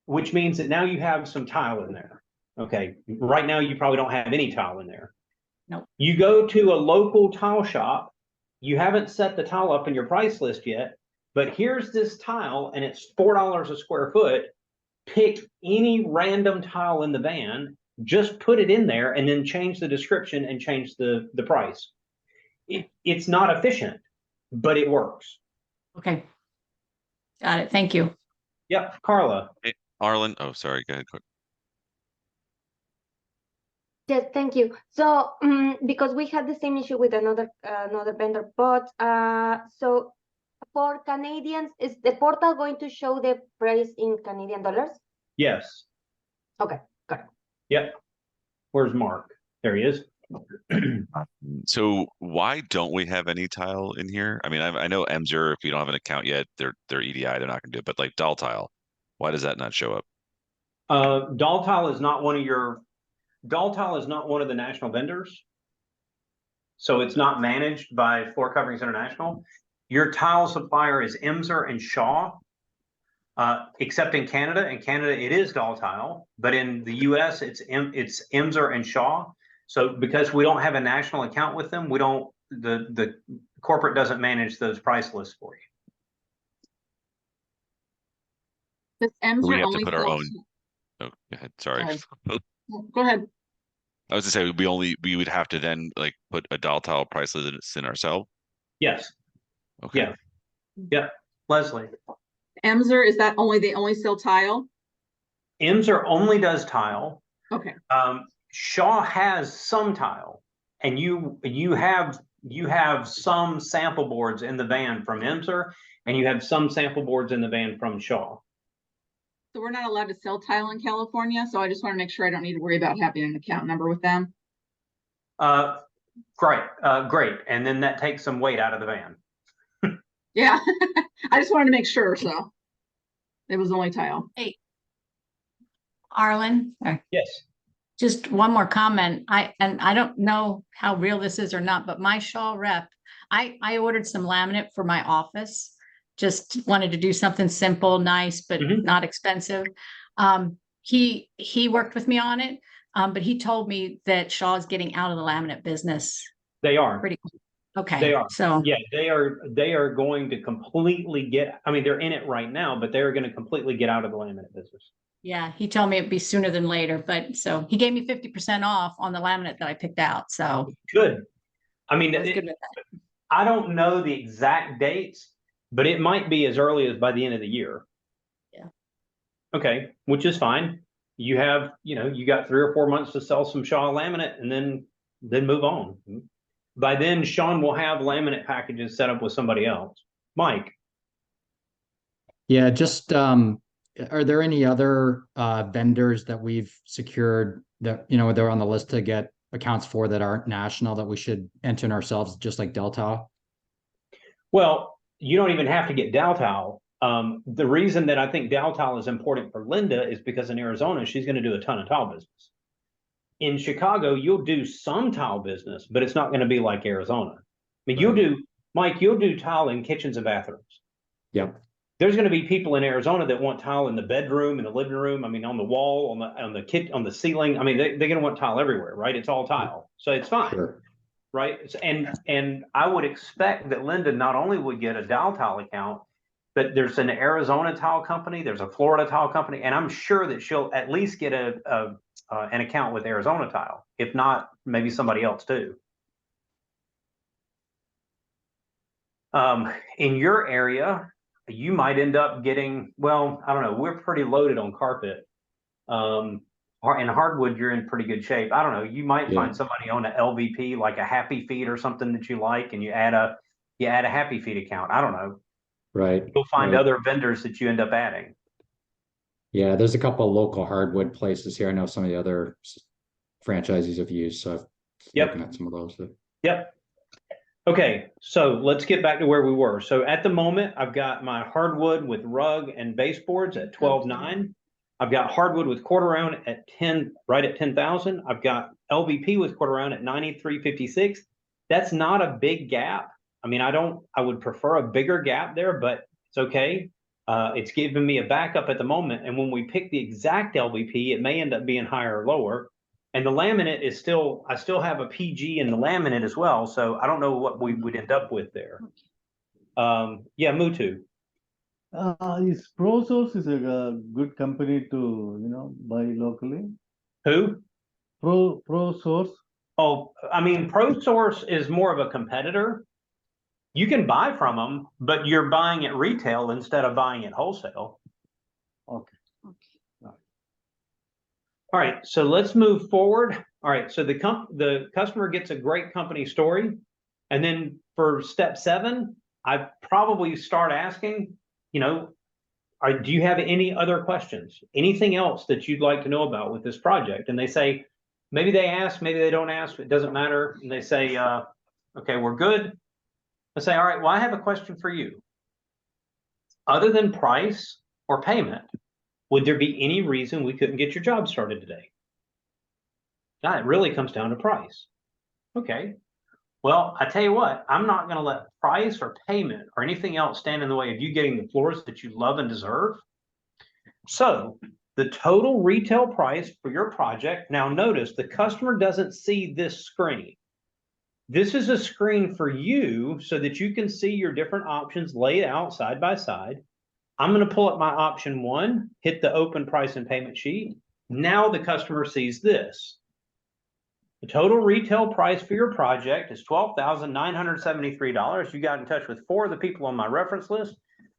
which means that now you have some tile in there. Okay. Right now, you probably don't have any tile in there. Nope. You go to a local tile shop. You haven't set the tile up in your price list yet, but here's this tile and it's $4 a square foot. Pick any random tile in the van, just put it in there and then change the description and change the price. It's not efficient, but it works. Okay. Got it. Thank you. Yep. Carla. Hey, Arlen. Oh, sorry. Go ahead. Yes, thank you. So because we had the same issue with another vendor, but so for Canadians, is the portal going to show the price in Canadian dollars? Yes. Okay, got it. Yep. Where's Mark? There he is. So why don't we have any tile in here? I mean, I know Emser, if you don't have an account yet, they're EDI, they're not going to do it. But like Doll Tile, why does that not show up? Doll Tile is not one of the national vendors. So it's not managed by Floor Coverings International. Your tile supplier is Emser and Shaw, except in Canada. In Canada, it is Doll Tile, but in the US, it's Emser and Shaw. So because we don't have a national account with them, the corporate doesn't manage those price lists for you. Does Emser We have to only put our sell- own. Oh, go ahead. Sorry. Go ahead. I was to say we would have to then like put a Doll Tile price list in ourselves. Yes. Okay. Yeah. Yep. Leslie. Emser, is that they only sell tile? Emser only does tile. Okay. Shaw has some tile, and you have some sample boards in the van from Emser, and you have some sample boards in the van from Shaw. So we're not allowed to sell tile in California, so I just want to make sure I don't need to worry about having an account number with them. Great. And then that takes some weight out of the van. Yeah, I just wanted to make sure. So it was only tile. Hey, Arlen. Yes. Just one more comment. I don't know how real this is or not, but my Shaw rep, I ordered some laminate for my office. Just wanted to do something simple, nice, but not expensive. He worked with me on it, but he told me that Shaw's getting out of the laminate business. They are. Pretty okay. They are. So yeah, they are going to completely they're in it right now, but they're going to completely get out of the laminate business. yeah, he told me it'd be sooner than later, but so he gave me 50% off on the laminate that I picked out. So good. I mean, was good with that. I don't know the exact dates, but it might be as early as by the end of the year. Yeah. Okay, which is fine. You have, you got 3 or 4 months to sell some Shaw laminate and then move on. By then, Sean will have laminate packages set up with somebody else. Mike. Yeah, just are there any other vendors that we've secured that they're on the list to get accounts for that aren't national that we should enter in ourselves, just like Delta? Well, you don't even have to get Daltile. The reason that I think Daltile is important for Linda is because in Arizona, she's going to do a ton of tile business. In Chicago, you'll do some tile business, but it's not going to be like Arizona. I mean, you'll do tile in kitchens and bathrooms. Yep. There's going to be people in Arizona that want tile in the bedroom, in the living room. I mean, on the wall, on the ceiling. I mean, they're going to want tile everywhere, right? It's all tile, so it's fine. Sure. Right. And I would expect that Linda not only would get a Daltile account, but there's an Arizona tile company, there's a Florida tile company, and I'm sure that she'll at least get an account with Arizona Tile. If not, maybe somebody else too. In your area, you might end up getting, well, I don't know, we're pretty loaded on carpet. In hardwood, you're in pretty good shape. I don't know, you might find somebody on an LVP, like a Happy Feet or something that you like, and you add a You add a Happy Feet account. I don't know. Right. You'll find right. other vendors that you end up adding. Yeah, there's a couple of local hardwood places here. I know some of the other franchisees have used, so I've looking at some of those. Yep. Okay, so let's get back to where we were. So at the moment, I've got my hardwood with rug and baseboards at 12.9. I've got hardwood with quarter round at 10, right at 10,000. I've got LVP with quarter round at 93.56. That's not a big gap. I mean, I would prefer a bigger gap there, but it's okay. It's giving me a backup at the moment. And when we pick the exact LVP, it may end up being higher or lower. And the laminate is still, I still have a PG in the laminate as well. So I don't know what we would end up with there. Yeah, Mutu. Is ProSource is a good company to, buy locally? Who? ProSource. Oh, I mean, ProSource is more of a competitor. You can buy from them, but you're buying at retail instead of buying at wholesale. Okay. All right, so let's move forward. All right, so the customer gets a great company story. And then for step 7, I probably start asking, do you have any other questions? Anything else that you'd like to know about with this project? And they say, maybe they ask, maybe they don't ask, it doesn't matter. And they say, okay, we're good. I say, all right, well, I have a question for you. Other than price or payment, would there be any reason we couldn't get your job started today? Now, it really comes down to price. Okay. Well, I tell you what, I'm not going to let price or payment or anything else stand in the way of you getting the floors that you love and deserve. So the total retail price for your project, now notice the customer doesn't see this screen. This is a screen for you so that you can see your different options laid out side by side. I'm going to pull up my option 1, hit the open price and payment sheet. Now the customer sees this. The total retail price for your project is $12,973. You got in touch with 4 of the people on my reference list.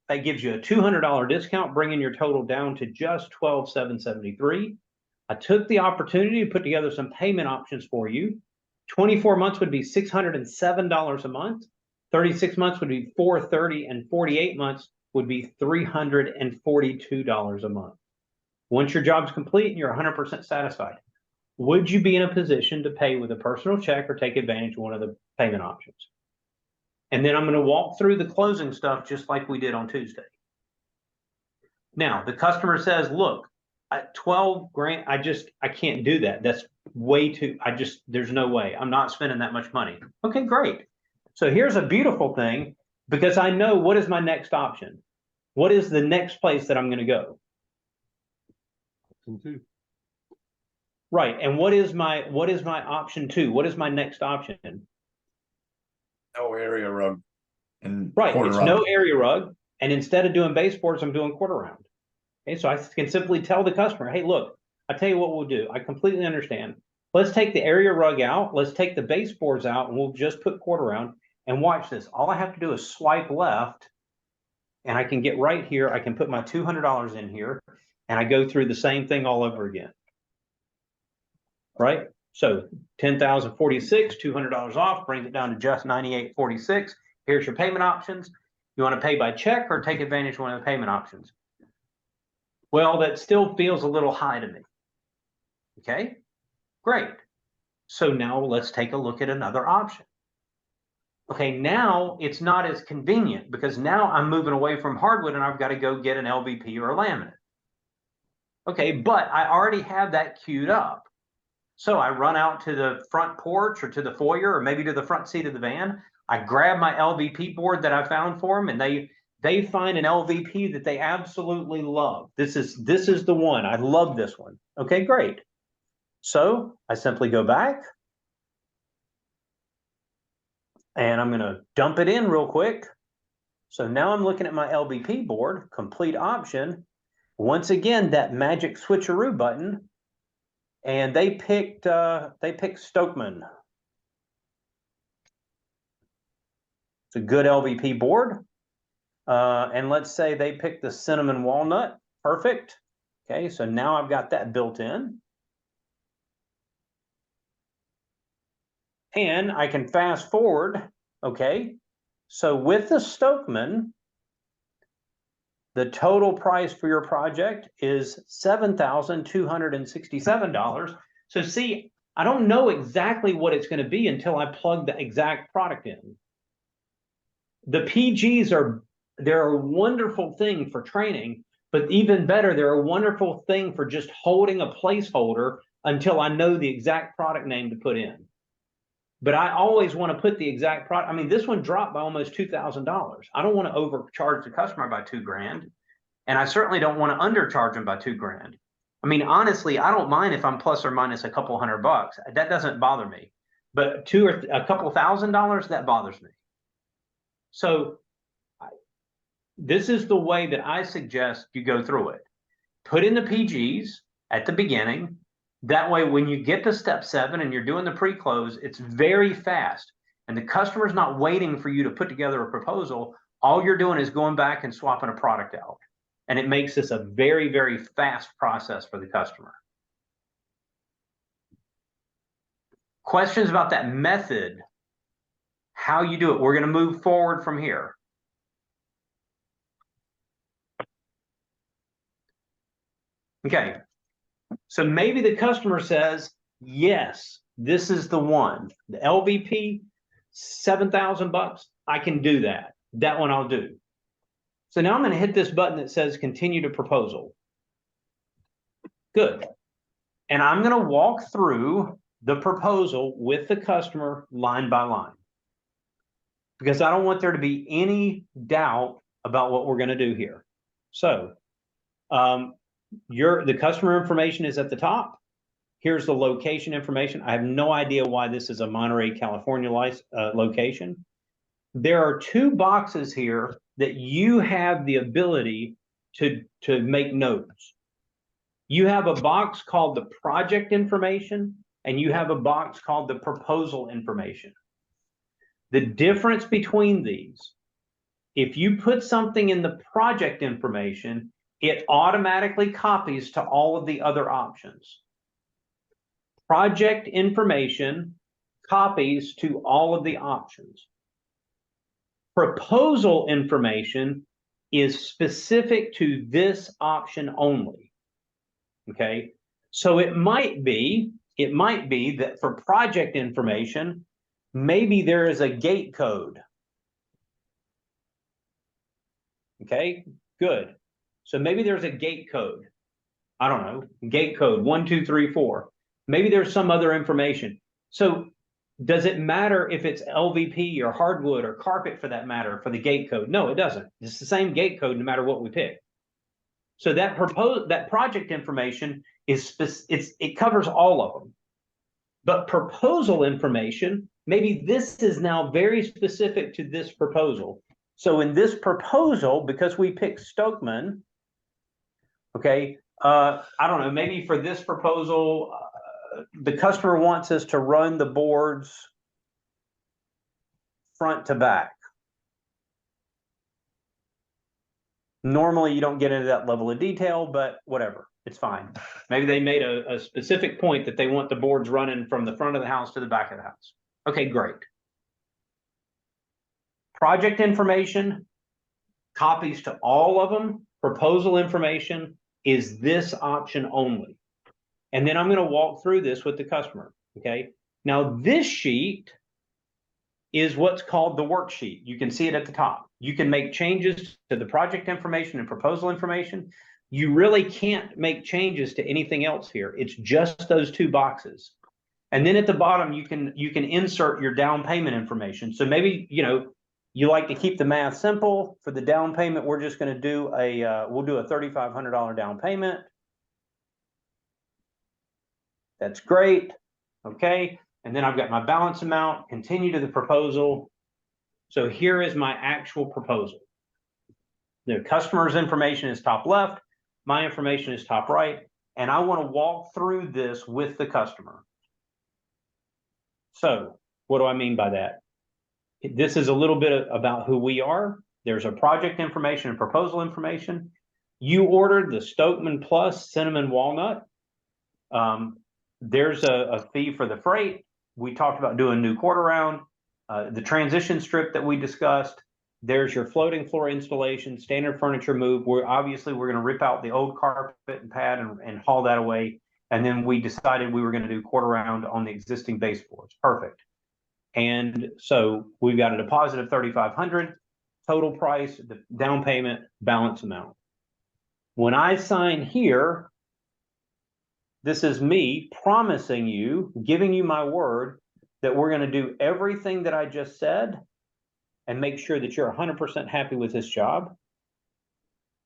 That gives you a $200 discount, bringing your total down to just $12,773. I took the opportunity to put together some payment options for you. 24 months would be $607 a month. 36 months would be $430, and 48 months would be $342 a month. Once your job's complete and you're 100% satisfied, would you be in a position to pay with a personal check or take advantage of one of the payment options? And then I'm going to walk through the closing stuff just like we did on Tuesday. Now, the customer says, look, at 12 grand, I can't do that. That's way too, there's no way. I'm not spending that much money. Okay, great. So here's a beautiful thing, because I know what is my next option. What is the next place that I'm going to go? Option 2. Right. And what is my option 2? What is my next option? No area rug. And right. quarter It's round. no area rug. And instead of doing baseboards, I'm doing quarter round. Okay. So I can simply tell the customer, hey, look, I tell you what we'll do. I completely understand. Let's take the area rug out. Let's take the baseboards out, and we'll just put quarter round. And watch this. All I have to do is swipe left, and I can get right here. I can put my $200 in here, and I go through the same thing all over again. Right? So 10,046, $200 off, brings it down to just 98.46. Here's your payment options. You want to pay by check or take advantage of one of the payment options? Well, that still feels a little high to me. Okay, great. So now let's take a look at another option. Okay, now it's not as convenient because now I'm moving away from hardwood and I've got to go get an LVP or a laminate. Okay, but I already have that queued up. So I run out to the front porch or to the foyer or maybe to the front seat of the van. I grab my LVP board that I found for them, and they find an LVP that they absolutely love. This is the one. I love this one. Okay, great. So I simply go back, and I'm going to dump it in real quick. So now I'm looking at my LVP board, complete option. Once again, that magic switcheroo button. And they picked Stokeman. It's a good LVP board. And let's say they picked the cinnamon walnut. Perfect. Okay, so now I've got that built in. And I can fast forward, okay, So with the Stokeman, the total price for your project is $7,267. So see, I don't know exactly what it's going to be until I plug the exact product in. The PGs they're a wonderful thing for training, but even better, they're a wonderful thing for just holding a placeholder until I know the exact product name to put in. But I always want to put the exact product. I mean, this one dropped by almost $2,000. I don't want to overcharge the customer by $2,000. And I certainly don't want to undercharge them by $2,000. I mean, honestly, I don't mind if I'm plus or minus a couple $100. That doesn't bother me. But $2 or a couple $1,000, that bothers me. So this is the way that I suggest you go through it. Put in the PGs at the beginning. That way, when you get to step 7 and you're doing the pre-close, it's very fast. And the customer's not waiting for you to put together a proposal. All you're doing is going back and swapping a product out. And it makes this a very, very fast process for the customer. Questions about that method, how you do it. We're going to move forward from here. Okay, so maybe the customer says, yes, this is the one. The LVP, $7,000, I can do that. That one I'll do. So now I'm going to hit this button that says continue to proposal. Good. And I'm going to walk through the proposal with the customer line by line, because I don't want there to be any doubt about what we're going to do here. So the customer information is at the top. Here's the location information. I have no idea why this is a Monterey, California location. There are 2 boxes here that you have the ability to make notes. You have a box called the project information, and you have a box called the proposal information. The difference between these, if you put something in the project information, it automatically copies to all of the other options. Project information copies to all of the options. Proposal information is specific to this option only. Okay, so it might be that for project information, maybe there is a gate code. Okay, good. So maybe there's a gate code. I don't know, gate code 1, 2, 3, 4. Maybe there's some other information. So does it matter if it's LVP or hardwood or carpet for that matter for the gate code? No, it doesn't. It's the same gate code no matter what we pick. So that project information it covers all of them. But proposal information, maybe this is now very specific to this proposal. So in this proposal, because we picked Stokeman, okay, I don't know, maybe for this proposal, the customer wants us to run the boards front to back. Normally, you don't get into that level of detail, but whatever, it's fine. Maybe they made a specific point that they want the boards running from the front of the house to the back of the house. Okay, great. Project information copies to all of them. Proposal information is this option only. And then I'm going to walk through this with the customer. Okay. Now this sheet is what's called the worksheet. You can see it at the top. You can make changes to the project information and proposal information. You really can't make changes to anything else here. It's just those 2 boxes. And then at the bottom, you can insert your down payment information. So maybe, you like to keep the math simple. For the down payment, we're just going to do we'll do a $3,500 down payment. That's great. Okay. And then I've got my balance amount, continue to the proposal. So here is my actual proposal. The customer's information is top left. My information is top right. And I want to walk through this with the customer. So what do I mean by that? This is a little bit about who we are. There's a project information and proposal information. You ordered the Stokeman Plus Cinnamon Walnut. There's a fee for the freight. We talked about doing new quarter round. The transition strip that we discussed, there's your floating floor installation, standard furniture move. We're going to rip out the old carpet and pad and haul that away. And then we decided we were going to do quarter round on the existing base floors. Perfect. And so we've got a deposit of $3,500, total price, the down payment, balance amount. When I sign here, this is me promising you, giving you my word that we're going to do everything that I just said and make sure that you're 100% happy with this job.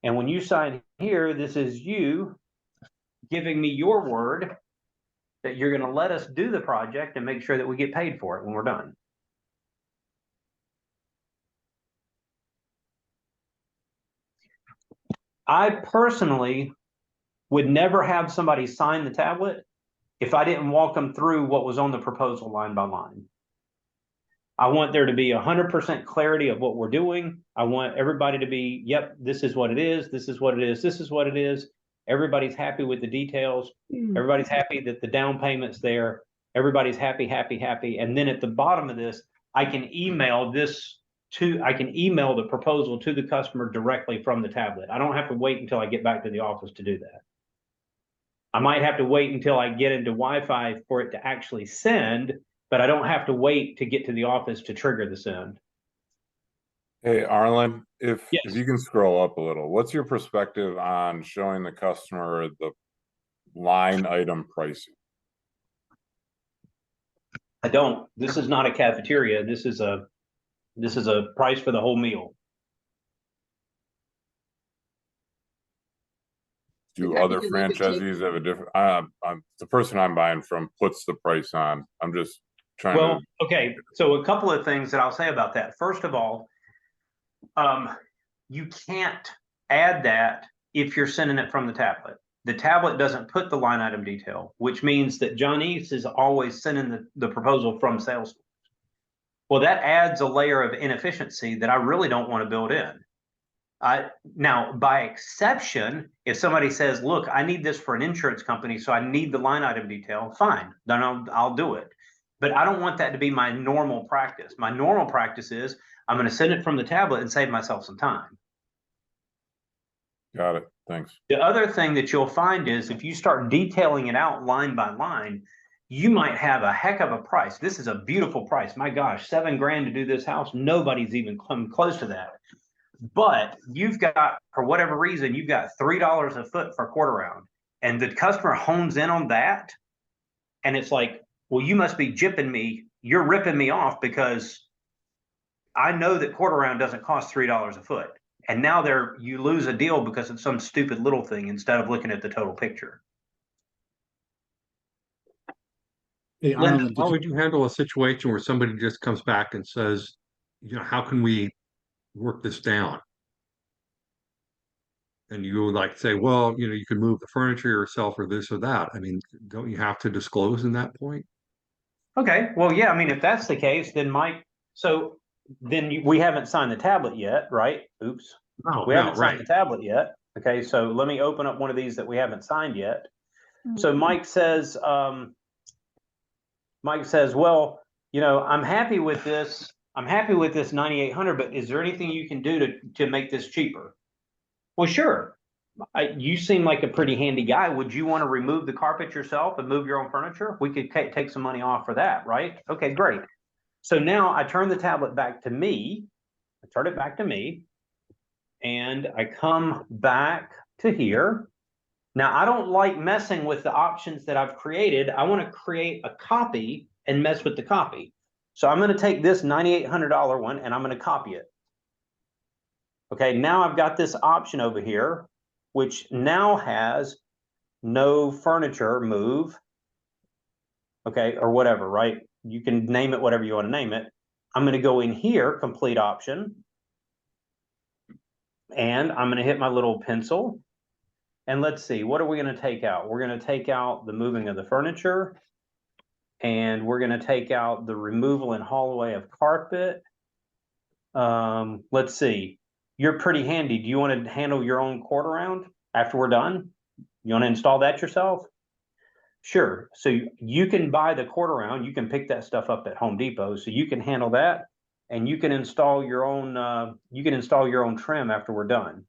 And when you sign here, this is you giving me your word that you're going to let us do the project and make sure that we get paid for it when we're done. I personally would never have somebody sign the tablet if I didn't walk them through what was on the proposal line by line. I want there to be 100% clarity of what we're doing. I want everybody to be, yep, this is what it is. This is what it is. This is what it is. Everybody's happy with the details. Everybody's happy that the down payment's there. Everybody's happy, happy, happy. And then at the bottom of this, I can email the proposal to the customer directly from the tablet. I don't have to wait until I get back to the office to do that. I might have to wait until I get into Wi-Fi for it to actually send, but I don't have to wait to get to the office to trigger the send. Hey, Arlen, if Yes. you can scroll up a little, what's your perspective on showing the customer the line item pricing? I don't. This is not a cafeteria. This is a price for the whole meal. Do Okay, other because I could take- franchisees have a different? The person I'm buying from puts the price on. I'm just trying Well, to. okay. So a couple of things that I'll say about that. First of all, you can't add that if you're sending it from the tablet. The tablet doesn't put the line item detail, which means that John East is always sending the proposal from Salesforce. Well, that adds a layer of inefficiency that I really don't want to build in. Now, by exception, if somebody says, look, I need this for an insurance company, so I need the line item detail, fine, then I'll do it. But I don't want that to be my normal practice. My normal practice is I'm going to send it from the tablet and save myself some time. Got it. Thanks. The other thing that you'll find is if you start detailing it out line by line, you might have a heck of a price. This is a beautiful price. My gosh, $7,000 to do this house. Nobody's even come close to that. But you've got, for whatever reason, you've got $3 a foot for quarter round. And the customer hones in on that. And it's like, well, you must be gypping me. You're ripping me off because I know that quarter round doesn't cost $3 a foot. And now you lose a deal because of some stupid little thing instead of looking at the total picture. Hey, Arlen, How would you handle a situation where somebody just comes back and says, how can we work this down? And you like say, well, you can move the furniture yourself or this or that. I mean, don't you have to disclose in that point? Okay, well, yeah, I mean, if that's the case, then we haven't signed the tablet yet, right? Oops. No, We haven't right. signed the tablet yet. Okay, so let me open up one of these that we haven't signed yet. So Mike says, well, I'm happy with this. I'm happy with this 9,800, but is there anything you can do to make this cheaper? Well, sure. You seem like a pretty handy guy. Would you want to remove the carpet yourself and move your own furniture? We could take some money off for that, right? Okay, great. So now I turn the tablet back to me. I turn it back to me. And I come back to here. Now, I don't like messing with the options that I've created. I want to create a copy and mess with the copy. So I'm going to take this $9,800 one and I'm going to copy it. Okay, now I've got this option over here, which now has no furniture move. Okay, or whatever, right? You can name it whatever you want to name it. I'm going to go in here, complete option. And I'm going to hit my little pencil. And let's see, what are we going to take out? We're going to take out the moving of the furniture. And we're going to take out the removal and haul away of carpet. Let's see. You're pretty handy. Do you want to handle your own quarter round after we're done? You want to install that yourself? Sure. So you can buy the quarter round, you can pick that stuff up at Home Depot, so you can handle that. And you can install your own trim after we're done.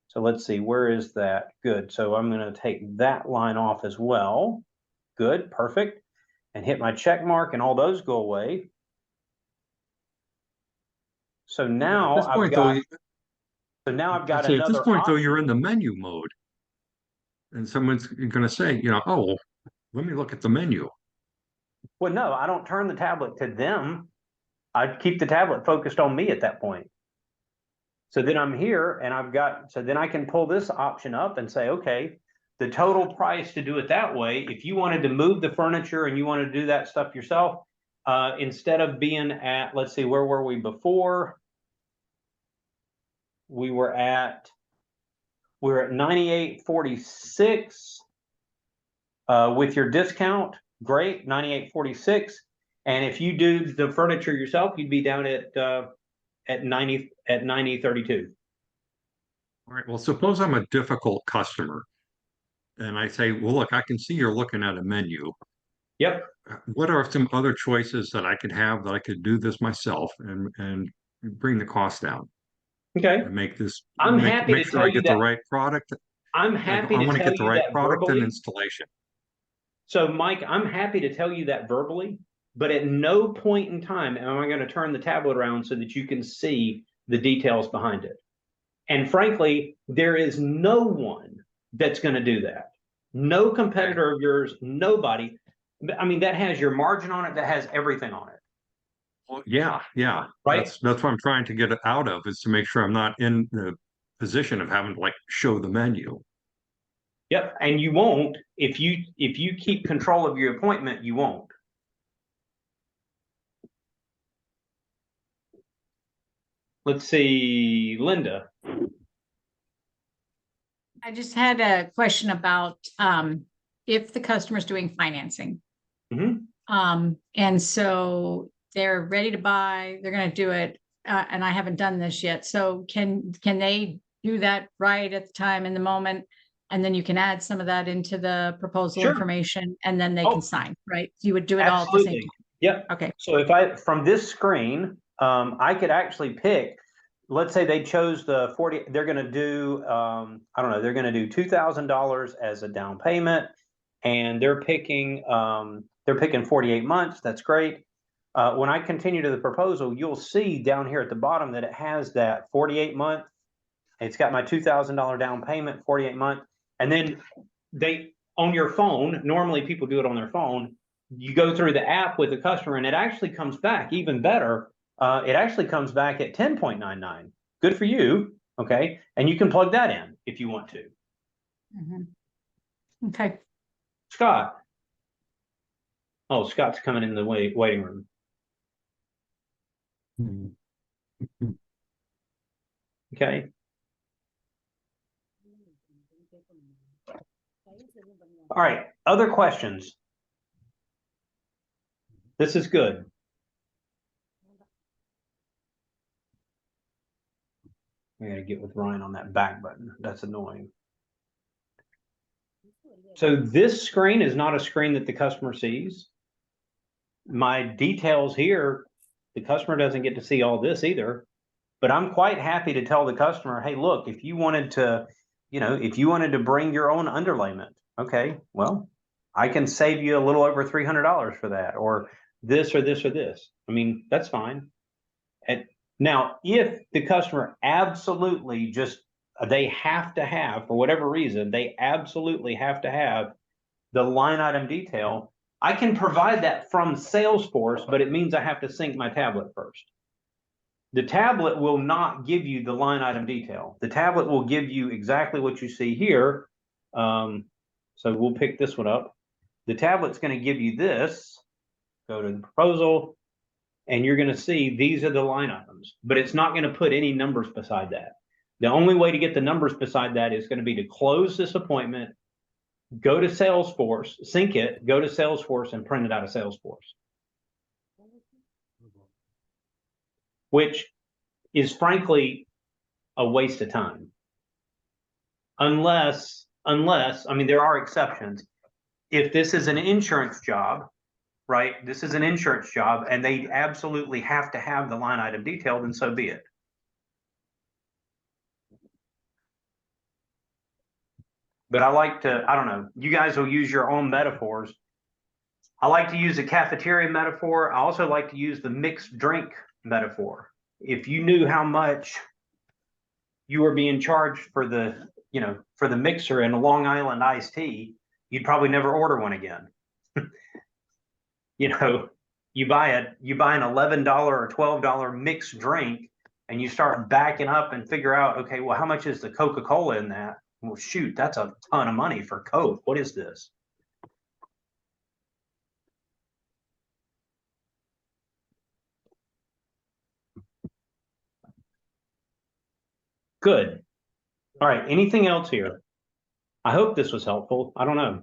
So let's see, where is that? Good. So I'm gonna take that line off as well. Good, perfect. And hit my check mark and all those go away. So now At this point, though, I've got at this another point, though, option. you're in the menu mode. And someone's gonna say, oh, let me look at the menu. Well, no, I don't turn the tablet to them. I keep the tablet focused on me at that point. So then I'm here and so then I can pull this option up and say, okay, the total price to do it that way, if you wanted to move the furniture and you want to do that stuff yourself, instead of being at, let's see, where were we before? We were at 98.46 with your discount. Great, 98.46. And if you do the furniture yourself, you'd be down at 90.32. All right, well, suppose I'm a difficult customer and I say, well, look, I can see you're looking at a menu. Yep. What are some other choices that I could have that I could do this myself and bring the cost down? Okay. And make this, I'm happy make to sure tell I you get that the right product. I'm happy I to want to tell get the you right that product and verbally. installation. So, Mike, I'm happy to tell you that verbally, but at no point in time am I going to turn the tablet around so that you can see the details behind it. And frankly, there is no one that's going to do that. No competitor of yours, nobody. I mean, that has your margin on it, that has everything on it. Well, yeah. Right. That's what I'm trying to get out of, is to make sure I'm not in the position of having to like show the menu. Yep. And you won't, if you keep control of your appointment, you won't. Let's see, Linda. I just had a question about if the customer's doing financing. And so they're ready to buy, they're going to do it, and I haven't done this yet. So can they do that right at the time in the moment? And then you can add some of that into the proposal information, and then they can sign, right? You would do it all at the same time. Yep. Okay. So from this screen, I could actually pick, let's say they chose the 40, they're going to do, I don't know, they're going to do $2,000 as a down payment, and they're picking 48 months. That's great. When I continue to the proposal, you'll see down here at the bottom that it has that 48-month. It's got my $2,000 down payment, 48-month. And then on your phone, normally people do it on their phone. You go through the app with the customer and it actually comes back even better. It actually comes back at 10.99. Good for you. Okay. And you can plug that in if you want to. Okay. Scott. Oh, Scott's coming in the waiting room. Okay. All right. Other questions? This is good. I gotta get with Ryan on that back button. That's annoying. So this screen is not a screen that the customer sees. My details here, the customer doesn't get to see all this either, but I'm quite happy to tell the customer, hey, look, if you wanted to, if you wanted to bring your own underlayment, okay, well, I can save you a little over $300 for that, or this or this or this. I mean, that's fine. And now, if the customer absolutely they have to have, for whatever reason, they absolutely have to have the line item detail, I can provide that from Salesforce, but it means I have to sync my tablet first. The tablet will not give you the line item detail. The tablet will give you exactly what you see here. So we'll pick this one up. The tablet's going to give you this. Go to the proposal, and you're going to see these are the line items, but it's not going to put any numbers beside that. The only way to get the numbers beside that is going to be to close this appointment, go to Salesforce, sync it, go to Salesforce, and print it out of Salesforce. Which is frankly a waste of time. Unless, I mean, there are exceptions. if this is an insurance job, right? This is an insurance job and they absolutely have to have the line item detail, then so be it. But I like to, I don't know, you guys will use your own metaphors. I like to use the cafeteria metaphor. I also like to use the mixed drink metaphor. If you knew how much you were being charged for the, you know, for the mixer in a Long Island iced tea, you'd probably never order one again. You know, you buy an $11 or $12 mixed drink and you start backing up and figure out, okay, well, how much is the Coca-Cola in that? Well, shoot, that's a ton of money for Coke. What is this? Good. All right. Anything else here? I hope this was helpful. I don't know.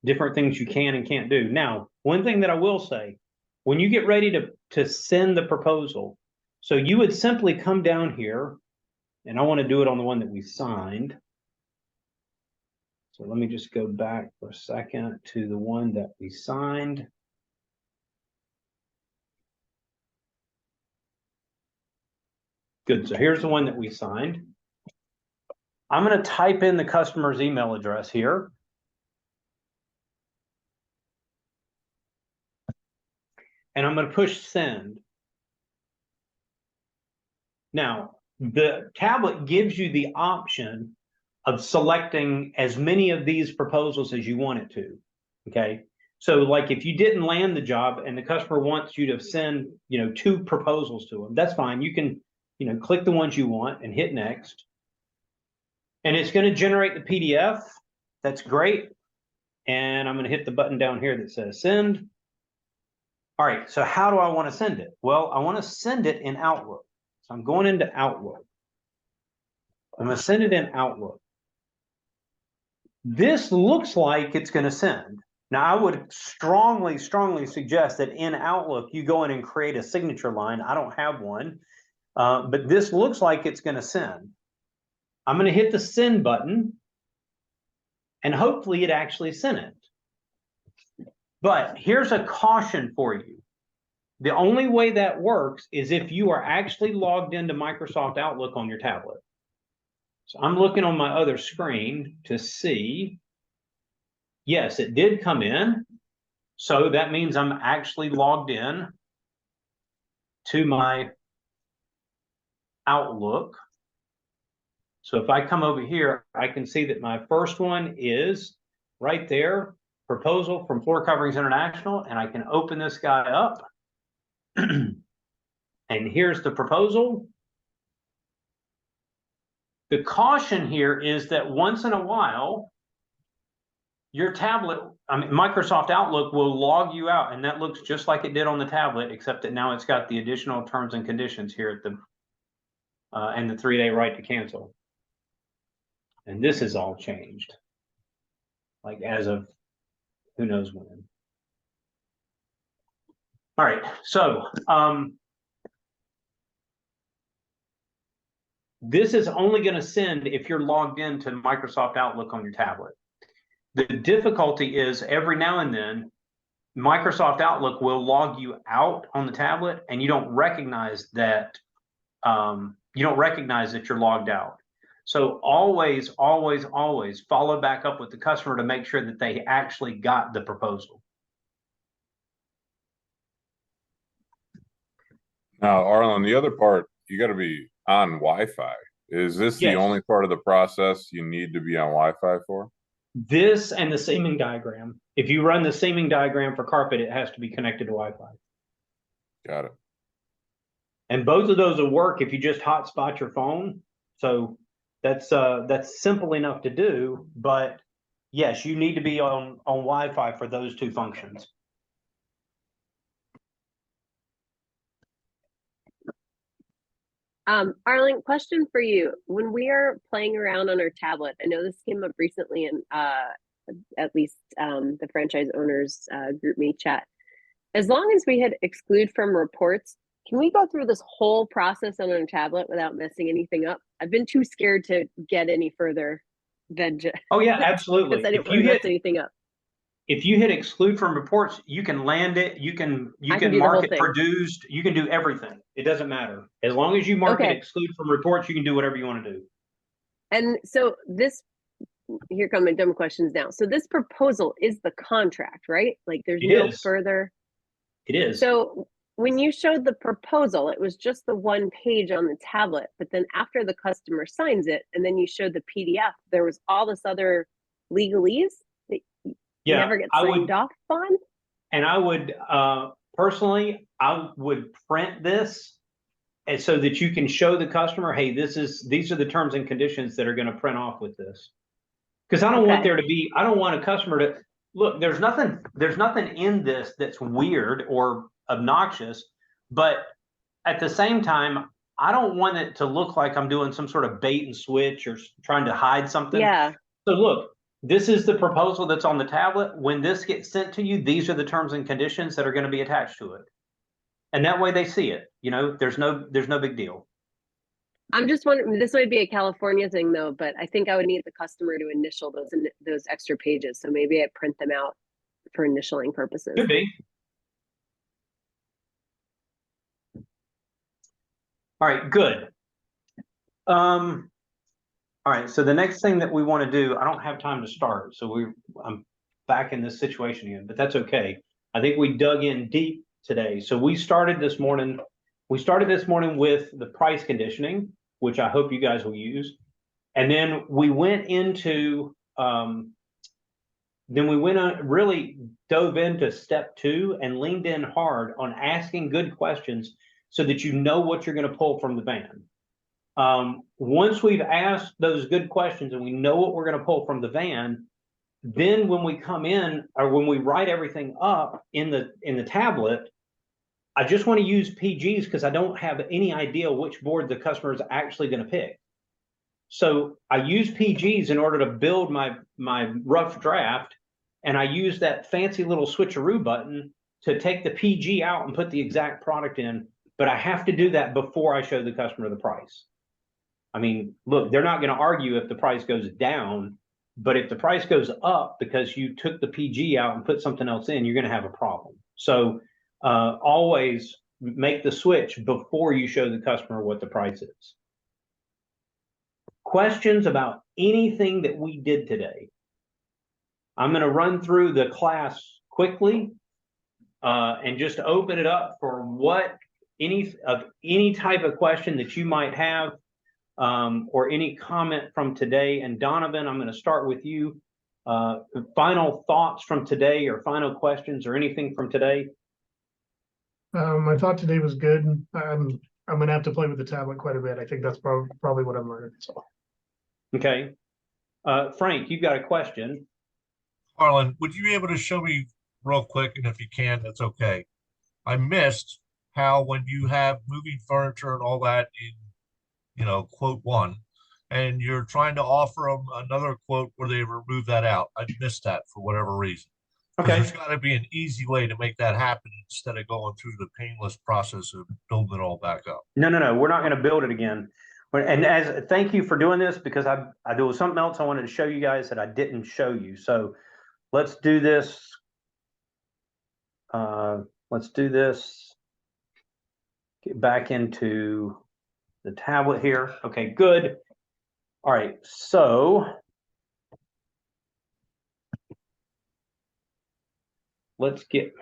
Different things you can and can't do. Now, one thing that I will say, when you get ready to send the proposal, so you would simply come down here, and I want to do it on the one that we signed. So let me just go back for a second to the one that we signed. Good. So here's the one that we signed. I'm going to type in the customer's email address here. And I'm going to push send. Now, the tablet gives you the option of selecting as many of these proposals as you want it to. Okay. So like if you didn't land the job and the customer wants you to send, you know, 2 proposals to them, that's fine. You can, you know, click the ones you want and hit next. And it's going to generate the PDF. That's great. And I'm going to hit the button down here that says send. All right. So how do I want to send it? Well, I want to send it in Outlook. So I'm going into Outlook. I'm going to send it in Outlook. This looks like it's going to send. Now, I would strongly suggest that in Outlook, you go in and create a signature line. I don't have one, but this looks like it's going to send. I'm going to hit the send button, and hopefully it actually sent it. But here's a caution for you. The only way that works is if you are actually logged into Microsoft Outlook on your tablet. So I'm looking on my other screen to see. Yes, it did come in. So that means I'm actually logged in to my Outlook. So if I come over here, I can see that my first one is right there, proposal from Floor Coverings International, and I can open this guy up. And here's the proposal. The caution here is that once in a while, your tablet, Microsoft Outlook will log you out, and that looks just like it did on the tablet, except that now it's got the additional terms and conditions here at the and the 3-day right to cancel. And this is all changed, like as of who knows when. All right, so this is only going to send if you're logged into Microsoft Outlook on your tablet. The difficulty is every now and then, Microsoft Outlook will log you out on the tablet, and you don't recognize that you're logged out. So always follow back up with the customer to make sure that they actually got the proposal. Now, Arlen, the other part, you got to be on Wi-Fi. Is this the only part of the process you need to be on Wi-Fi for? This and the seaming diagram. If you run the seaming diagram for carpet, it has to be connected to Wi-Fi. Got it. And both of those will work if you just hotspot your phone. So that's simple enough to do, but yes, you need to be on Wi-Fi for those 2 functions. Arlen, question for you. When we are playing around on our tablet, I know this came up recently in at least the franchise owners group me chat. As long as we hit exclude from reports, can we go through this whole process on our tablet without messing anything up? I've been too scared to get any further then Oh yeah, because absolutely. I didn't want to mess anything up. If you hit exclude from reports, you can land it, you can I can do the mark whole it thing. produced, you can do everything. It doesn't matter. As long as you mark it Okay. exclude from reports, you can do whatever you want to do. And so this, here come my dumb questions now. So this proposal is the contract, right? Like there's It no is. further. It is. So when you showed the proposal, it was just the one page on the tablet, but then after the customer signs it, and then you showed the PDF, there was all this other legalese that Yeah, never gets I signed would, off on. and I would, personally, I would print this and so that you can show the customer, hey, these are the terms and conditions that are going to print off with this. Because I don't want there to be, I don't want a customer to look, there's nothing in this that's weird or obnoxious, but at the same time, I don't want it to look like I'm doing some sort of bait and switch or trying to hide something. Yeah. So look, this is the proposal that's on the tablet. When this gets sent to you, these are the terms and conditions that are going to be attached to it. And that way they see it, you know, there's no big deal. I'm just wondering, this would be a California thing though, but I think I would need the customer to initial those extra pages. So maybe I print them out for initialing purposes. Could be. All right, good. All right, so the next thing that we want to do, I don't have time to start, so I'm back in this situation again, but that's okay. I think we dug in deep today. So we started this morning with the price conditioning, which I hope you guys will use. And then we went into, really dove into step 2 and leaned in hard on asking good questions so that you know what you're going to pull from the van. Once we've asked those good questions and we know what we're going to pull from the van, then when we come in or when we write everything up in the tablet, I just want to use PGs because I don't have any idea which board the customer is actually going to pick. So I use PGs in order to build my rough draft, and I use that fancy little switcheroo button to take the PG out and put the exact product in, but I have to do that before I show the customer the price. I mean, look, they're not going to argue if the price goes down, but if the price goes up because you took the PG out and put something else in, you're going to have a problem. So always make the switch before you show the customer what the price is. Questions about anything that we did today? I'm going to run through the class quickly and just open it up for any type of question that you might have or any comment from today. And Donovan, I'm going to start with you. Final thoughts from today or final questions or anything from today? I thought today was good. I'm gonna have to play with the tablet quite a bit. I think that's probably what I'm learning. So. Okay. Frank, you've got a question. Harlan, would you be able to show me real quick? And if you can, that's okay. I missed how when you have moving furniture and all that in, quote 1, and you're trying to offer them another quote where they remove that out. I missed that for whatever reason. Okay. There's got to be an easy way to make that happen instead of going through the painless process of building it all back up. No, we're not going to build it again. And thank you for doing this because there was something else I wanted to show you guys that I didn't show you. So let's do this. Get back into the tablet here. Okay, good. All right, so let's get.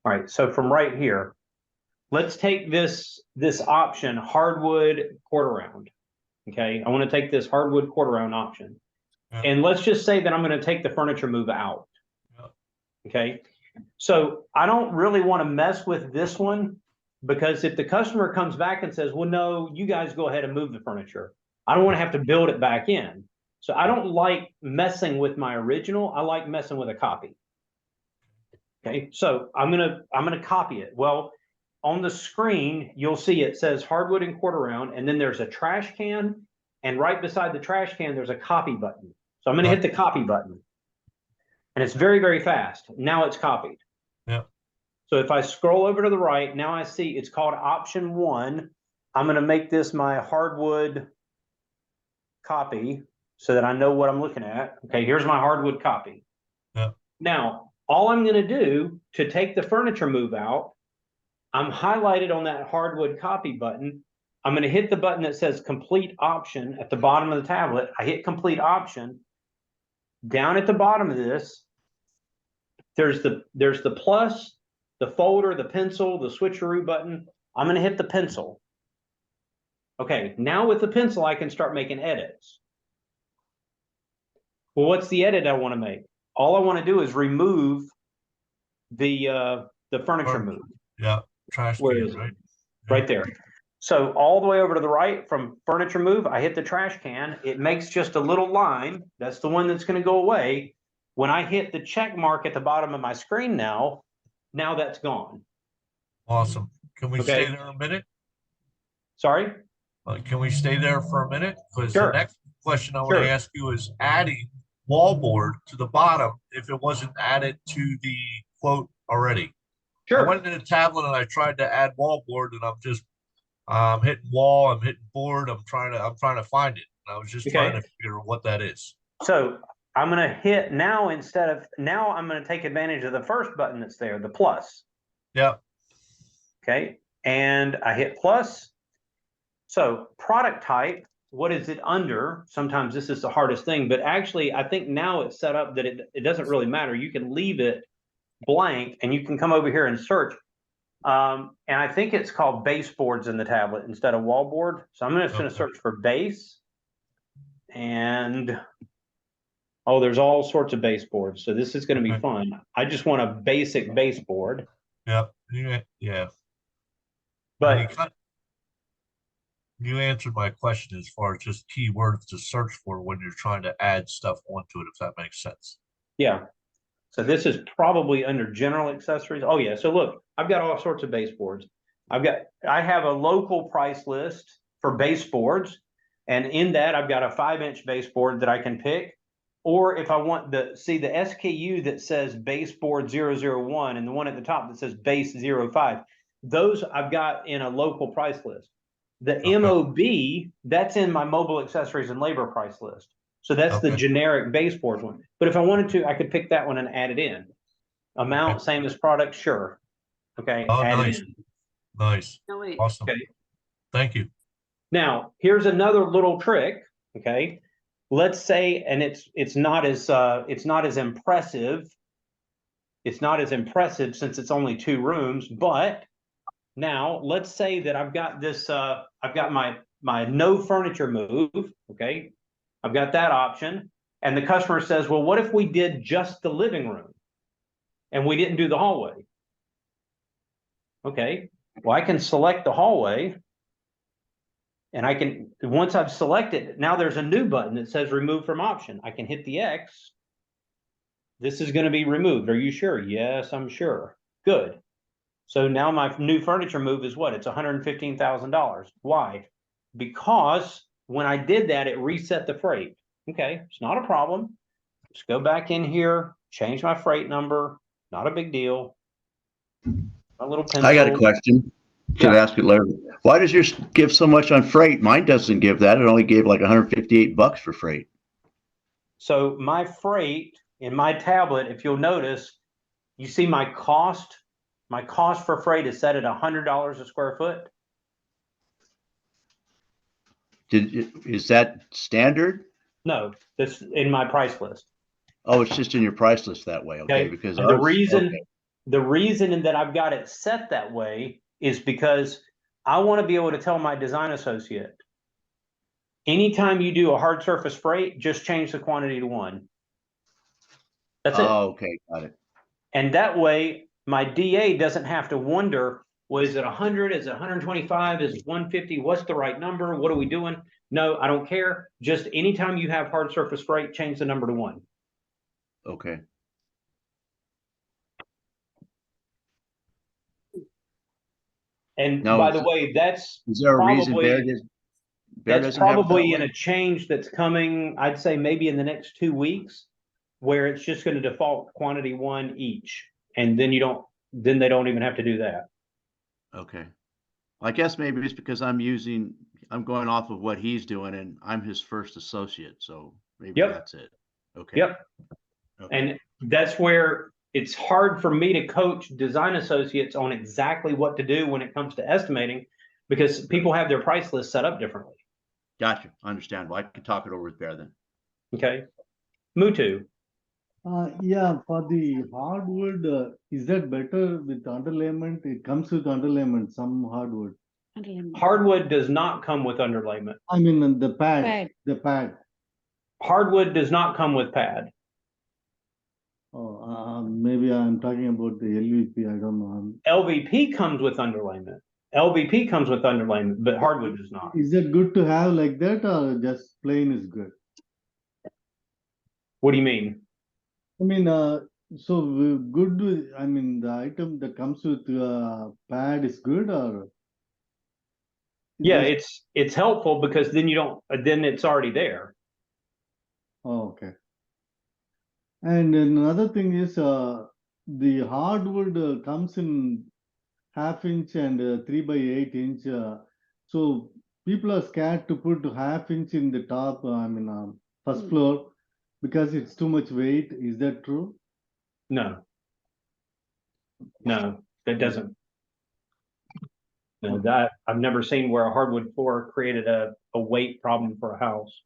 All right, so from right here, let's take this option, hardwood quarter round. Okay, I want to take this hardwood quarter round option. Yeah. And let's just say that I'm going to take the furniture move out. Yeah. Okay, so I don't really want to mess with this one because if the customer comes back and says, well, no, you guys go ahead and move the furniture, I don't want to have to build it back in. So I don't like messing with my original. I like messing with a copy. Okay, so I'm gonna copy it. Well, on the screen, you'll see it says hardwood and quarter round, and then there's a trash can, and right beside the trash can, there's a copy button. So I'm gonna hit the copy button. And it's very, very fast. Now it's copied. Yeah. So if I scroll over to the right, now I see it's called option 1. I'm gonna make this my hardwood copy so that I know what I'm looking at. Okay, here's my hardwood copy. Yeah. Now, all I'm gonna do to take the furniture move out, I'm highlighted on that hardwood copy button. I'm gonna hit the button that says complete option at the bottom of the tablet. I hit complete option. Down at the bottom of this, there's the plus, the folder, the pencil, the switcheroo button. I'm gonna hit the pencil. Okay, now with the pencil, I can start making edits. Well, what's the edit I want to make? All I want to do is remove the furniture move. Yeah, trash Where can, is it? right? Right there. So all the way over to the right from furniture move, I hit the trash can. It makes just a little line. That's the one that's going to go away. When I hit the check mark at the bottom of my screen now that's gone. Awesome. Can we Okay. stay there a minute? Sorry? Can we stay there for a minute? Because Sure. the next question I want to Sure. ask you is adding wallboard to the bottom if it wasn't added to the quote already. I Sure. went into the tablet and I tried to add wallboard and I'm just hitting wall, I'm hitting board, I'm trying to find it. I was just trying to figure out what that is. So I'm going to hit now I'm going to take advantage of the first button that's there, the plus. Yeah. Okay. And I hit plus. So product type, what is it under? Sometimes this is the hardest thing, but actually I think now it's set up that it doesn't really matter. You can leave it blank and you can come over here and search. And I think it's called baseboards in the tablet instead of wallboard. So I'm just going to search for base. And there's all sorts of baseboards. So this is going to be fun. I just want a basic baseboard. Yep. Yeah. But you answered my question as far as just keywords to search for when you're trying to add stuff onto it, if that makes sense. yeah. So this is probably under general accessories. Oh yeah. So look, I've got all sorts of baseboards. I have a local price list for baseboards. And in that I've got a 5-inch baseboard that I can pick. Or if I want the SKU that says baseboard 001 and the one at the top that says base 05, those I've got in a local price list. The MOB, that's in my mobile accessories and labor price list. So that's the generic baseboard one. But if I wanted to, I could pick that one and add it in. Amount, same as product, sure. Okay. Oh, add nice. it in. Nice. No, wait. Awesome. Okay. Thank you. Now, here's another little trick. Okay. Let's say, and it's not as impressive. It's not as impressive since it's only 2 rooms, but now let's say that I've got this, I've got my no furniture move. Okay. I've got that option. And the customer says, well, what if we did just the living room and we didn't do the hallway? Okay. Well, I can select the hallway. And I can, once I've selected, now there's a new button that says remove from option. I can hit the X. This is going to be removed. Are you sure? Yes, I'm sure. Good. So now my new furniture move is what? It's $115,000. Why? Because when I did that, it reset the freight. Okay, it's not a problem. Just go back in here, change my freight number. Not a big deal. My little pencil. I got a question. Should ask it later. Why does yours give so much on freight? Mine doesn't give that. It only gave like $158 for freight. So my freight in my tablet, if you'll notice, you see my cost for freight is set at $100 a square foot. Is that standard? No, that's in my price list. Oh, it's just in your price list that way. Okay. Because the reason that I've got it set that way is because I want to be able to tell my design associate, anytime you do a hard surface freight, just change the quantity to 1. That's it. Oh, okay. Got it. And that way my DA doesn't have to wonder, well, is it 100? Is it 125? Is it 150? What's the right number? What are we doing? No, I don't care. Just anytime you have hard surface freight, change the number to 1. Okay. And Now, by the way, is there a reason Bear that's doesn't have it that probably in way? a change that's coming, I'd say maybe in the next 2 weeks, where it's just going to default quantity 1 each. And then they don't even have to do that. Okay. I guess maybe it's because I'm going off of what he's doing and I'm his first associate, so maybe Yep. that's it. Okay. Yep. Okay. And that's where it's hard for me to coach design associates on exactly what to do when it comes to estimating, because people have their price list set up differently. Gotcha. Understandable. I can talk it over with Bear then. Okay. Mutu. Yeah, for the hardwood, is that better with underlayment? It comes with underlayment, some hardwood. Hardwood does not come with underlayment. I mean, the pad, the pad. Hardwood does not come with pad. Oh, maybe I'm talking about the LVP. I don't know. LVP comes with underlayment. LVP comes with underlayment, but hardwood does not. Is it good to have like that, or just plain is good? What do you mean? I mean, so good. I mean, the item that comes with pad is good, or Yeah, just... it's helpful because then you don't. Then it's already there. Oh, okay. And another thing is, the hardwood comes in half-inch and 3 by 8 inch. So people are scared to put half-inch in the top. I mean, first floor because it's too much weight. Is that true? No, that doesn't. No, that I've never seen where a hardwood floor created a weight problem for a house.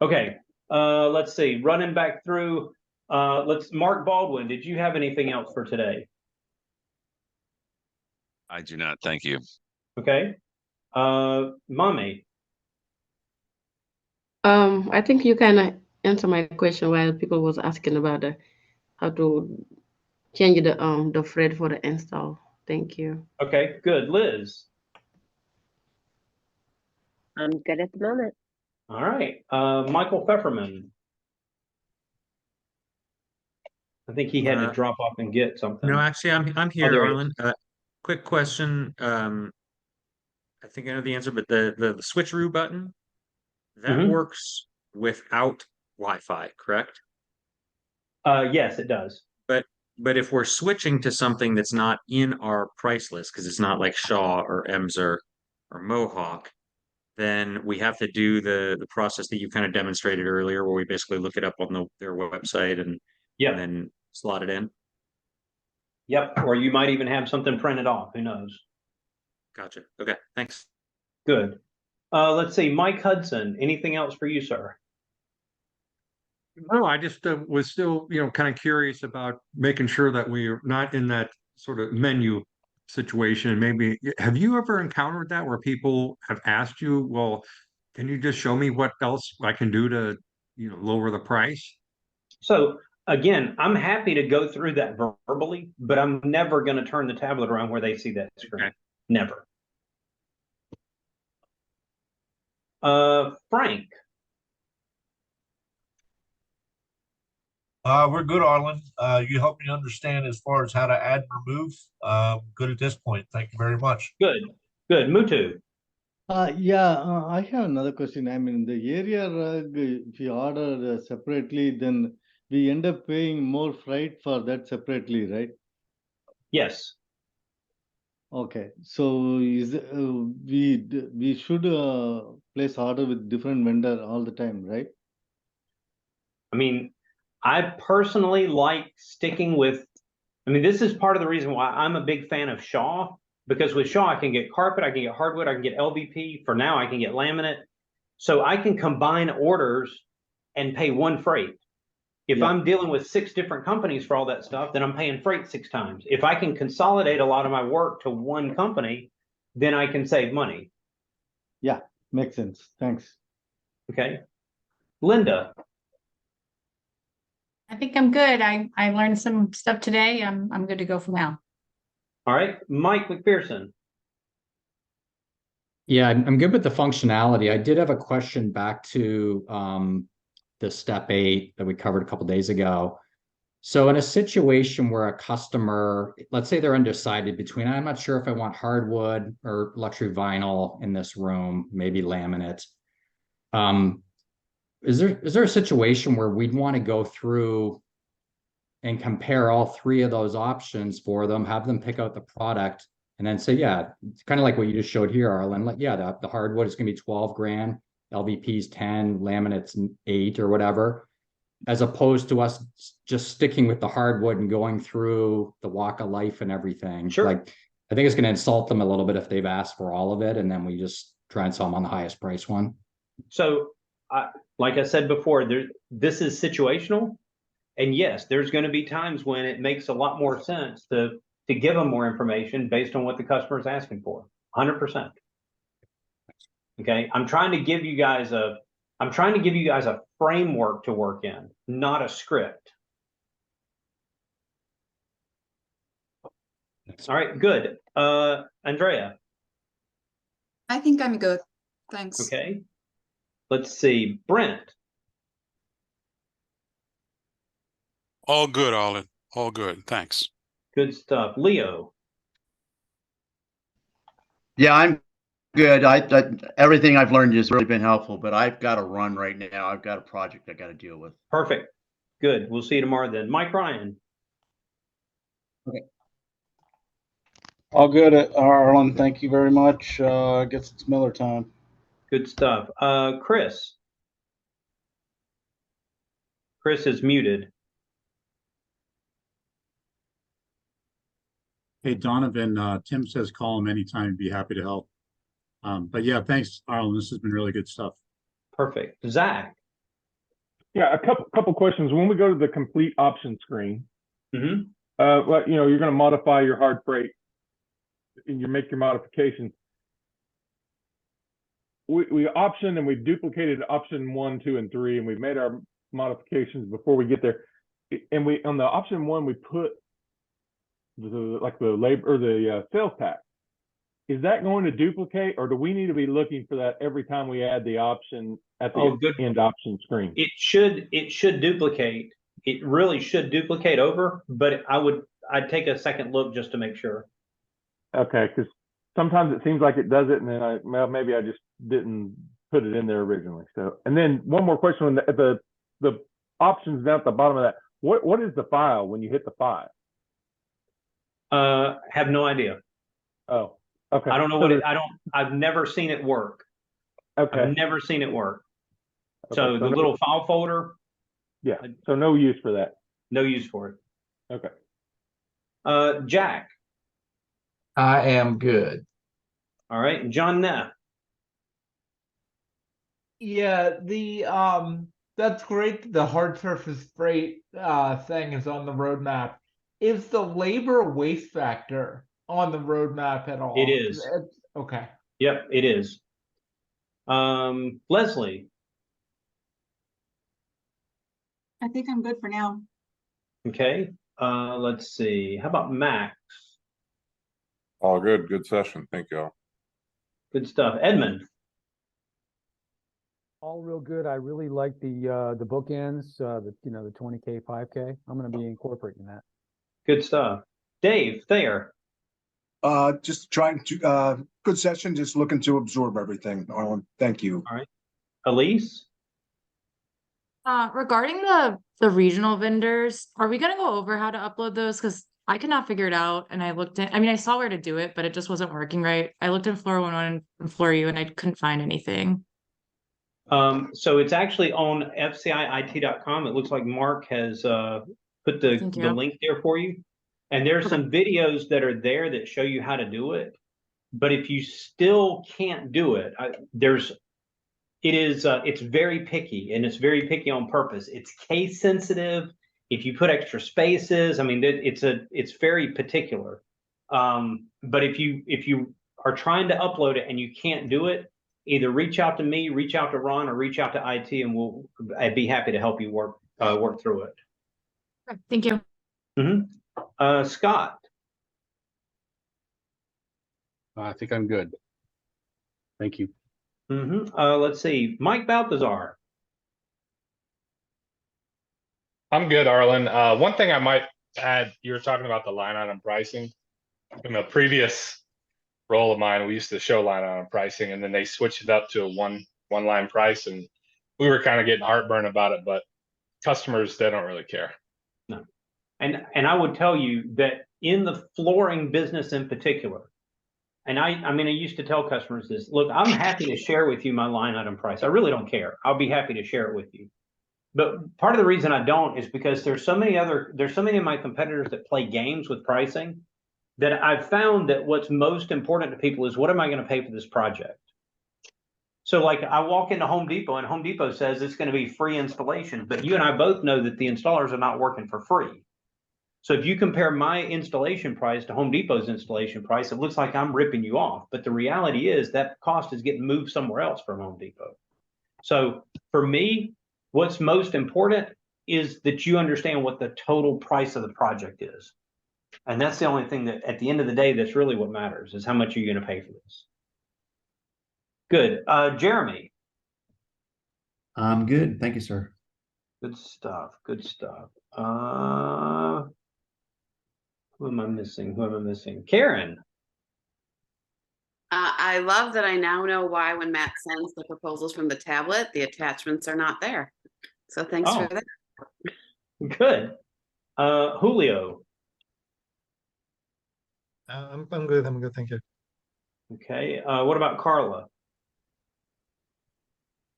Okay, let's see. Running back through, Mark Baldwin, did you have anything else for today? I do not. Thank you. Okay. Mommy. I think you kind of answer my question while people was asking about how to change the thread for the install. Thank you. Okay, good. Liz. I'm good at the moment. All right. Michael Pfefferman. I think he had to drop off and get something. No, actually, I'm here, there he Arlen. Quick question. I think I know the answer, but the switcheroo button that works without Wi-Fi, correct? Yes, it does. But if we're switching to something that's not in our price list, because it's not like Shaw or Emser or Mohawk, then we have to do the process that you kind of demonstrated earlier, where we basically look it up on their website and then slot it in. Yep. Or you might even have something printed off. Who knows? Gotcha. Okay. Thanks. Good. Let's see. Mike Hudson. Anything else for you, sir? No, I just was still, kind of curious about making sure that we're not in that sort of menu situation. Maybe have you ever encountered that where people have asked you, well, can you just show me what else I can do to, lower the price? So again, I'm happy to go through that verbally, but I'm never going to turn the tablet around where they see that screen. Okay. Never. Frank. We're good, Arlen. You helped me understand as far as how to add and remove. Good at this point. Thank you very much. Good. Good. Mutu. Yeah, I have another question. I mean, the area rug, if you order separately, then we end up paying more freight for that separately, right? Yes. Okay, so we should place order with different vendor all the time, right? I mean, I personally like sticking with. I mean, this is part of the reason why I'm a big fan of Shaw, because with Shaw I can get carpet, I can get hardwood, I can get LVP. For now, I can get laminate, so I can combine orders and pay one freight. If I'm dealing with 6 different companies for all that stuff, then I'm paying freight 6 times. If I can consolidate a lot of my work to one company, then I can save money. Yeah, makes sense. Thanks. Okay. Linda. I think I'm good. I learned some stuff today. I'm good to go for now. All right. Mike McPherson. Yeah, I'm good with the functionality. I did have a question back to the step 8 that we covered a couple days ago. So in a situation where a customer, let's say they're undecided between, I'm not sure if I want hardwood or luxury vinyl in this room, maybe laminate. Is there a situation where we'd want to go through and compare all three of those options for them, have them pick out the product, and then say, yeah, it's kind of like what you just showed here, Arlen. Like, yeah, the hardwood is gonna be 12 grand, LVP's 10, laminate's 8 or whatever, as opposed to us just sticking with the hardwood and going through the walk of life and everything. Sure. Like, I think it's gonna insult them a little bit if they've asked for all of it, and then we just try and sell them on the highest price one. So, like I said before, this is situational. And yes, there's going to be times when it makes a lot more sense to give them more information based on what the customer is asking for. 100%. Okay, I'm trying to give you guys a framework to work in, not a script. All right, good. Andrea. I think I'm good. Thanks. Okay. Let's see, Brent. All good, Arlen. All good. Thanks. Good stuff. Leo. Yeah, I'm good. Everything I've learned has really been helpful, but I've got to run right now. I've got a project I got to deal with. Perfect. Good. We'll see you tomorrow then. Mike Ryan. Okay. All good, Arlen. Thank you very much. I guess it's Miller time. Good stuff. Chris. Chris is muted. Hey, Donovan, Tim says call him anytime. He'd be happy to help. But yeah, thanks, Arlen. This has been really good stuff. Perfect. Zach. Yeah, a couple questions. When we go to the complete option screen, well, you know, you're going to modify your hard freight and you make your modifications. We optioned and we duplicated option 1, 2, and 3, and we've made our modifications before we get there. And we on the option 1 we put the labor or the sales tax. Is that going to duplicate, or do we need to be looking for that every time we add the option at the end option screen? It should duplicate. It really should duplicate over, but I'd take a second look just to make sure. Okay, because sometimes it seems like it does it, and then maybe I just didn't put it in there originally. So, and then one more question: the options down at the bottom of that, what is the file when you hit the 5? Have no idea. Oh, okay. I don't know I've never seen it work. Okay. I've never seen it work. Okay, So the little file folder. Yeah. So no use for that. No use for it. Okay. Jack. I am good. All right. John Neff. Yeah, that's great. The hard surface freight thing is on the roadmap. Is the labor waste factor on the roadmap at all? It is. Okay. Yep, it is. Leslie. I think I'm good for now. Okay. Let's see. How about Max? All good. Good session. Thank you all. Good stuff. Edmund. All real good. I really like the bookends, the 20K, 5K. I'm going to be incorporating that. Good stuff. Dave Thayer. Just trying to good session, just looking to absorb everything, Arlen. Thank you. All right. Elise. Regarding the regional vendors, are we gonna go over how to upload those? Because I could not figure it out, and I saw where to do it, but it just wasn't working right. I looked in Floor 1 and Floor U, and I couldn't find anything. So it's actually on fciit.com. It looks like Mark has put the link there for you. And there's some videos that are there that show you how to do it. But if you still can't do it, it's very picky, and it's very picky on purpose. It's case sensitive. If you put extra spaces, I mean, it's very particular. But if you are trying to upload it and you can't do it, either reach out to me, reach out to Ron, or reach out to IT, and I'd be happy to help you work through it. Thank you. Scott. I think I'm good. Thank you. Let's see. Mike Balthazar. I'm good, Arlen. One thing I might add, you were talking about the line item pricing. In a previous role of mine, we used to show line item pricing, and then they switched it up to a one line price, and we were kind of getting heartburn about it, but customers, they don't really care. No. And I would tell you that in the flooring business in particular, and I mean, I used to tell customers this, look, I'm happy to share with you my line item price. I really don't care. I'll be happy to share it with you. But part of the reason I don't is because there's so many of my competitors that play games with pricing that I've found that what's most important to people is what am I going to pay for this project? So like I walk into Home Depot and Home Depot says it's going to be free installation, but you and I both know that the installers are not working for free. So if you compare my installation price to Home Depot's installation price, it looks like I'm ripping you off. But the reality is that cost is getting moved somewhere else from Home Depot. So for me, what's most important is that you understand what the total price of the project is. And that's the only thing that at the end of the day, that's really what matters is how much are you going to pay for this. Good. Jeremy. I'm good. Thank you, sir. Good stuff. Good stuff. Who am I missing? Who am I missing? Karen. I love that I now know why when Matt sends the proposals from the tablet, the attachments are not there. So thanks for that. Good. Julio. I'm good. I'm good. Thank you. Okay. What about Carla?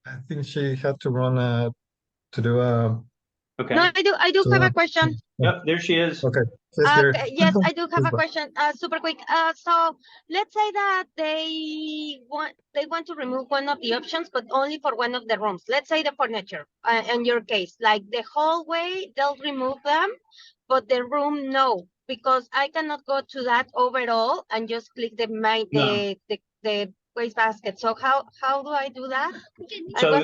I think she had to run to do a. Okay. No, I do have a question. Yep, there she is. Okay. Yes, yes, I do have a question. Super quick. So let's say that they want to remove one of the options, but only for one of the rooms. Let's say the furniture. In your case, like the hallway, they'll remove them, but the room no, because I cannot go to that overall and just click the waste basket. So how do I do that? So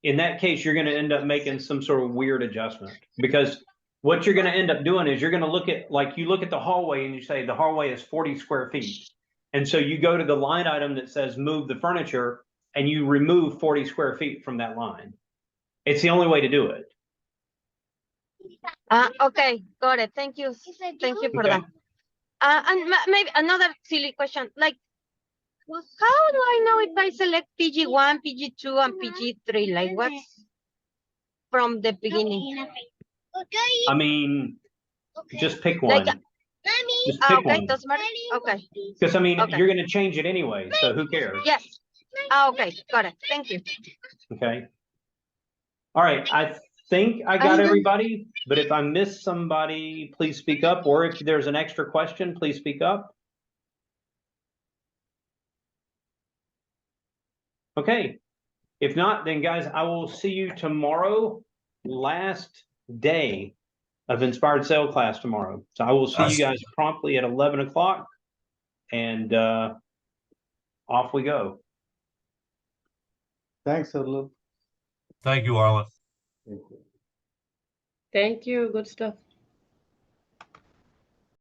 in that case, you're going to end up making some sort of weird adjustment because what you're going to end up doing is you're going to look at, like you look at the hallway and you say the hallway is 40 square feet. And so you go to the line item that says move the furniture and you remove 40 square feet from that line. It's the only way to do it. Okay, got it. Thank you. Thank you for that. And maybe another silly question, like, how do I know if I select PG1, PG2, and PG3? Like, what's from the beginning? I mean, just pick one. Just pick one. Doesn't matter. Okay. Because I mean, you're going to change it anyway, so who cares? Yes. Okay, got it. Thank you. Okay. All right. I think I got everybody, but if I missed somebody, please speak up. Or if there's an extra question, please speak up. Okay. If not, then guys, I will see you tomorrow, last day of Inspired Sale class tomorrow. So I will see you guys promptly at 11 o'clock and off we go. Thanks, Arlen. Thank you, Arlen. Thank you. Good stuff.